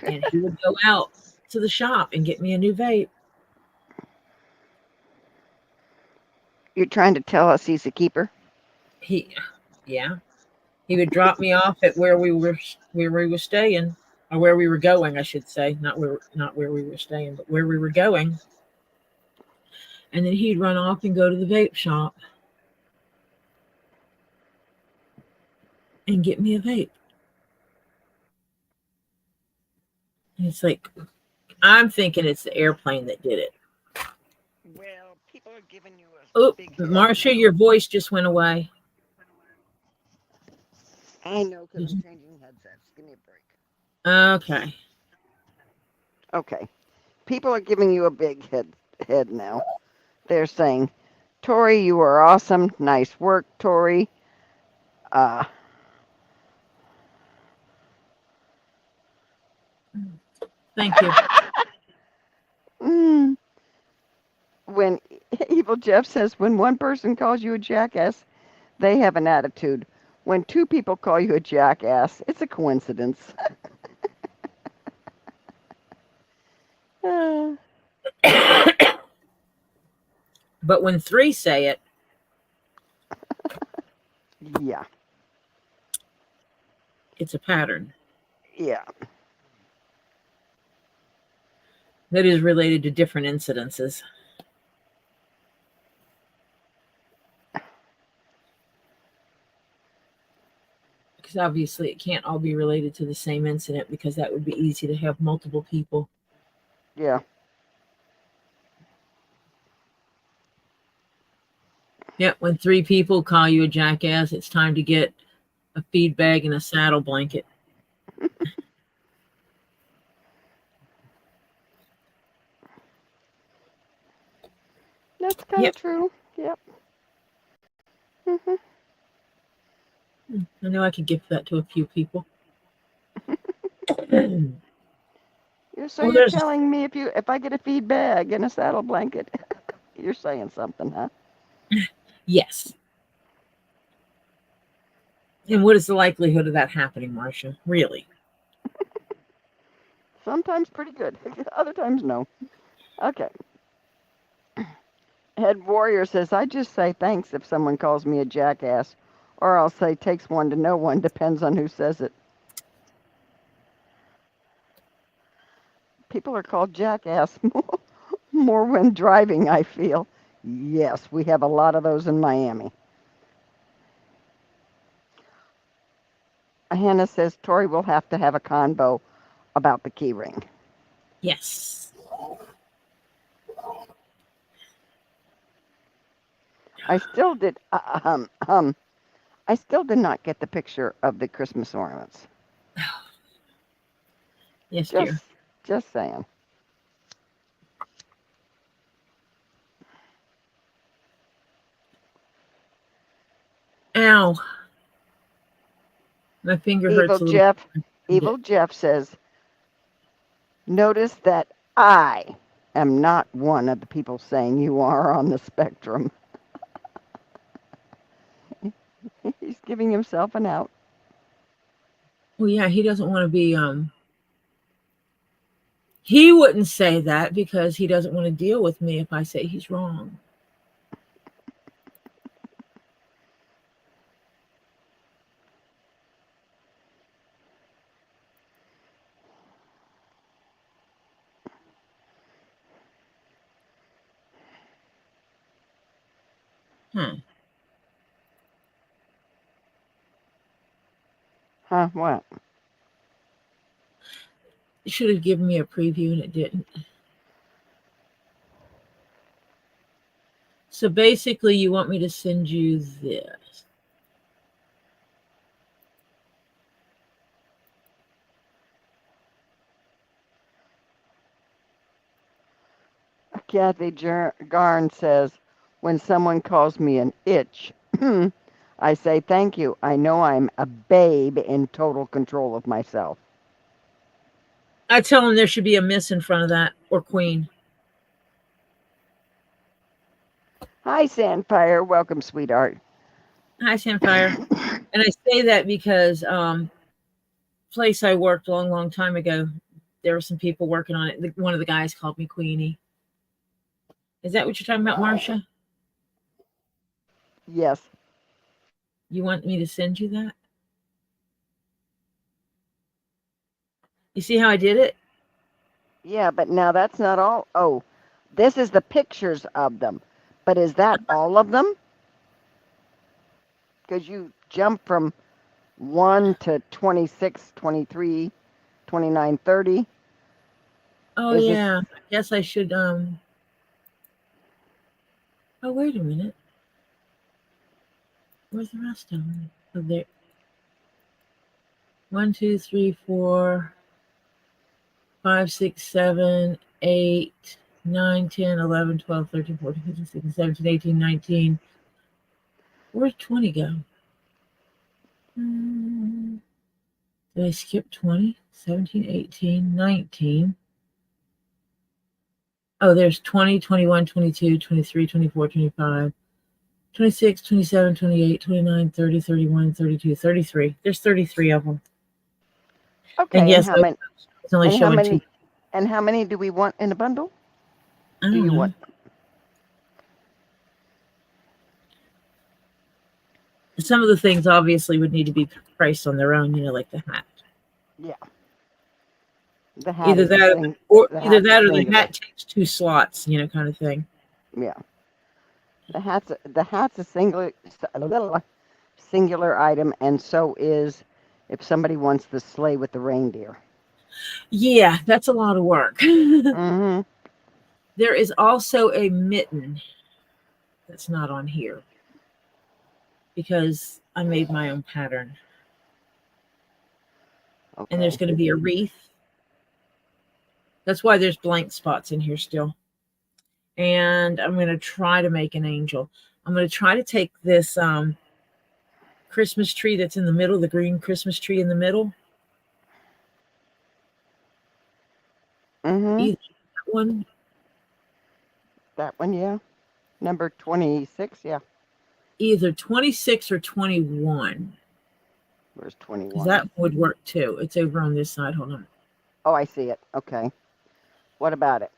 And he would go out to the shop and get me a new vape. You're trying to tell us he's a keeper? Yeah. He would drop me off at where we were staying, or where we were going, I should say. Not where we were staying, but where we were going. And then he'd run off and go to the vape shop and get me a vape. And it's like, I'm thinking it's the airplane that did it. Well, people are giving you a big head. Marcia, your voice just went away. I know, because I'm changing headsets. Give me a break. Okay. Okay. People are giving you a big head now. They're saying, Tori, you are awesome. Nice work, Tori. Thank you. When Evil Jeff says, when one person calls you a jackass, they have an attitude. When 2 people call you a jackass, it's a coincidence. But when 3 say it, yeah. It's a pattern. Yeah. That is related to different incidences. Because obviously it can't all be related to the same incident, because that would be easy to have multiple people. Yeah. Yeah, when 3 people call you a jackass, it's time to get a feed bag and a saddle blanket. That's kind of true. Yep. I know I could give that to a few people. You're telling me if I get a feed bag and a saddle blanket, you're saying something, huh? Yes. And what is the likelihood of that happening, Marcia? Really? Sometimes pretty good. Other times, no. Okay. Head Warrior says, I just say thanks if someone calls me a jackass, or I'll say takes one to know one, depends on who says it. People are called jackass more when driving, I feel. Yes, we have a lot of those in Miami. Hannah says Tori will have to have a convo about the key ring. Yes. I still did not get the picture of the Christmas ornaments. Yes, dear. Just saying. Ow. My finger hurts a little. Evil Jeff says, notice that I am not one of the people saying you are on the spectrum. He's giving himself an out. Well, yeah, he doesn't want to be, he wouldn't say that because he doesn't want to deal with me if I say he's wrong. Huh, what? It should have given me a preview and it didn't. So basically, you want me to send you this. Kathy Garn says, when someone calls me an itch, I say thank you. I know I'm a babe in total control of myself. I tell him there should be a miss in front of that, or queen. Hi, Sandfire. Welcome, sweetheart. Hi, Sandfire. And I say that because place I worked a long time ago, there were some people working on it. One of the guys called me Queenie. Is that what you're talking about, Marcia? Yes. You want me to send you that? You see how I did it? Yeah, but now that's not all. Oh, this is the pictures of them. But is that all of them? Because you jump from 1 to 26, 23, 29, 30. Oh, yeah. I guess I should, oh, wait a minute. Where's the rest of them? Oh, there. 1, 2, 3, 4, 5, 6, 7, 8, 9, 10, 11, 12, 13, 14, 15, 16, 17, 18, 19. Where'd 20 go? Did I skip 20? 17, 18, 19. Oh, there's 20, 21, 22, 23, 24, 25, 26, 27, 28, 29, 30, 31, 32, 33. There's 33 of them. Okay, and yes, how many, it's only showing two. And how many do we want in a bundle? I don't know. Some of the things obviously would need to be priced on their own, like the hat. Yeah. The hat Either that or the hat takes 2 slots, kind of thing. Yeah. The hat's a singular item, and so is if somebody wants the sleigh with the reindeer. Yeah, that's a lot of work. Mm-hmm. There is also a mitten that's not on here because I made my own pattern. Okay. And there's going to be a wreath. That's why there's blank spots in here still. And I'm going to try to make an angel. I'm going to try to take this Christmas tree that's in the middle, the green Christmas tree in the middle. Mm-hmm. Either that one. That one, yeah. Number 26, yeah. Either 26 or 21. Where's 21? That would work too. It's over on this side. Hold on. Oh, I see it. Okay. What about it?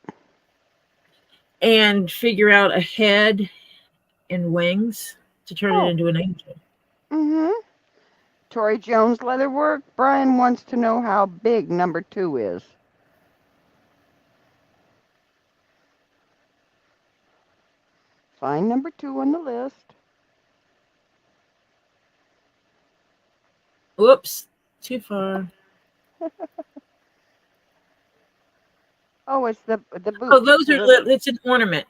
and figure out a head and wings to turn it Oh. into an angel. Mm-hmm. Tori Jones Leatherwork. Brian wants to know how big number 2 is. Find number 2 on the list. Whoops, too far. Oh, it's the boots. Oh, those So are, it's an ornament.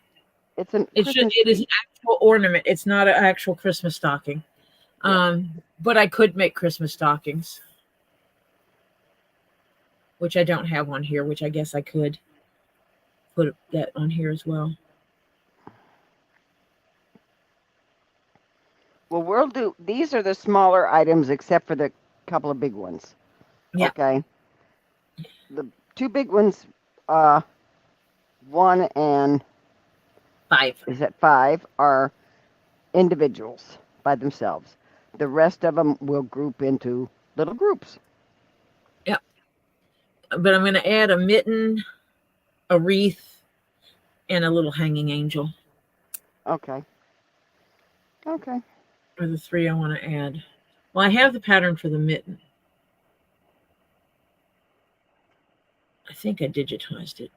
It's an It Christmas is tree. an actual ornament. It's not an actual Christmas stocking. Yeah. But I could make Christmas stockings, which I don't have on here, which I guess I could put that on here as well. Well, we'll do. These are the smaller items, except for the couple of big ones. Yeah. Okay. The 2 big ones, 1 and 5. is at 5, are individuals by themselves. The rest of them will group into little groups. Yep. But I'm going to add a mitten, a wreath, and a little hanging angel. Okay. Okay. Are the 3 I want to add. Well, I have the pattern for the mitten. I think I digitized it.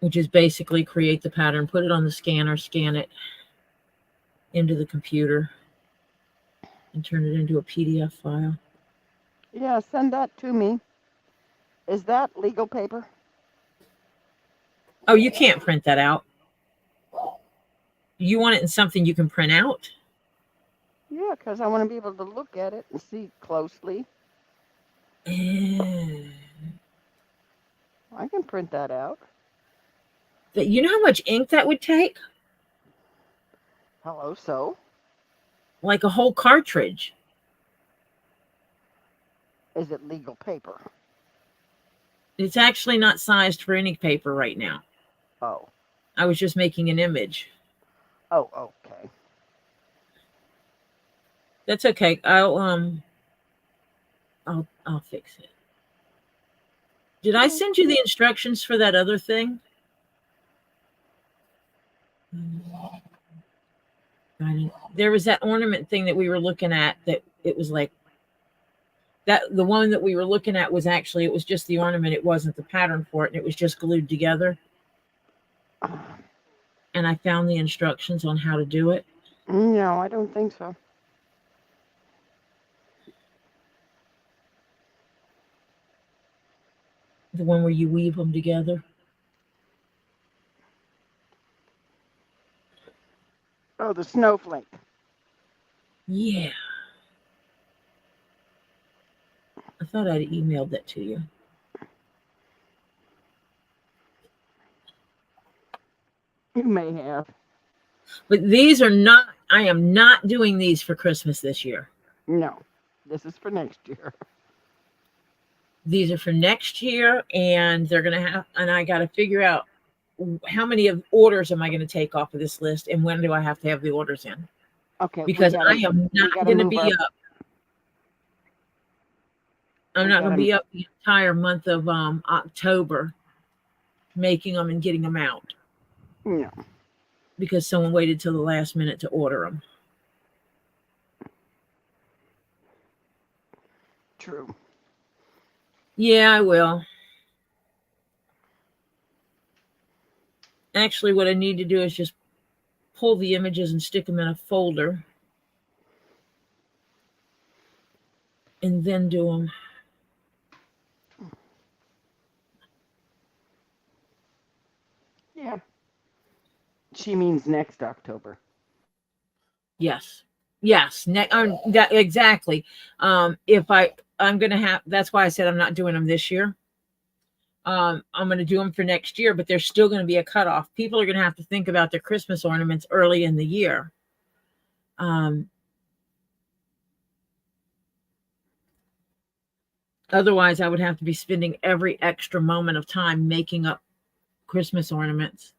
Which is basically create the pattern, put it on the scanner, scan it into the computer, and turn it into a PDF file. Yeah, send that to me. Is that legal paper? Oh, you can't print that out. You want it in something you can print out? Yeah, because I want to be able to look at it and see closely. You I can print that out. know how much ink that would take? Hello, so? Like a whole cartridge. Is it legal paper? It's actually not sized for any paper right now. Oh. I was just making an image. Oh, okay. That's okay. I'll fix it. Did I send you the instructions for that other thing? There was that ornament thing that we were looking at that it was like that. The one that we were looking at was actually, it was just the ornament. It wasn't the pattern for it. And it was just glued together. And I found the instructions on how to do it. No, I don't think so. The one where you weave them together. Oh, the snowflake. Yeah. I thought I'd emailed that to you. You may have. But these are not, I am not doing these for Christmas this year. No, this is for next year. These are for next year, and they're going to have, and I got to figure out how many of orders am I going to take off of this list, and when do I have to have the orders in? Okay. Because I am not going to be up. I'm not going to be up the entire month of October making them and getting them out. No. Because someone waited till the last minute to order them. True. Yeah, I will. Actually, what I need to do is just pull the images and stick them in a folder. And then do them. Yeah. She means next October. Yes. Yes. That, exactly. I'm going to have, that's why I said I'm not doing them this year. I'm going to do them for next year, but there's still going to be a cutoff. People are going to have to think about their Christmas ornaments early in the year. Otherwise, I would have to be spending every extra moment of time making up Christmas ornaments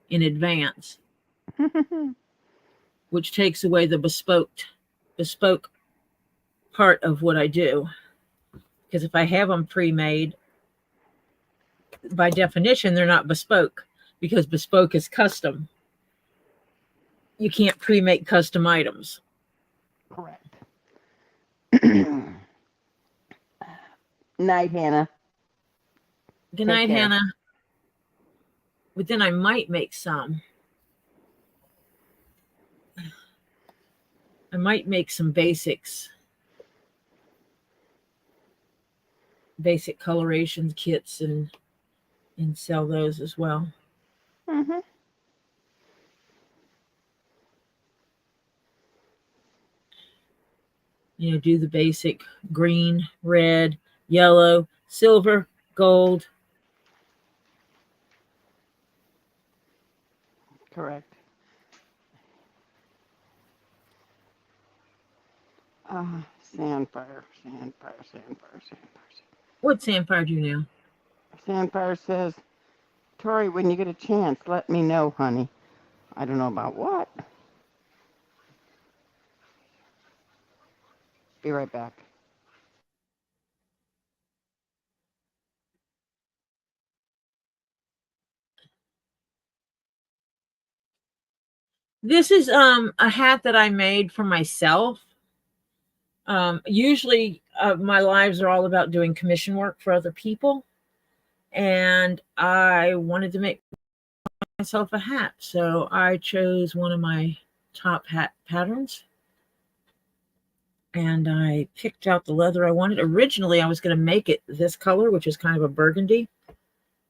in advance, which takes away the bespoke part of what I do. Because if I have them pre-made, by definition, they're not bespoke, because bespoke is custom. You can't pre-make custom items. Correct. Night, Hannah. Good Take night, care. Hannah. But then I might make some. I might make some basic coloration kits and sell those as well. Mm-hmm. You know, do the basic green, red, yellow, silver, gold. Correct. Sandfire. What Sandfire do you know? Sandfire says, Tori, when you get a chance, let me know, honey. I don't know about what. Be right back. This is a hat that I made for myself. Usually my lives are all about doing commission work for other people, and I wanted to make myself a hat, so I chose one of my top hat patterns, and I picked out the leather I wanted. Originally I was going to make it this color, which is kind of a burgundy.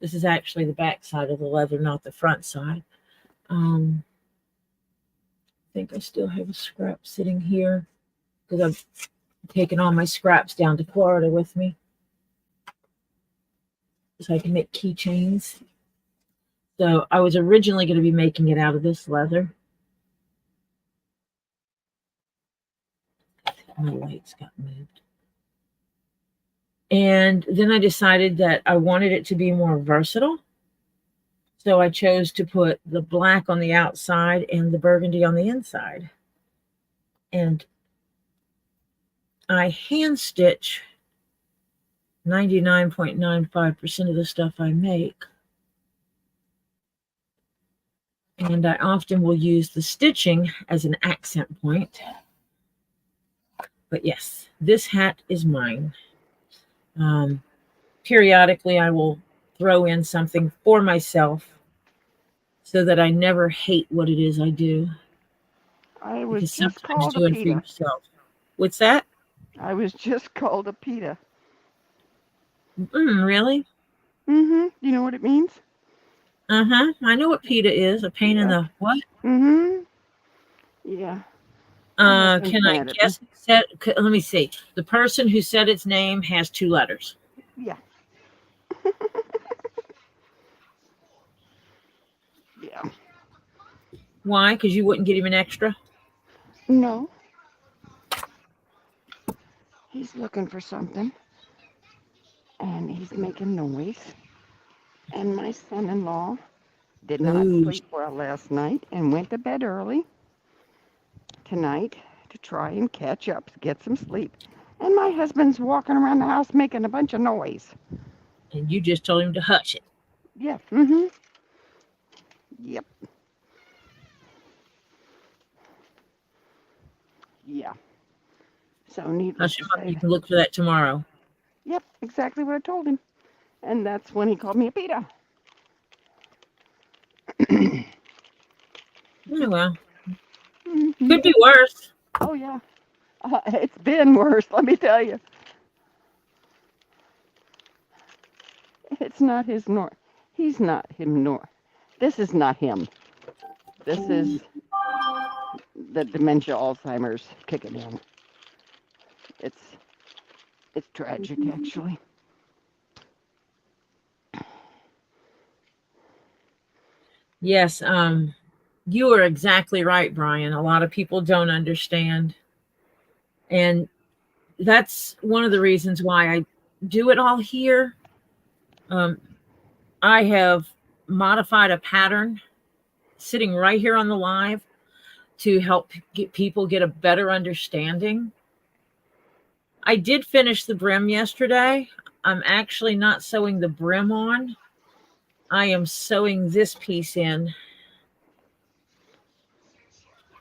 This is actually the back side of the leather, not the front side. I think I still have a scrap sitting here because I've taken all my scraps down to Florida with me so I can make keychains. So I was originally going to be making it out of this leather. My lights got moved. And then I decided that I wanted it to be more versatile. So I chose to put the black on the outside and the burgundy on the inside. And I hand stitch 99.95% of the stuff I make. And I often will use the stitching as an accent point. But yes, this hat is mine. Periodically, I will throw in something for myself so that I never hate what it is I do. I was Because just sometimes called a doing for PETA. yourself. What's that? I was just called a PETA. Really? Mm-hmm. You know what it means? Uh-huh. I know what PETA is. A pain in the what? Mm-hmm. Yeah. My husband's Can I mad at guess? Let me see. The person who said its name has 2 letters. me. Yeah. Yeah. Why? Because you wouldn't get him an extra? No. He's looking for something. And he's making noise. And my son-in-law did not Ooh. sleep well last night and went to bed early tonight to try and catch up, get some sleep. And my husband's walking around the house making a bunch of noise. And you just told him to hush it. Yeah. Mm-hmm. Yep. Yeah. So needless Hush to him up. say, You can look for that tomorrow. yep, exactly what I told him. And that's when he called me a PETA. Oh, well. Mm-hmm. Could be worse. Oh, yeah. It's been worse, let me tell you. It's not his nor. He's not him nor. This is not him. This is the dementia Alzheimer's kicking in. It's tragic, actually. Yes, you are exactly right, Brian. A lot of people don't understand. And that's one of the reasons why I do it all here. I have modified a pattern sitting right here on the live to help get people get a better understanding. I did finish the brim yesterday. I'm actually not sewing the brim on. I am sewing this piece in,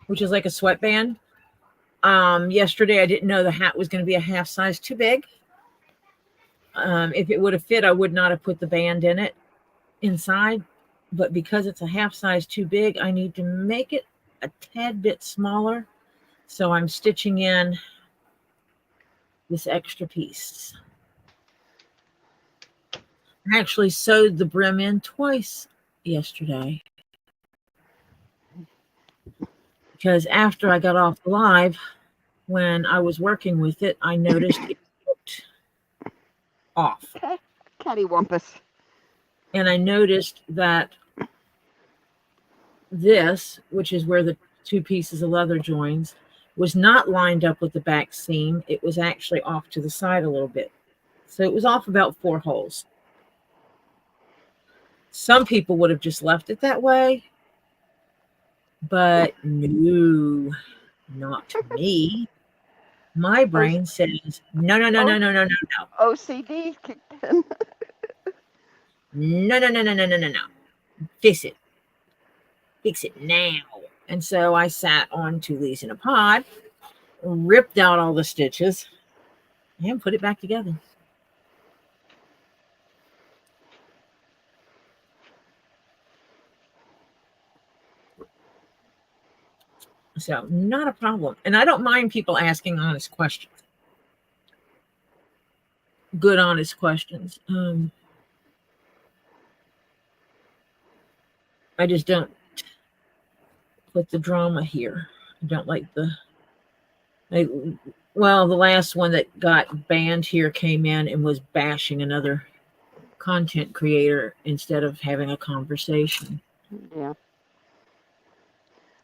which is like a sweatband. Yesterday I didn't know the hat was going to be a half size too big. If it would have fit, I would not have put the band in it inside. But because it's a half size too big, I need to make it a tad bit smaller. So I'm stitching in this extra piece. I actually sewed the brim in twice yesterday. Because after I got off the live, when I was working with it, I noticed it looked off. Cattywampus. And I noticed that this, which is where the two pieces of leather joins, was not lined up with the back seam. It was actually off to the side a little bit. So it was off about 4 holes. Some people would have just left it that way. But no, not me. My brain says, no. OCD kicked in. No. Fix it. Fix it now. And so I sat on 2 leaves in a pod, ripped out all the stitches, and put it back together. So not a problem. And I don't mind people asking honest questions. Good, honest questions. I just don't put the drama here. I don't like the last one that got banned here came in and was bashing another content creator instead of having a conversation. Yeah.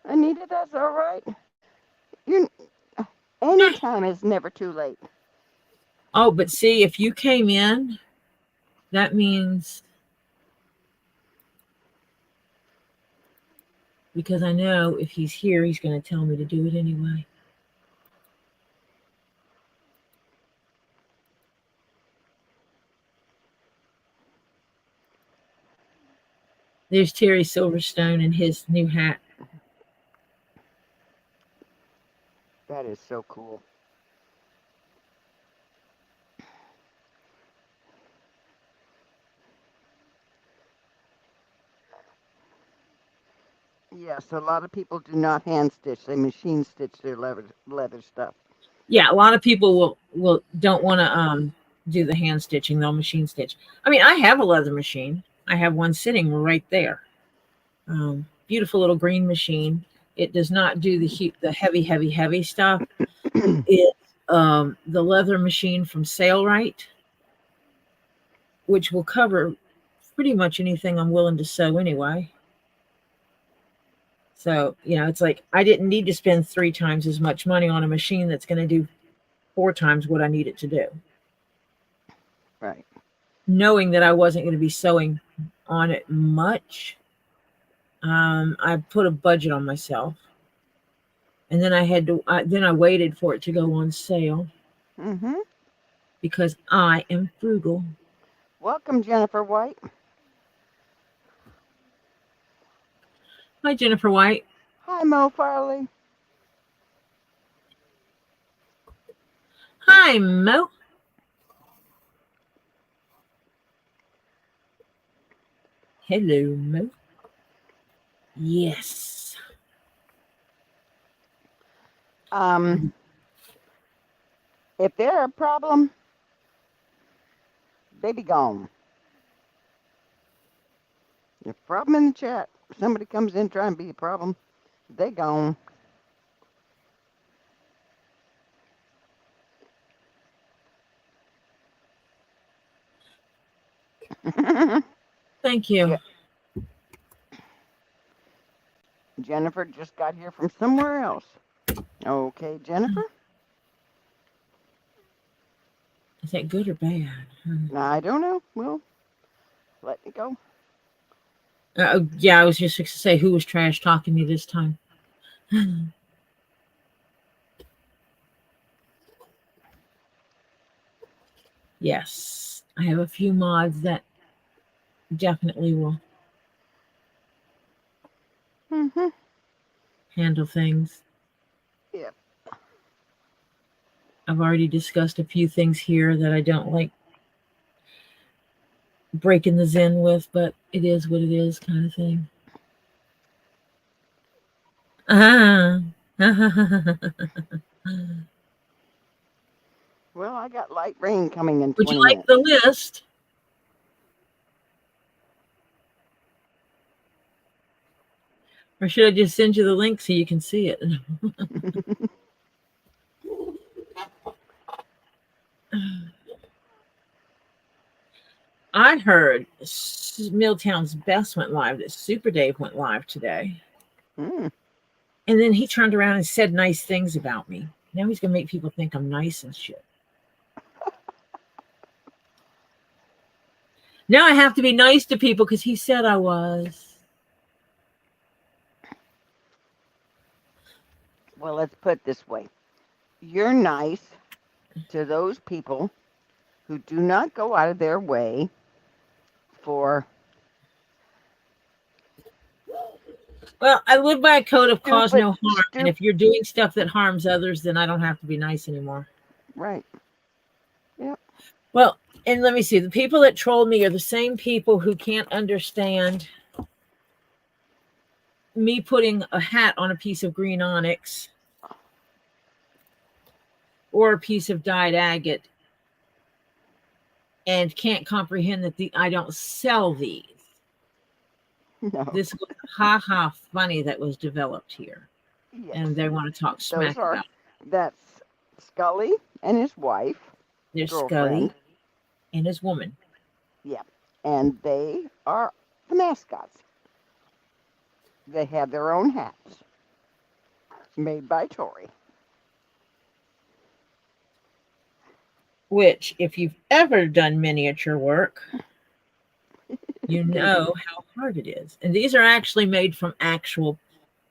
Anita, that's all right. Any time is never too late. Oh, but see, if you came in, that means, because I know if he's here, he's going to tell me to do it anyway. There's Terry Silverstone and his new hat. That is so cool. Yes, a lot of people do not hand stitch. They machine stitch their leather stuff. Yeah, a lot of people will don't want to do the hand stitching. They'll machine stitch. I mean, I have a leather machine. I have one sitting right there. Beautiful little green machine. It does not do the heavy stuff. It's the leather machine from Sailrite, which will cover pretty much anything I'm willing to sew anyway. So, it's like I didn't need to spend 3 times as much money on a machine that's going to do 4 times what I need it to do. Right. Knowing that I wasn't going to be sewing on it much, I put a budget on myself. And then I waited for it to go on sale. Mm-hmm. Because I am frugal. Welcome, Jennifer White. Hi, Jennifer White. Hi, Mo Farley. Hi, Mo. Hello, Mo. Yes. If they're a problem, they be gone. If problem in the chat, if somebody comes in trying to be a problem, they gone. Thank you. Yeah. Jennifer just got here from somewhere else. Okay, Jennifer? Is that good or bad? I don't know. Well, let it go. Yeah, I was just fixing to say who was trash talking me this time. Yes, I have a few mods that definitely will Mm-hmm. handle things. Yep. I've already discussed a few things here that I don't like breaking the zen with, but it is what it is, kind of thing. Ah. Well, I got light rain coming in Would you 20 like the minutes. list? Or should I just send you the link so you can see it? I heard Milltown's Best went live, that Super Dave went live today. Mm. And then he turned around and said nice things about me. Now he's going to make people think I'm nice and shit. Now I have to be nice to people because he said I was. Well, let's put it this way. You're nice to those people who do not go out of their way for Well, I live by a code of cause no harm. And stupid. if you're doing stuff that harms others, then I don't have to be nice anymore. Right. Yep. Well, and let me see. The people that troll me are the same people who can't understand me putting a hat on a piece of green onyx or a piece of dyed agate and can't comprehend that I don't sell these. No. This was ha funny that was developed here. Yes. And they want to talk smack about it. That's Scully and his wife, There's girlfriend. Scully and his woman. Yeah. And they are the mascots. They have their own hats made by Tori. Which, if you've ever done miniature work, you know how hard it is. And these are actually made from actual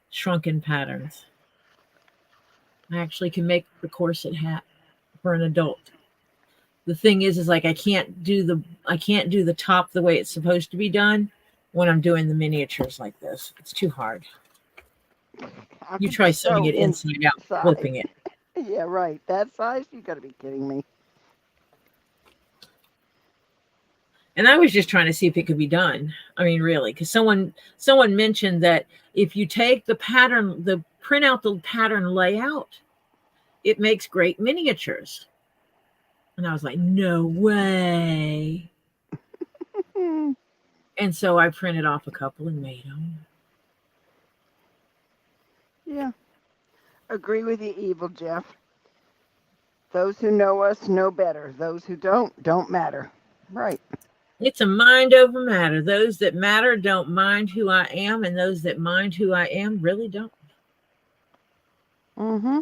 shrunken patterns. I actually can make the corset hat for an adult. The thing is like I can't do the top the way it's supposed to be done when I'm doing the miniatures like this. It's too hard. You try sewing it inside out, flipping it. Yeah, right. That size? You gotta be kidding me. And I was just trying to see if it could be done. I mean, really, because someone mentioned that if you take the print out the pattern layout, it makes great miniatures. And I was like, no way. And so I printed off a couple and made them. Yeah. Agree with you, Evil Jeff. Those who know us know better. Those who don't matter. Right. It's a mind over matter. Those that matter don't mind who I am, and those that mind who I am really don't. Mm-hmm.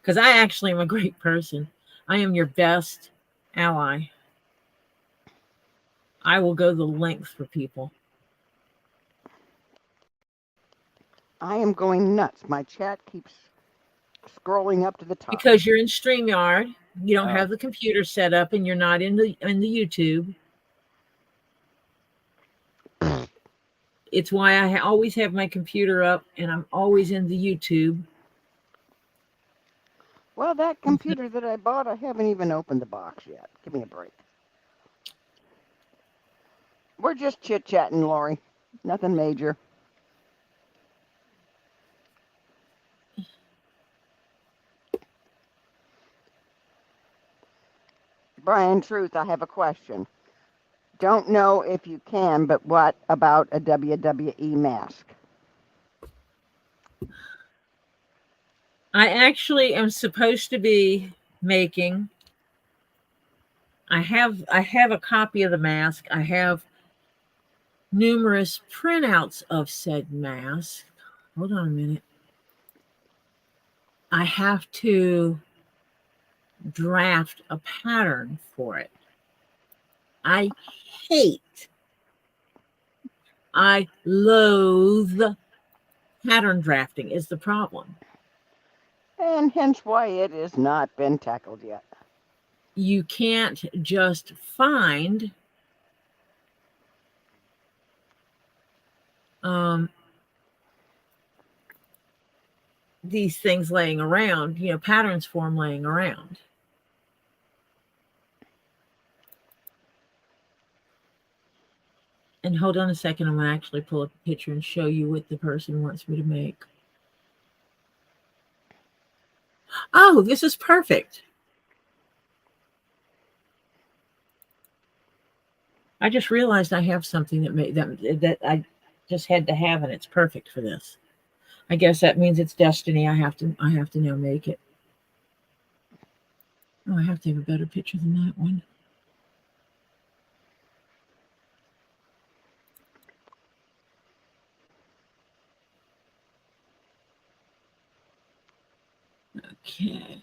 Because I actually am a great person. I am your best ally. I will go the length for people. I am going nuts. My chat keeps scrolling up to the top. Because you're in StreamYard. You don't have the computer set up and you're not in the YouTube. It's why I always have my computer up and I'm always in the YouTube. Well, that computer that I bought, I haven't even opened the box yet. Give me a break. We're just chit-chatting, Lori. Nothing major. Brian Truth, I have a question. Don't know if you can, but what about a WWE mask? I actually am supposed to be making. I have a copy of the mask. I have numerous printouts of said mask. Hold on a minute. I have to draft a pattern for it. I loathe pattern drafting is the problem. And hence why it has not been tackled yet. you can't just find these things laying around, patterns form laying around. And hold on a second, I'm going to actually pull up a picture and show you what the person wants me to make. Oh, this is perfect. I just realized I have something that I just had to have, and it's perfect for this. I guess that means it's destiny. I have to now make it. Oh, I have to have a better picture than that one. Okay.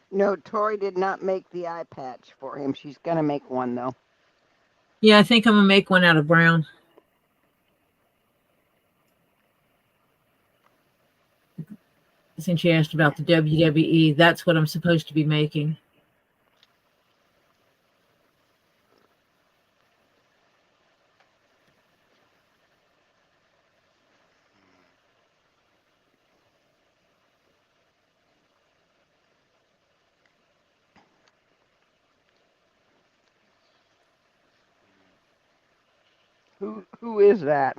No, Tori did not make the eye patch for him. She's going to make one, though. Yeah, I think I'm going to make one out of brown. Since you asked about the WWE, that's what I'm supposed to be making. Who is that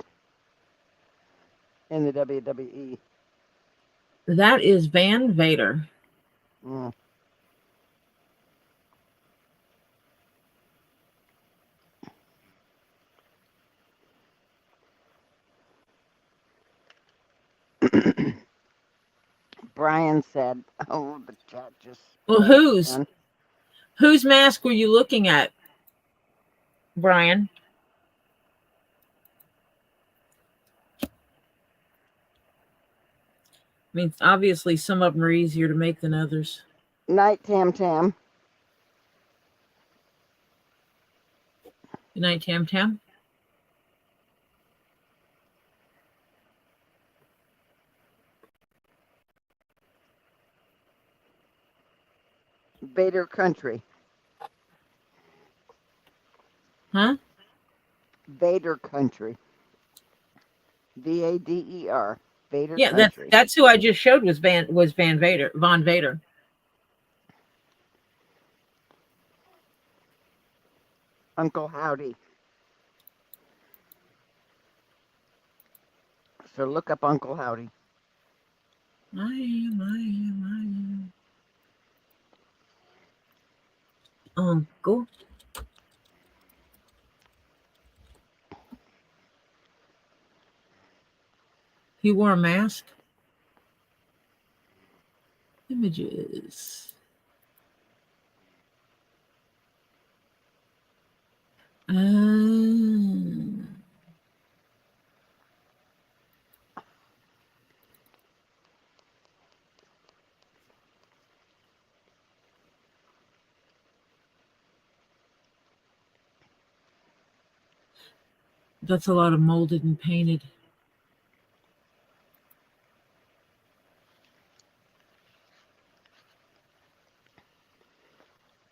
in the WWE? That is Van Vader. Mm. Brian said, "Oh, the chat just." Well, whose mask were you looking at, Brian? I mean, obviously, some of them are easier to make than others. Night Tam Tam. Good night, Tam Tam. Vader Country. Huh? Vader Country. Vader. Vader Yeah, Country. that's who I just showed was Van Vader, Von Vader. Uncle Howdy. So look up Uncle Howdy. I am. Uncle. He wore a mask. Images. That's a lot of molded and painted.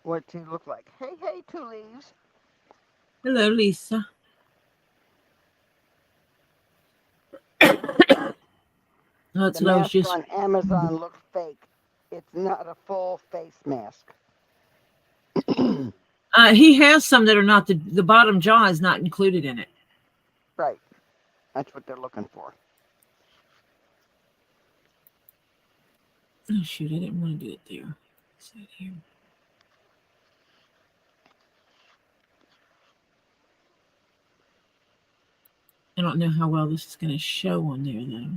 What's he look like? Hey, Two Leaves. Hello, Lisa. That's The what I was mask just. on Amazon looks fake. It's not a full face mask. He has some that are not the bottom jaw is not included in it. Right. That's what they're looking for. Oh shoot! I didn't want to do it there. It's right here. I don't know how well this is going to show on there though.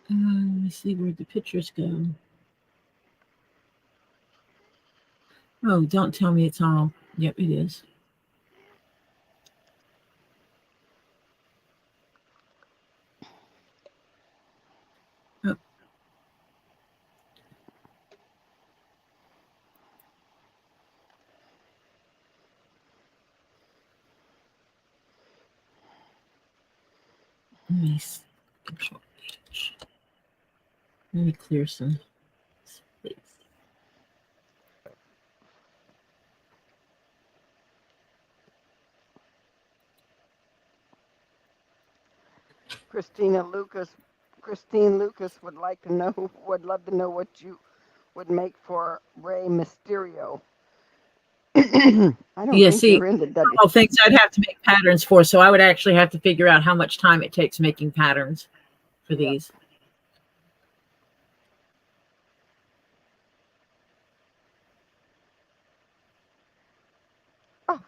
Let me see where the pictures go. Oh, don't tell me it's all. Yep, it is. Oh. Let me control H. Let me clear some space. Christine Lucas would love to know what you would make for Rey Mysterio. I don't think See, you're into W. all things I'd have to make patterns for, so I would actually have to figure out how much time it takes making patterns for these. Oh,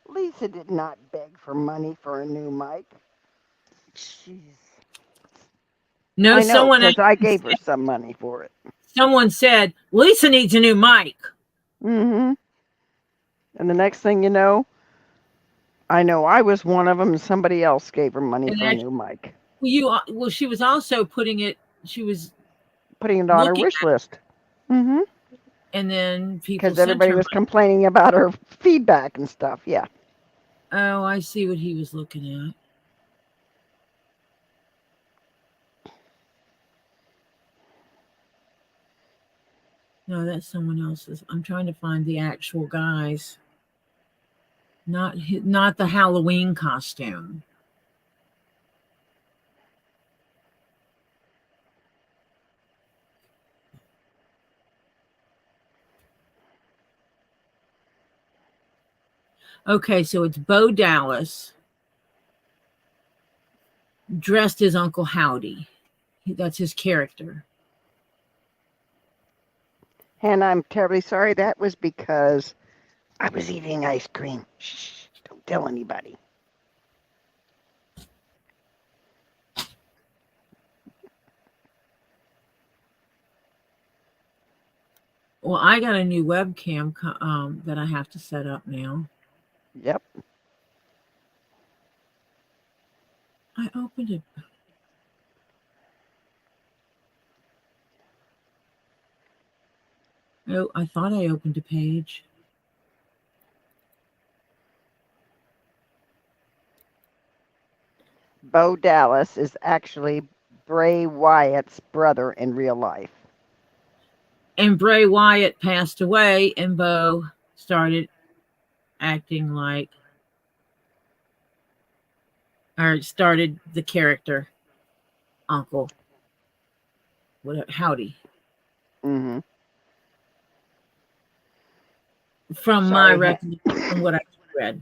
Lisa did not beg for money for a new mic. Jeez. No, I know, because I gave her some money for it. Someone said, Lisa needs a new mic. Mm-hmm. And the next thing you know I was one of them, and somebody else gave her money for a new mic. Well, she was also putting it on her wish list. Mm-hmm. And then people because everybody was complaining about her feedback and stuff. Yeah. Oh, I see what he was looking at. No, that's someone else's. I'm trying to find the actual guys. Not the Halloween costume. Okay, so it's Bo Dallas dressed as Uncle Howdy. That's his character. And I'm terribly sorry. That was because I was eating ice cream. Shh, don't tell anybody. Well, I got a new webcam that I have to set up now. Yep. I opened it. Oh, I thought I opened a page. Bo Dallas is actually Bray Wyatt's brother in real life. And Bray Wyatt passed away, and Bo started acting like, or started the character Uncle Howdy. Mm-hmm. From my recollection, from what I read.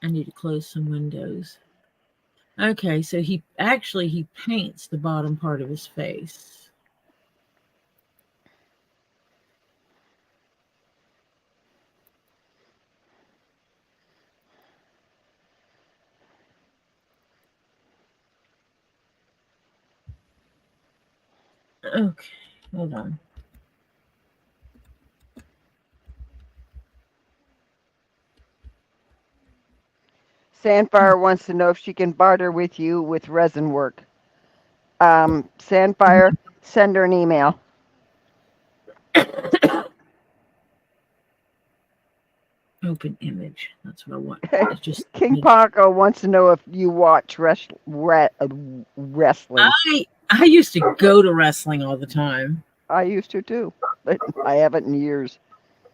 I need to close some windows. Okay, so he paints the bottom part of his face. Okay, hold on. Sandfire wants to know if she can barter with you with resin work. Sandfire, send her an email. Open image. That's what I want. It's just King Paco wants to know if you watch wrestling. I used to go to wrestling all the time. I used to too, but I haven't in years.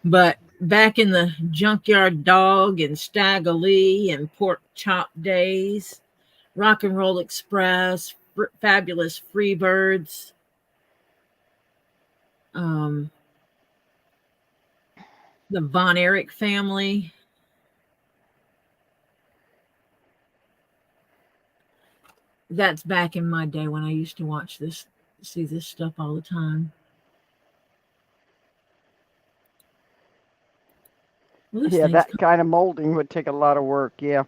But back in the Junkyard Dog and Stagger Lee and Pork Chop days, Rock and Roll Express, Fabulous Freebirds, the Von Erich family. That's back in my day when I used to see this stuff all the time. Well, this Yeah, thing's that kind of molding would take a lot of work. Yeah.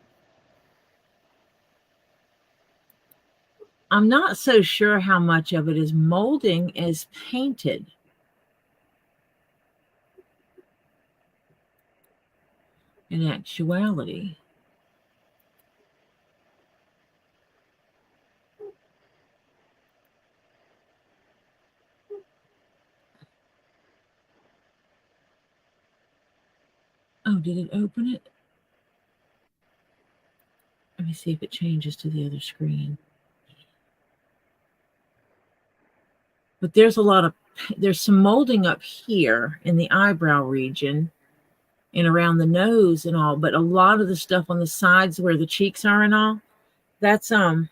I'm not so sure how much of it is molding as painted. In actuality. Oh, did it open it? Let me see if it changes to the other screen. But there's some molding up here in the eyebrow region and around the nose and all, but a lot of the stuff on the sides where the cheeks are and all, that's painted.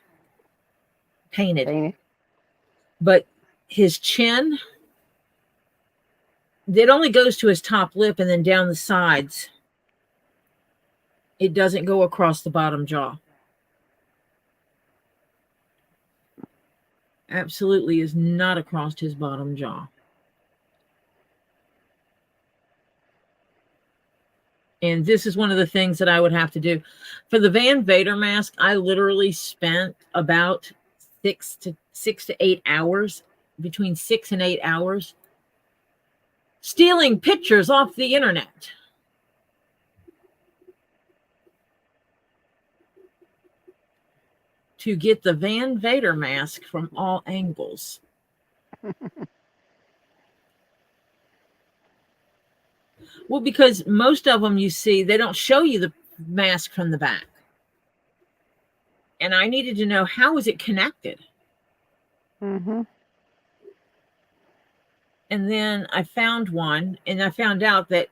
Painted. But his chin, it only goes to his top lip and then down the sides. It doesn't go across the bottom jaw. Absolutely is not across his bottom jaw. And this is one of the things that I would have to do. For the Van Vader mask, I literally spent about 6 to 8 hours, between 6 and 8 hours, stealing pictures off the internet. To get the Van Vader mask from all angles. Well, because most of them you see, they don't show you the mask from the back. And I needed to know, how is it connected? Mm-hmm. And then I found one, and I found out that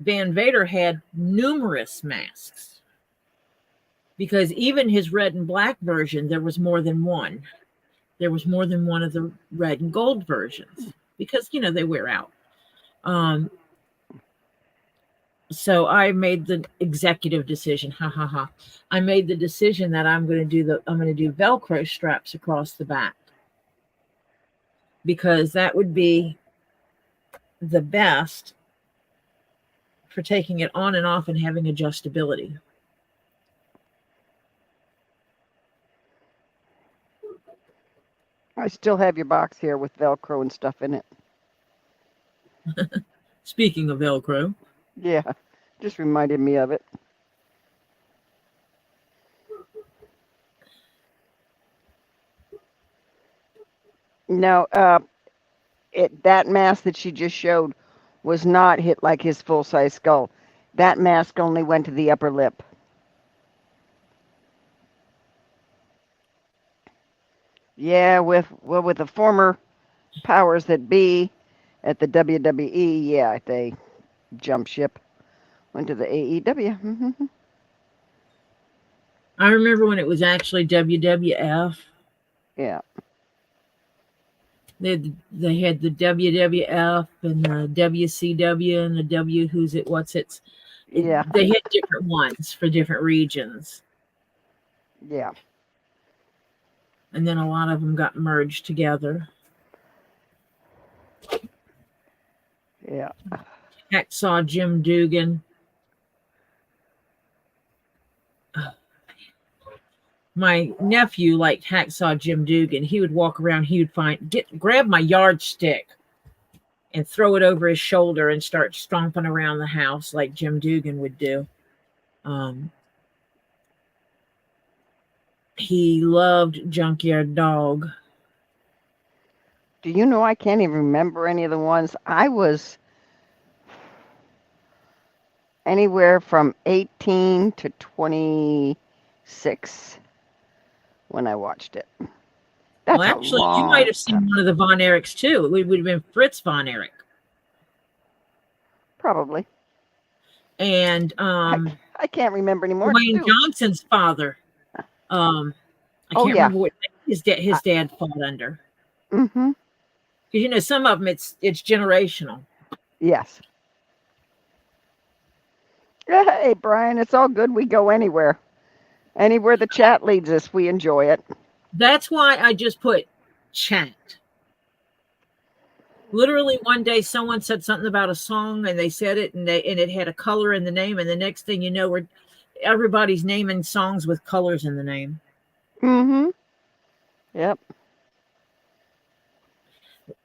Van Vader had numerous masks. Because even his red and black version, there was more than one. There was more than one of the red and gold versions. Because, they wear out. So I made the executive decision. I made the decision that I'm going to do Velcro straps across the back, because that would be the best for taking it on and off and having adjustability. I still have your box here with Velcro and stuff in it. Speaking of Velcro. Yeah, just reminded me of it. Now, that mask that she just showed was not hit like his full-size skull. That mask only went to the upper lip. Yeah, with the former powers that be at the WWE, yeah, they jumped ship, went to the AEW. Mm-hmm. I remember when it was actually WWF. Yeah. They had the WWF and the WCW and the W who's it what's it's. Yeah. They had different ones for different regions. Yeah. And then a lot of them got merged together. Yeah. Hacksaw Jim Dugan. My nephew liked Hacksaw Jim Dugan. He would walk around, he would grab my yardstick and throw it over his shoulder and start stomping around the house like Jim Dugan would do. He loved Junkyard Dog. Do you know I can't even remember any of the ones? I was anywhere from 18 to 26 when I watched it. That's Well, actually, you might have seen one of the Von Erichs too. It would have been Fritz Von Erich. Probably. And I can't remember anymore. Dwayne Johnson's father. I can't remember what his dad fought under. Mm-hmm. Because some of them it's generational. Yes. Hey, Brian, it's all good. We go anywhere. Anywhere the chat leads us, we enjoy it. That's why I just put chat. Literally one day someone said something about a song and they said it and it had a color in the name, and the next thing you know, everybody's naming songs with colors in the name. Mm-hmm. Yep.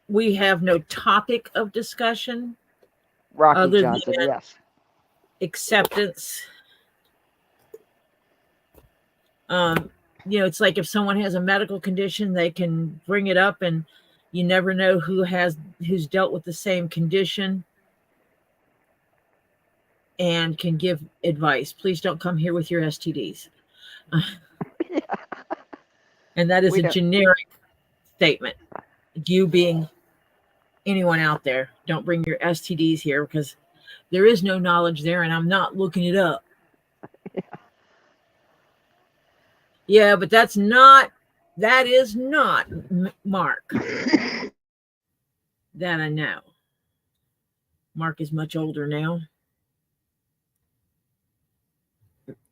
We have no topic of discussion Rocky other Johnson, than yes. acceptance. It's like if someone has a medical condition, they can bring it up, and you never know who's dealt with the same condition and can give advice. Please don't come here with your STDs. And that is We a don't- generic statement. You being anyone out there, don't bring your STDs here because there is no knowledge there, and I'm not looking it up. Yeah, but that is not Mark. That I know. Mark is much older now.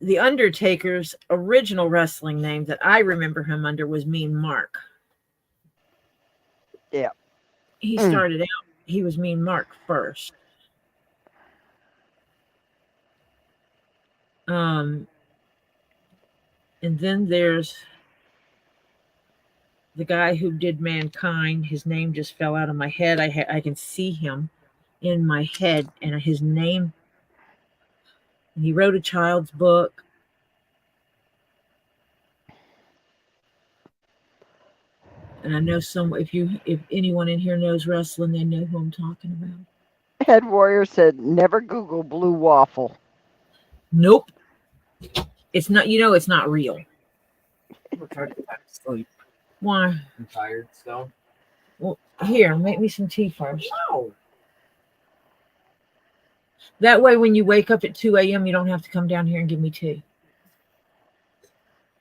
The Undertaker's original wrestling name that I remember him under was Mean Mark. Yeah. He started out, he was Mean Mark first. And then there's the guy who did Mankind. His name just fell out of my head. I can see him in my head, and his name. He wrote a child's book. And I know if anyone in here knows wrestling, they know who I'm talking about. Head Warrior said, never Google blue waffle. Nope. It's not, it's not real. We're trying to get back to sleep. Why? I'm tired still. Well, here, make me some tea first. No. That way, when you wake up at 2 a.m., you don't have to come down here and give me tea.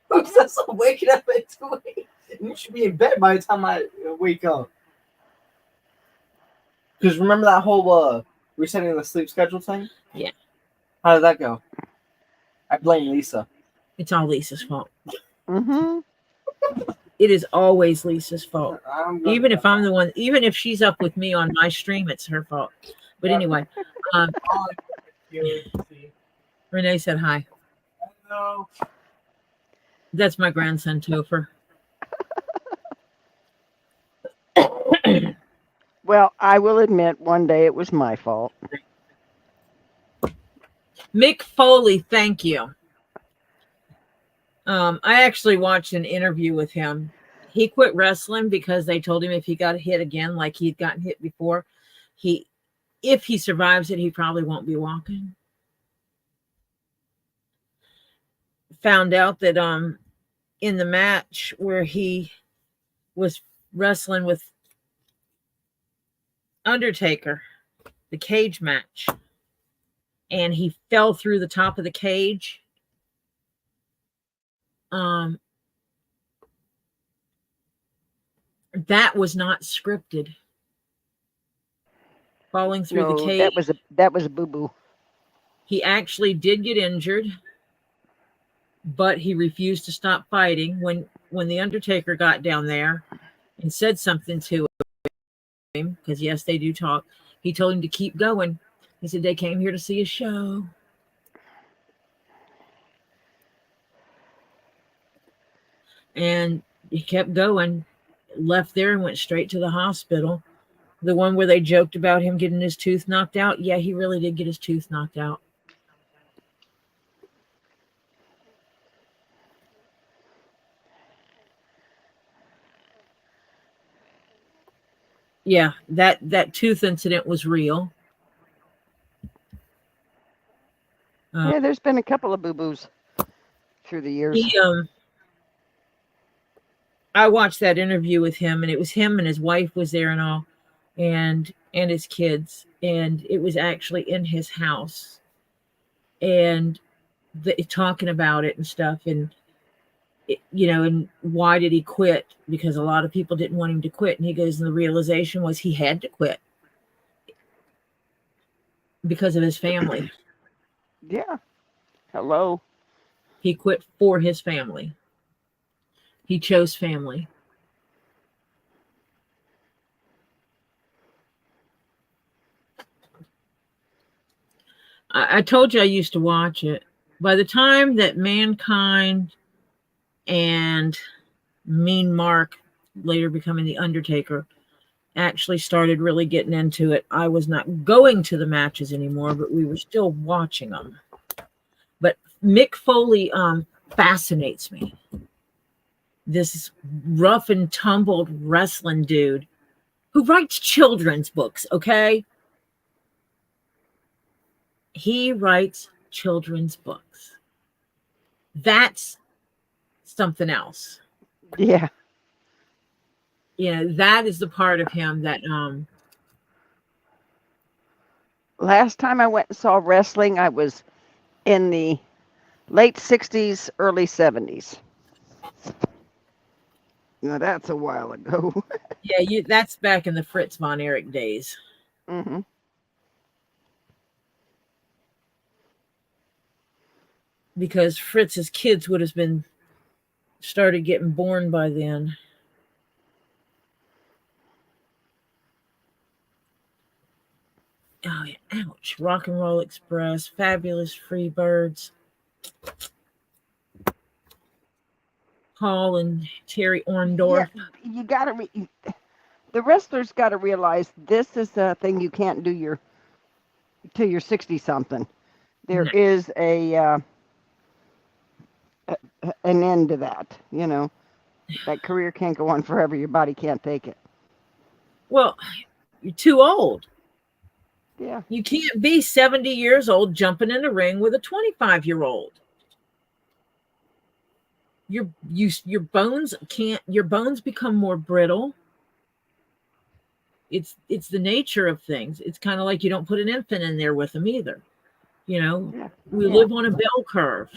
Because I'm waking up at 2 a.m. You should be in bed by the time I wake up. Because remember that whole resetting the sleep schedule thing? Yeah. How did that go? I blame Lisa. It's all Lisa's fault. Mm-hmm. It is always Lisa's fault. Even Even if she's up with me on my stream, it's her fault. But anyway, Renee said hi. Hello. That's my grandson, Topher. Well, I will admit one day it was my fault. Mick Foley, thank you. I actually watched an interview with him. He quit wrestling because they told him if he got hit again, like he'd gotten hit before, if he survives it, he probably won't be walking. Found out that in the match where he was wrestling with Undertaker, the cage match, and he fell through the top of the cage. That was not scripted. Falling through the cage. That was a boo-boo. He actually did get injured, but he refused to stop fighting. When the Undertaker got down there and said something to him, because yes, they do talk, he told him to keep going. He said they came here to see a show. And he kept going, left there and went straight to the hospital. The one where they joked about him getting his tooth knocked out. Yeah, he really did get his tooth knocked out. Yeah, that tooth incident was real. Yeah, there's been a couple of boo-boos through the years. I watched that interview with him, and it was him and his wife was there and all, and his kids, and it was actually in his house, and talking about it and stuff, and and why did he quit? Because a lot of people didn't want him to quit, and he goes, and the realization was he had to quit because of his family. Yeah. Hello. He quit for his family. He chose family. I told you I used to watch it. By the time that Mankind and Mean Mark, later becoming The Undertaker, actually started really getting into it, I was not going to the matches anymore, but we were still watching them. But Mick Foley fascinates me. This rough and tumbled wrestling dude who writes children's books, okay? He writes children's books. That's something else. Yeah. Yeah, that is the part of him that Last time I went and saw wrestling, I was in the late 60s, early 70s. Now that's a while ago. yeah, that's back in the Fritz von Erich days. Mm-hmm. Because Fritz's kids would have been started getting born by then. Oh, yeah. Ouch. Rock and Roll Express, Fabulous Freebirds, Paul and Terry Orndorff. Yeah, you gotta the wrestlers got to realize this is a thing you can't do till you're 60 something. There No. is an end to that. You know, that career can't go on forever. Your body can't take it. Well, you're too old. Yeah. You can't be 70 years old jumping in a ring with a 25-year-old. Your bones become more brittle. It's the nature of things. It's kind of like you don't put an infant in there with them either. You know, Yeah. we live on a bell curve.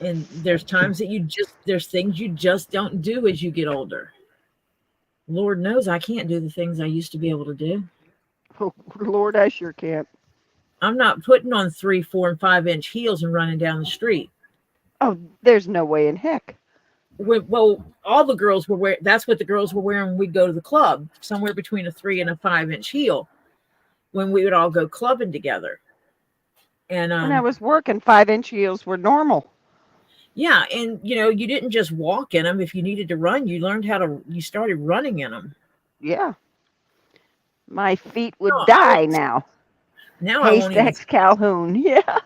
And there's times that there's things you just don't do as you get older. Lord knows I can't do the things I used to be able to do. Oh, Lord, I sure can't. I'm not putting on 3, 4, and 5-inch heels and running down the street. Oh, there's no way in heck. Well, all the girls were wearing. That's what the girls were wearing when we'd go to the club. Somewhere between a 3 and a 5-inch heel, when we would all go clubbing together. And When I was working, 5-inch heels were normal. yeah, and you didn't just walk in them. If you needed to run, you started running in them. Yeah. My feet would die now. Now I won't even. Haystacks Calhoun. Yeah.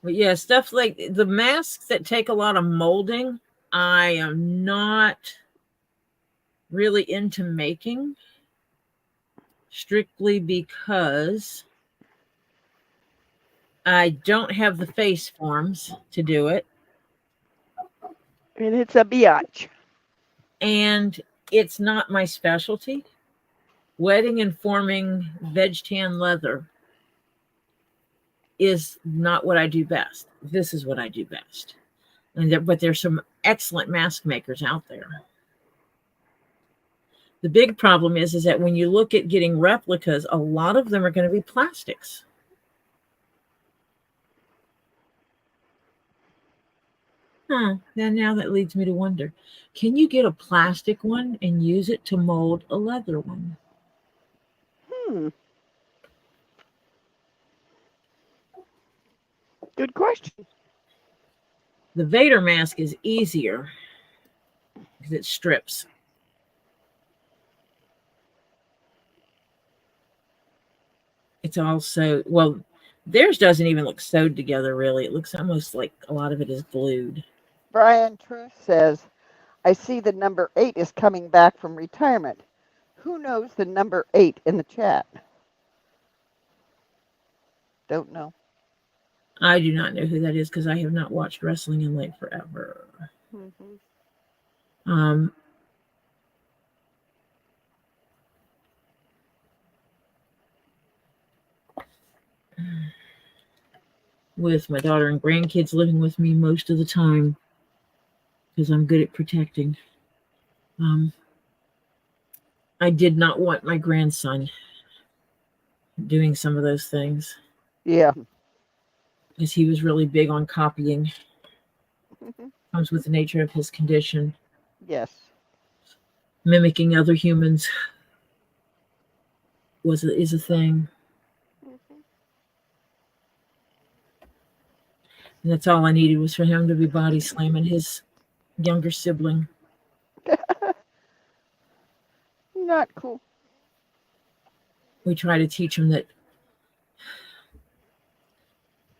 But yeah, stuff like the masks that take a lot of molding, I am not really into making, strictly because I don't have the face forms to do it. And it's a biatch. And it's not my specialty. Wetting and forming veg tan leather is not what I do best. This is what I do best. But there's some excellent mask makers out there. The big problem is that when you look at getting replicas, a lot of them are going to be plastics. Then now that leads me to wonder, can you get a plastic one and use it to mold a leather one? Good question. The Vader mask is easier because it strips. It's also, well, theirs doesn't even look sewed together, really. It looks almost like a lot of it is glued. Brian Truth says, I see the number 8 is coming back from retirement. Who knows the number 8 in the chat? Don't know. I do not know who that is because I have not watched wrestling in like forever. With my daughter and grandkids living with me most of the time because I'm good at protecting. I did not want my grandson doing some of those things. Yeah. Because he was really big on copying. Comes with the nature of his condition. Yes. Mimicking other humans is a thing. And that's all I needed was for him to be body slamming his younger sibling. Not cool. We try to teach him that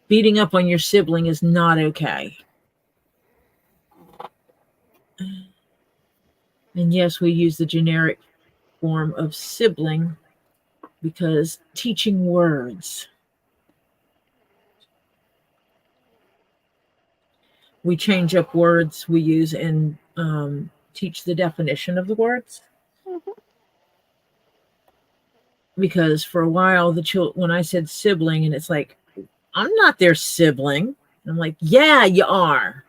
beating up on your sibling is not okay. And yes, we use the generic form of sibling because teaching words. We change up words we use and teach the definition of the words. Because for a while, when I said sibling, and it's like, I'm not their sibling. I'm like, yeah, you are.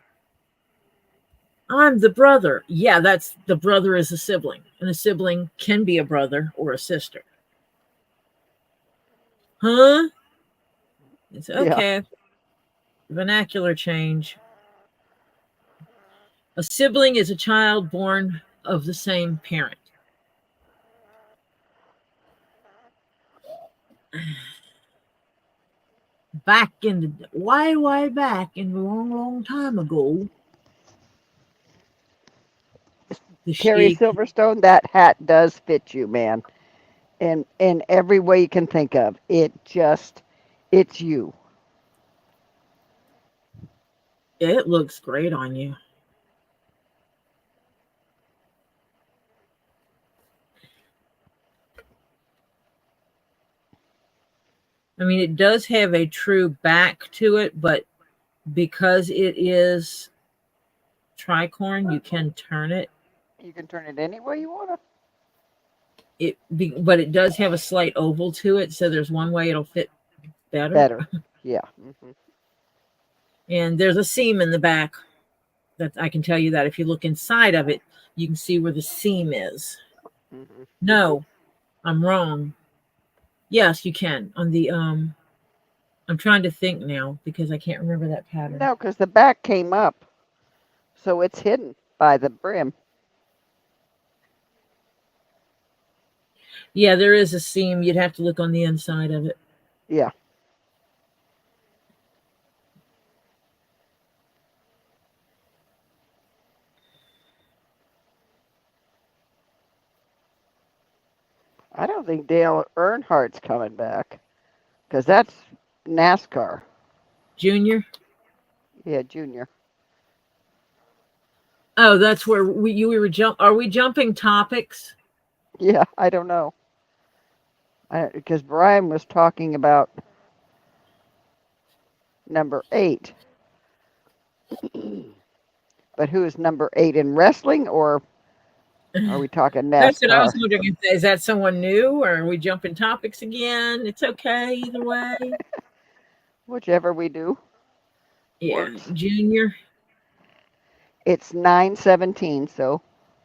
I'm the brother. Yeah, that's the brother is a sibling, and a sibling can be a brother or a sister. Huh? It's okay. Yeah. Vernacular change. A sibling is a child born of the same parent. Back in the way back in the long time ago. The Terry sheik. Silverstone, that hat does fit you, man. In every way you can think of. It's you. It looks great on you. I mean, it does have a true back to it, but because it is tricorn, you can turn it. You can turn it any way you want to. But it does have a slight oval to it, so there's one way it'll fit better. Yeah. And there's a seam in the back. That I can tell you that if you look inside of it, you can see where the seam is. No, I'm wrong. Yes, you can. On the I'm trying to think now because I can't remember that pattern. No, because the back came up, so it's hidden by the brim. Yeah, there is a seam. You'd have to look on the inside of it. Yeah. I don't think Dale Earnhardt's coming back because that's NASCAR. Junior? Yeah, Junior. Oh, that's where we were Are we jumping topics? Yeah, I don't know. Because Brian was talking about number 8. But who is number 8 in wrestling, or are we talking NASCAR? That's what I was wondering. Is that someone new, or are we jumping topics again? It's okay either way. Whichever we do. Yeah, Works. Junior. It's 9:17, so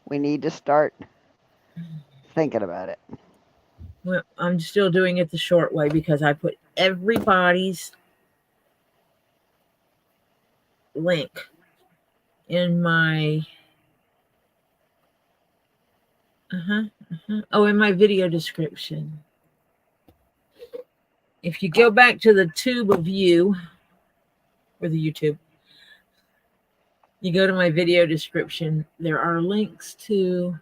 we need to start thinking about it. Well, I'm still doing it the short way because I put everybody's link in my in my video description. If you go back to the tube of you or the YouTube, you go to my video description, there are links to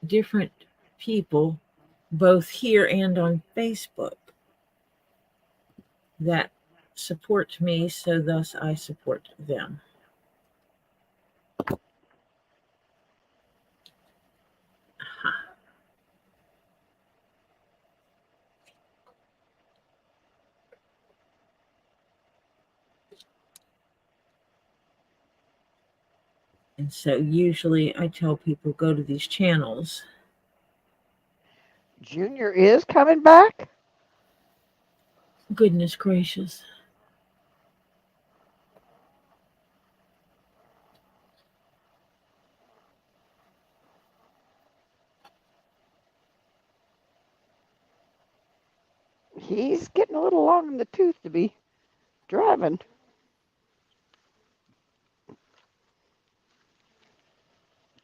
different people, both here and on Facebook, that support me, so thus I support them. And so usually I tell people go to these channels. Junior is coming back? Goodness gracious. He's getting a little long in the tooth to be driving.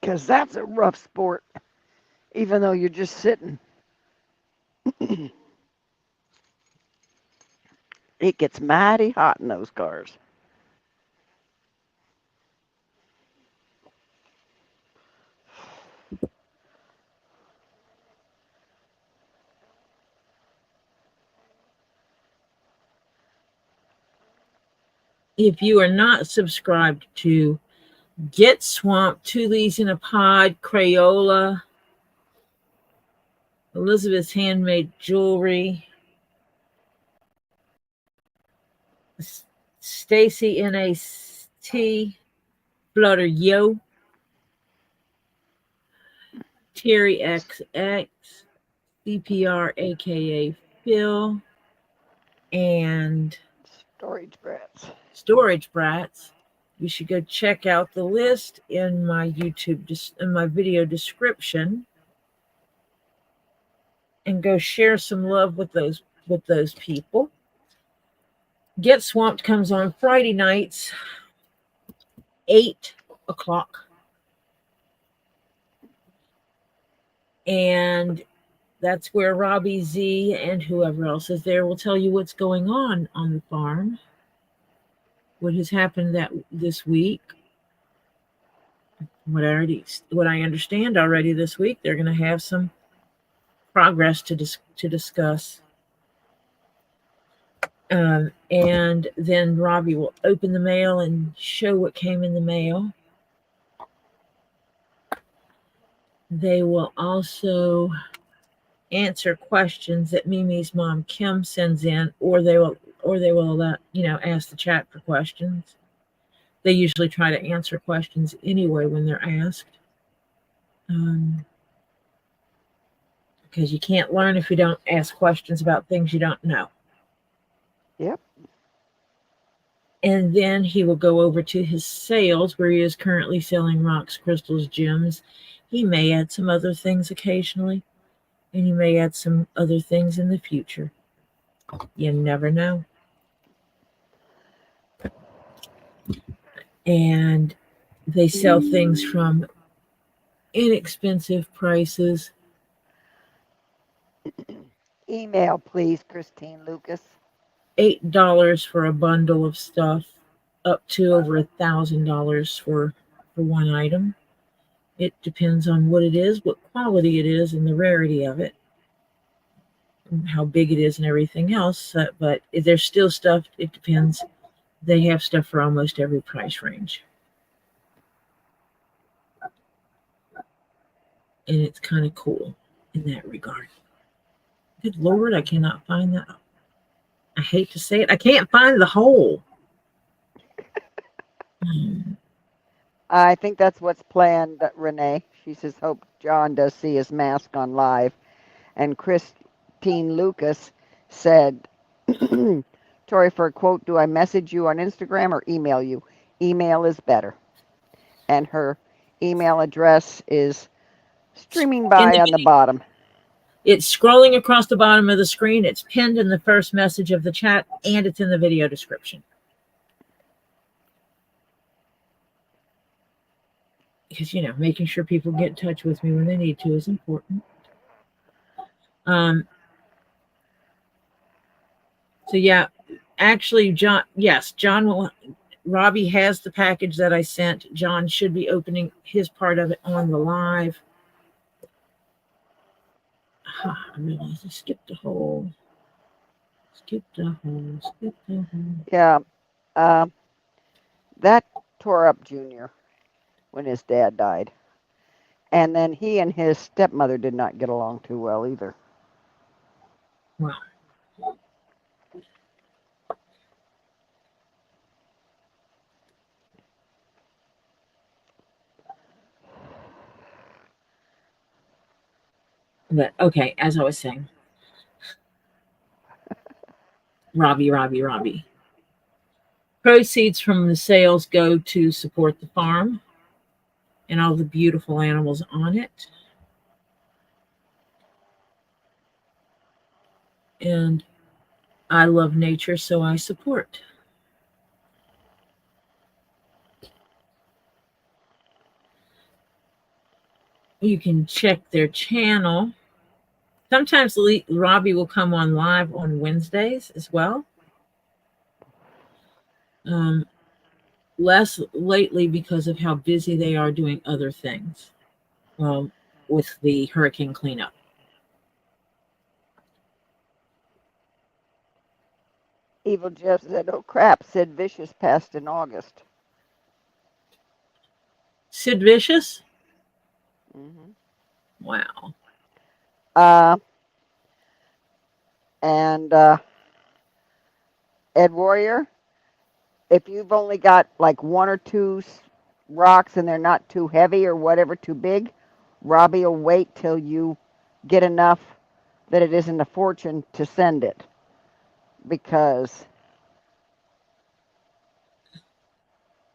because that's a rough sport, even though you're just sitting. It gets mighty hot in those cars. If you are not subscribed to Get Swamped, Two Leaves in a Pod, Crayola, Elizabeth's Handmade Jewelry, Stacy NAT, Flutter Yo, Terry XX, CPR aka Phil, and Storage Brats. You should go check out the list in my in my video description, and go share some love with those people. Get Swamped comes on Friday nights, 8 o'clock. And that's where Robbie Z and whoever else is there will tell you what's going on the farm, what has happened this week. What I understand already this week, they're going to have some progress to discuss. And then Robbie will open the mail and show what came in the mail. They will also answer questions that Mimi's mom Kim sends in, or they will ask the chat for questions. They usually try to answer questions anyway when they're asked, because you can't learn if you don't ask questions about things you don't know. Yep. And then he will go over to his sales, where he is currently selling rocks, crystals, gems. He may add some other things occasionally, and he may add some other things in the future. You never know. And they sell things from inexpensive prices. Email, please, Christine Lucas. $8 for a bundle of stuff, up to over $1,000 for one item. It depends on what it is, what quality it is, and the rarity of it, and how big it is and everything else. But if there's still stuff, it depends. They have stuff for almost every price range. And it's kind of cool in that regard. Good Lord, I cannot find that. I hate to say it. I can't find the hole. I think that's what's planned, Renee. She says, hope John does see his mask on live. And Christine Lucas said, Tori, for a quote, do I message you on Instagram or email you? Email is better. And her email address is streaming by on the bottom. It's scrolling across the bottom of the screen. It's pinned in the first message of the chat, and it's in the video description. Because, making sure people get in touch with me when they need to is important. So yeah, actually, Robbie has the package that I sent. John should be opening his part of it on the live. I realized I skipped a hole. Yeah. That tore up Junior when his dad died. And then he and his stepmother did not get along too well either. Wow. But okay, as I was saying, Robbie. Proceeds from the sales go to support the farm and all the beautiful animals on it. And I love nature, so I support. You can check their channel. Sometimes Robbie will come on live on Wednesdays as well. Less lately because of how busy they are doing other things with the hurricane cleanup. Evil Jeff said, "Oh crap, Sid Vicious passed in August." Sid Vicious? Mm-hmm. Wow. And Ed Warrior, if you've only got like one or two rocks and they're not too heavy or whatever, too big, Robbie will wait till you get enough that it isn't a fortune to send it, because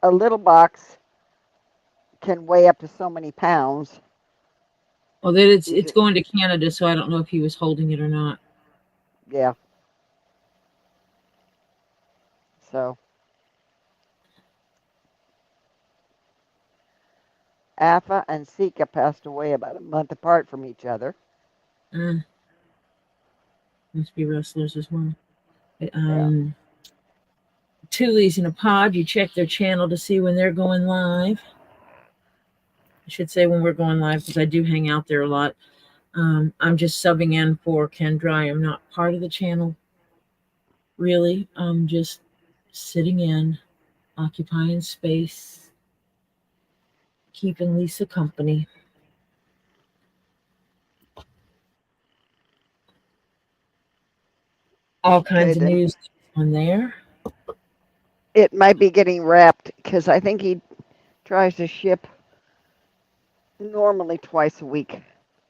a little box can weigh up to so many pounds. Well, then it's going to Canada, so I don't know if he was holding it or not. Yeah. So Afa and Sika passed away about a month apart from each other. Must be wrestlers as well. Yeah. Tuli's in a Pod. You check their channel to see when they're going live. I should say when we're going live because I do hang out there a lot. I'm just subbing in for Kendra. I am not part of the channel, really. I'm just sitting in, occupying space, keeping Lisa company. All kinds of news on there. It might be getting wrapped because I think he tries to ship normally twice a week.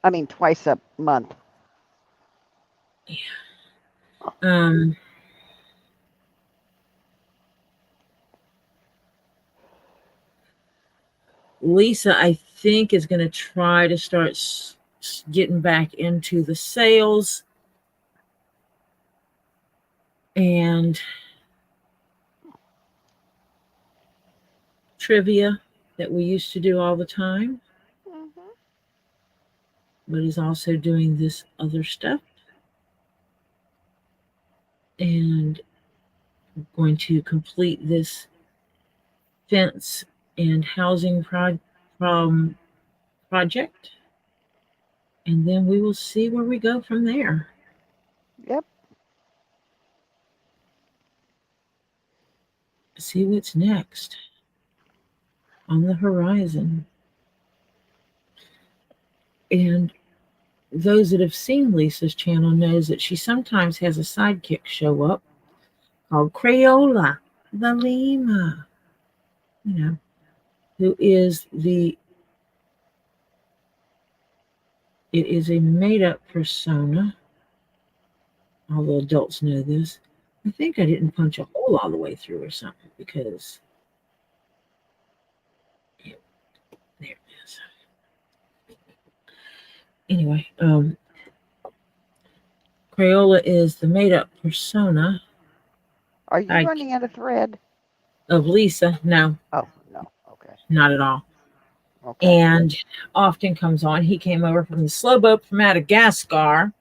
I mean, twice a month. Yeah. Lisa, I think, is going to try to start getting back into the sales and trivia that we used to do all the time. Mm-hmm. But he's also doing this other stuff. And going to complete this fence and housing project. And then we will see where we go from there. Yep. See what's next on the horizon. And those that have seen Lisa's channel knows that she sometimes has a sidekick show up called Crayola the Lima, who is it is a made-up persona, although adults know this. I think I didn't punch a hole all the way through or something because there it is. Anyway, Crayola is the made-up persona. Are you running out of thread? Of Lisa? No. Oh, no. Okay. Not at all. Okay. And often comes on. He came over from the slow boat from Madagascar.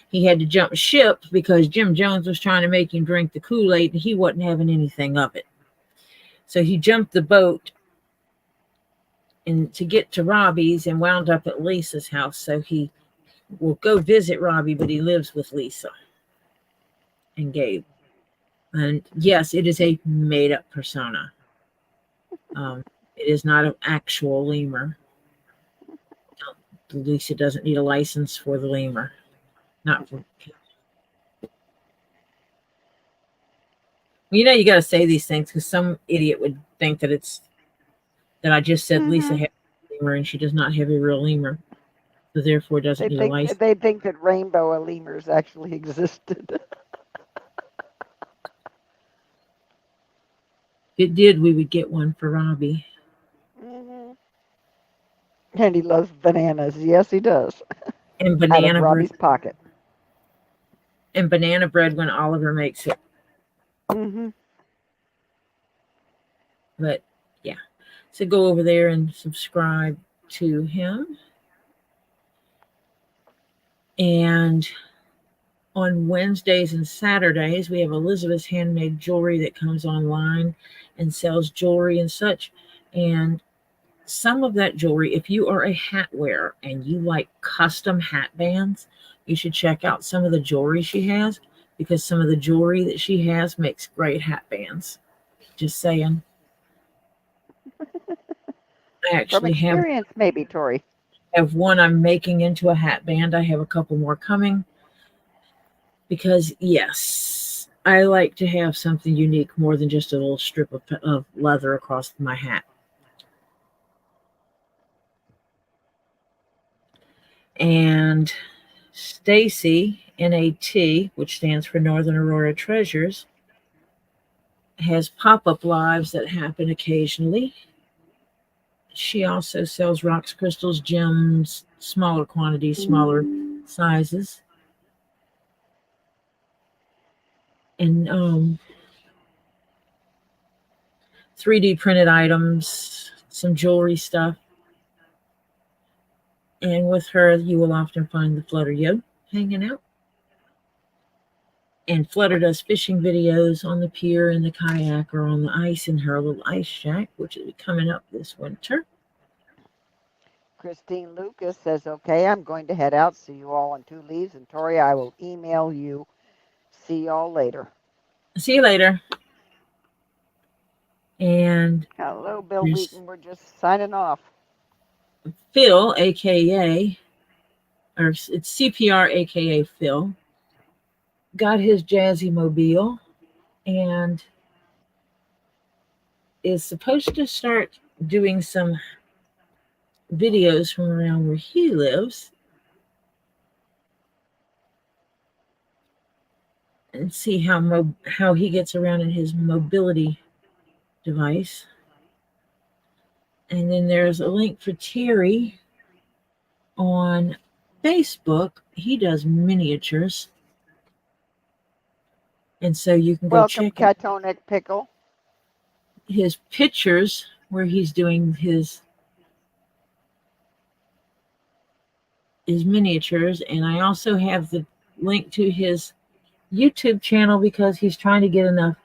He had to jump ship because Jim Jones was trying to make him drink the Kool-Aid and he wasn't having anything of it. So he jumped the boat and to get to Robbie's and wound up at Lisa's house. So he will go visit Robbie, but he lives with Lisa and Gabe. And yes, it is a made-up persona. It is not an actual lemur. Lisa doesn't need a license for the lemur. Not for. You got to say these things because some idiot would think that I just said Lisa has a lemur and she does not have a real lemur, so therefore doesn't need a license. They think that rainbow lemurs actually existed. If it did, we would get one for Robbie. Mm-hmm. And he loves bananas. Yes, he does. And banana out of Robbie's pocket. And banana bread when Oliver makes it. Mm-hmm. But yeah, so go over there and subscribe to him. And on Wednesdays and Saturdays, we have Elizabeth's Handmade Jewelry that comes online and sells jewelry and such. And some of that jewelry, if you are a hat wearer and you like custom hat bands, you should check out some of the jewelry she has, because some of the jewelry that she has makes great hat bands. Just saying. I From actually experience, maybe, Tori. have one I'm making into a hat band. I have a couple more coming because, yes, I like to have something unique more than just a little strip of leather across my hat. And Stacy, NAT, which stands for Northern Aurora Treasures, has pop-up lives that happen occasionally. She also sells rocks, crystals, gems, smaller quantities, smaller sizes. And 3D printed items, some jewelry stuff. And with her, you will often find the Flutter Yo hanging out. And Flutter does fishing videos on the pier, in the kayak, or on the ice in her little ice shack, which is coming up this winter. Christine Lucas says, okay, I'm going to head out. See you all on 2 Leaves. And Tori, I will email you. See y'all later. See you later. And Hello, Bill Wheaton. We're just signing off. Phil, aka, or it's CPR, aka Phil, got his Jazzy Mobile and is supposed to start doing some videos from around where he lives and see how he gets around in his mobility device. And then there's a link for Terry on Facebook. He does miniatures. And so you can go Welcome, check Catonic Pickle. his pictures where he's doing his miniatures. And I also have the link to his YouTube channel because he's trying to get enough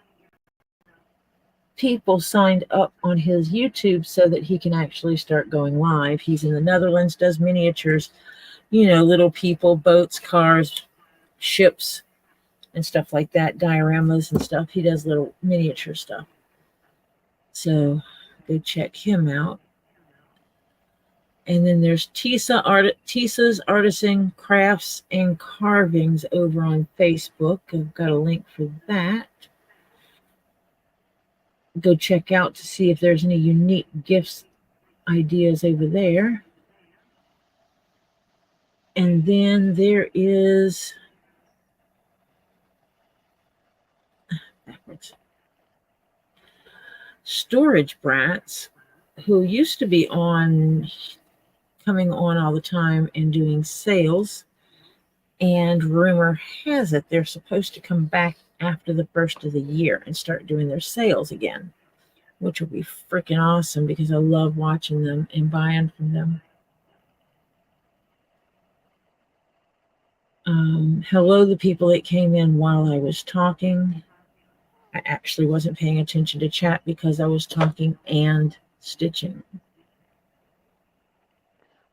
people signed up on his YouTube so that he can actually start going live. He's in the Netherlands, does miniatures, little people, boats, cars, ships, and stuff like that, dioramas and stuff. He does little miniature stuff. So go check him out. And then there's Tisa's Artisan Crafts and Carvings over on Facebook. I've got a link for that. Go check out to see if there's any unique gifts ideas over there. And then there is Storage Brats, who used to be coming on all the time and doing sales. And rumor has it they're supposed to come back after the first of the year and start doing their sales again, which will be freaking awesome because I love watching them and buying from them. Hello, the people that came in while I was talking. I actually wasn't paying attention to chat because I was talking and stitching.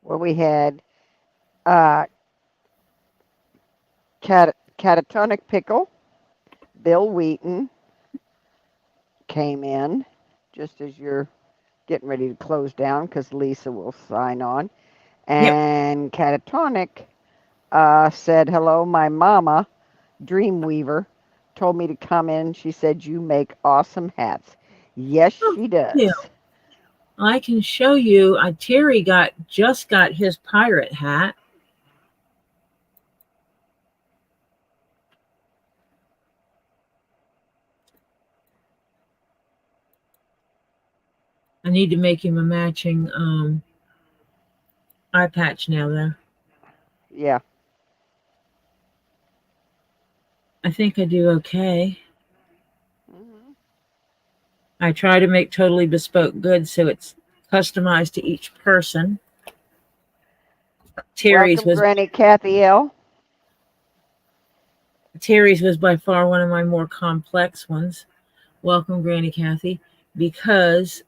Well, we had Catatonic Pickle, Bill Wheaton came in just as you're getting ready to close down because Lisa will sign on. And yep. Catatonic said, hello, my mama, Dreamweaver, told me to come in. She said, you make awesome hats. Yes, she does. Yeah. I can show you. Terry just got his pirate hat. I need to make him a matching eye patch now, though. Yeah. I think I do okay. Mm-hmm. I try to make totally bespoke goods so it's customized to each person. Terry's Welcome, Granny Kathy L. Terry's was by far one of my more complex ones. Welcome, Granny Kathy, because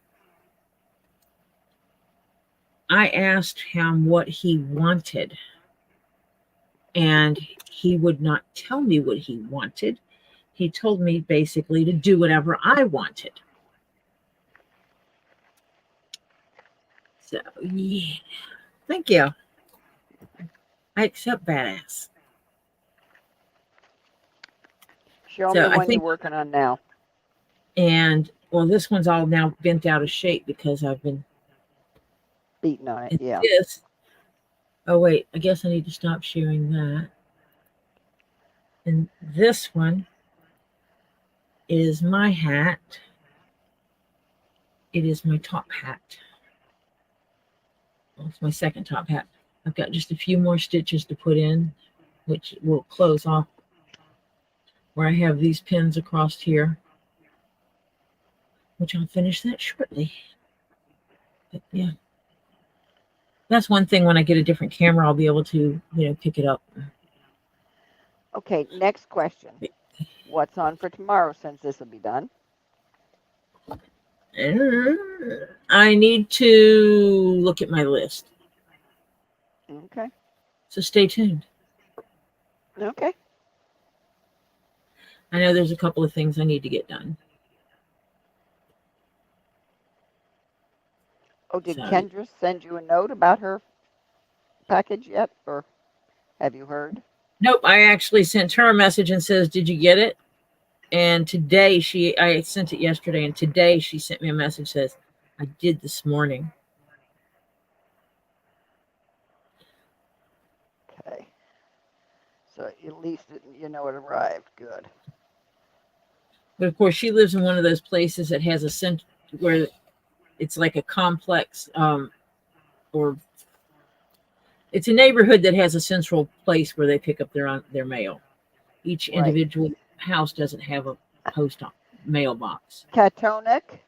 I asked him what he wanted, and he would not tell me what he wanted. He told me basically to do whatever I wanted. So, yeah. Thank you. I accept badass. Show So me I one you're think, working on now. and well, this one's all now bent out of shape because I've been Beating on it. at Yeah. this. Oh, wait, I guess I need to stop sharing that. And this one is my hat. It is my top hat. Well, it's my second top hat. I've got just a few more stitches to put in, which will close off where I have these pins across here, which I'll finish that shortly. But yeah, that's one thing. When I get a different camera, I'll be able to, pick it up. Okay, next question. What's on for tomorrow since this will be done? I need to look at my list. Okay. So stay tuned. Okay. I know there's a couple of things I need to get done. Oh, did So, Kendra send you a note about her package yet? Or have you heard? nope, I actually sent her a message and says, "Did you get it?" And today I sent it yesterday, and today she sent me a message says, "I did this morning." Okay. So at least you know it arrived. Good. But of course, she lives in one of those places that has a center where it's like a complex, or it's a neighborhood that has a central place where they pick up their mail. Each Right. individual house doesn't have a mailbox. Catonic,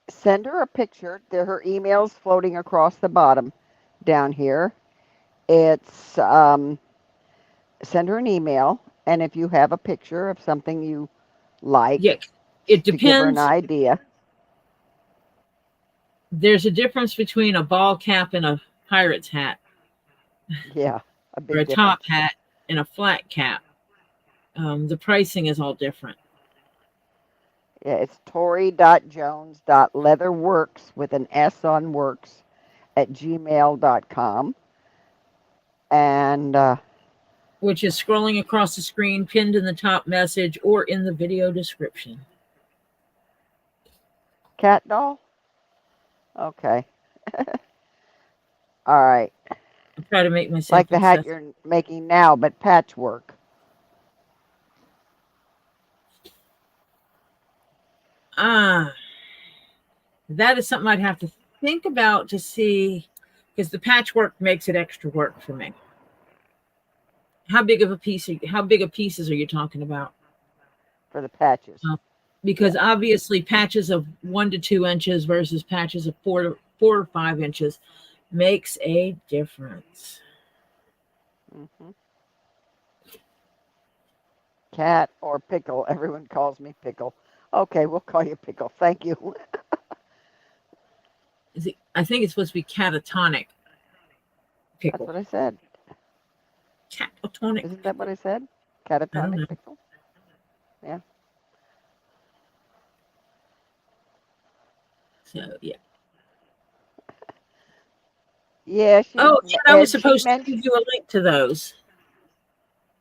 send her a picture. There, her email's floating across the bottom down here. It's send her an email, and if you have a picture of something you like, Yeah, it to give her an depends. idea. There's a difference between a ball cap and a pirate's hat, Yeah, a or big a difference. top hat and a flat cap. The pricing is all different. Yeah, it's Tori.Jones.Leatherworks with an S on works at gmail.com. And Which is scrolling across the screen, pinned in the top message, or in the video description. cat doll? Okay. All right. I'll try to make myself Like the hat accessible. you're making now, but patchwork. That is something I'd have to think about to see, because the patchwork makes it extra work for me. How big of a piece? How big of pieces are you talking about? For the patches. Because obviously patches of 1 to 2 inches versus patches of 4 or 5 inches makes a difference. Mm-hmm. Cat or Pickle. Everyone calls me Pickle. Okay, we'll call you Pickle. Thank you. I think it's supposed to be catatonic pickle. That's what I said. Catatonic. Isn't that what I said? I don't know. Catatonic Pickle? Yeah. So yeah. Yeah, Oh, I was supposed to give you a link to those.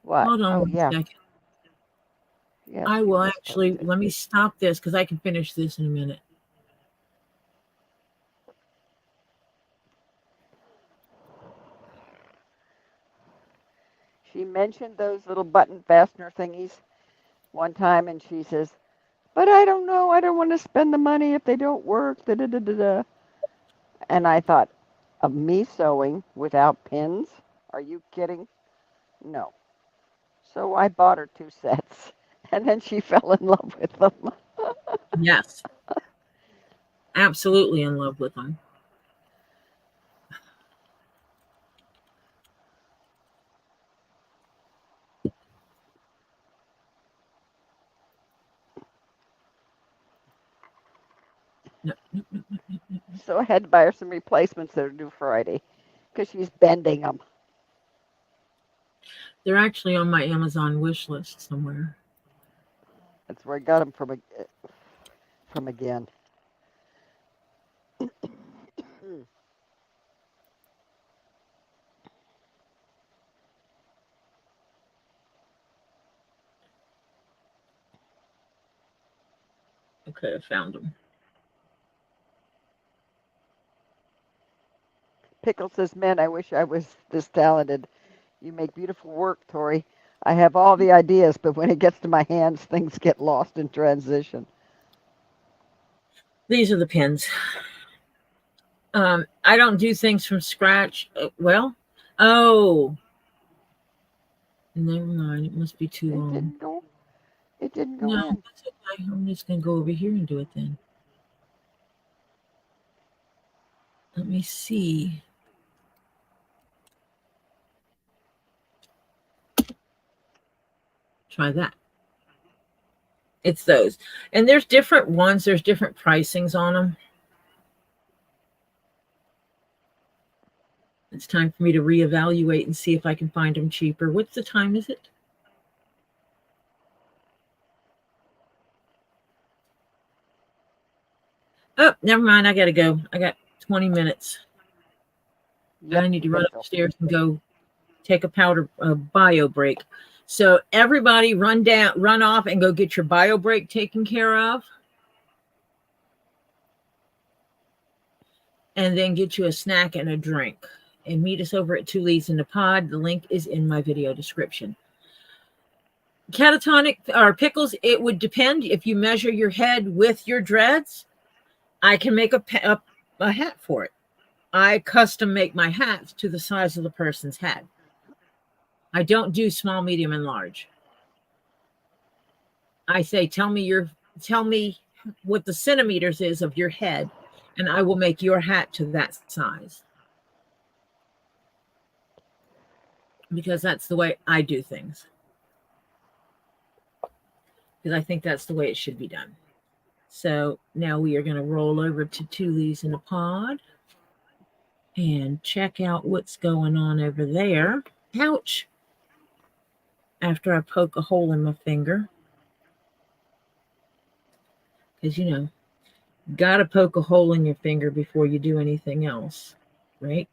What? Hold on Oh, one yeah. second. Yes, I you will were actually, supposed to. let me stop this because I can finish this in a minute. She mentioned those little button fastener thingies one time, and she says, but I don't know. I don't want to spend the money if they don't work. Da, da, da, da, da. And I thought, of me sewing without pins? Are you kidding? No. So I bought her 2 sets, and then she fell in love with them. Yes. Absolutely in love with them. So I had to buy her some replacements that are due Friday because she's bending them. They're actually on my Amazon wish list somewhere. That's where I got them from again. Okay, I found them. Pickle says, "Man, I wish I was this talented. You make beautiful work, Tori. I have all the ideas, but when it gets to my hands, things get lost in transition." These are the pins. I don't do things from scratch. Well, oh, never mind. It must be too It long. didn't go. It didn't go No, in. that's okay. I'm just going to go over here and do it then. Let me see. Try that. It's those. And there's different ones. There's different pricings on them. It's time for me to reevaluate and see if I can find them cheaper. What's the time is it? Oh, never mind. I got to go. I got 20 minutes. Yep, I need to you run gotta go. upstairs and go take a bio break. So everybody run off and go get your bio break taken care of. And then get you a snack and a drink. And meet us over at 2 Leads in the Pod. The link is in my video description. Catatonic or pickles, it would depend. If you measure your head with your dreads, I can make a hat for it. I custom make my hats to the size of the person's head. I don't do small, medium, and large. I say, tell me what the centimeters is of your head, and I will make your hat to that size. Because that's the way I do things. Because I think that's the way it should be done. So now we are going to roll over to 2 Leads in a Pod and check out what's going on over there. Ouch. After I poke a hole in my finger. Because, got to poke a hole in your finger before you do anything else, right?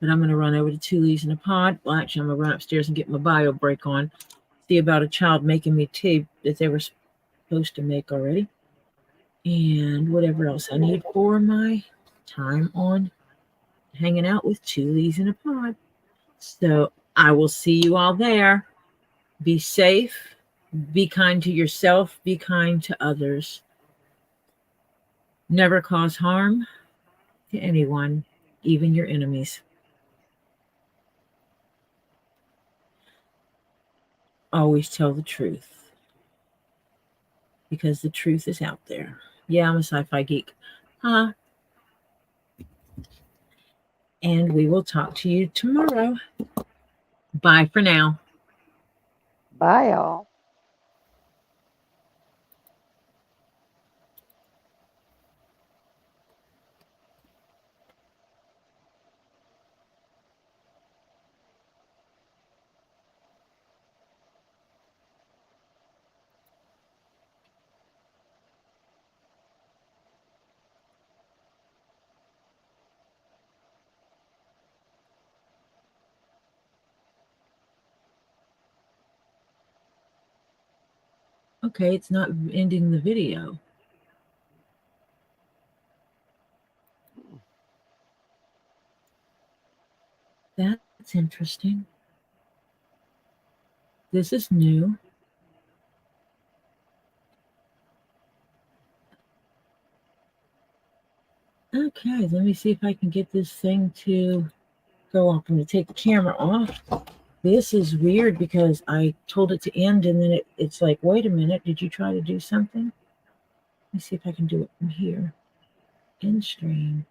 But I'm going to run over to 2 Leads in a Pod. Well, actually, I'm going to run upstairs and get my bio break on. See about a child making me tea that they were supposed to make already. And whatever else I need for my time on hanging out with 2 Leads in a Pod. So I will see you all there. Be safe. Be kind to yourself. Be kind to others. Never cause harm to anyone, even your enemies. Always tell the truth. Because the truth is out there. Yeah, I'm a sci-fi geek. Huh? And we will talk to you tomorrow. Bye for now. Bye, all. Okay, it's not ending the video. That's interesting. This is new. Okay, let me see if I can get this thing to go off. I'm going to take the camera off. This is weird because I told it to end and then it's like, wait a minute, did you try to do something? Let me see if I can do it from here. End stream.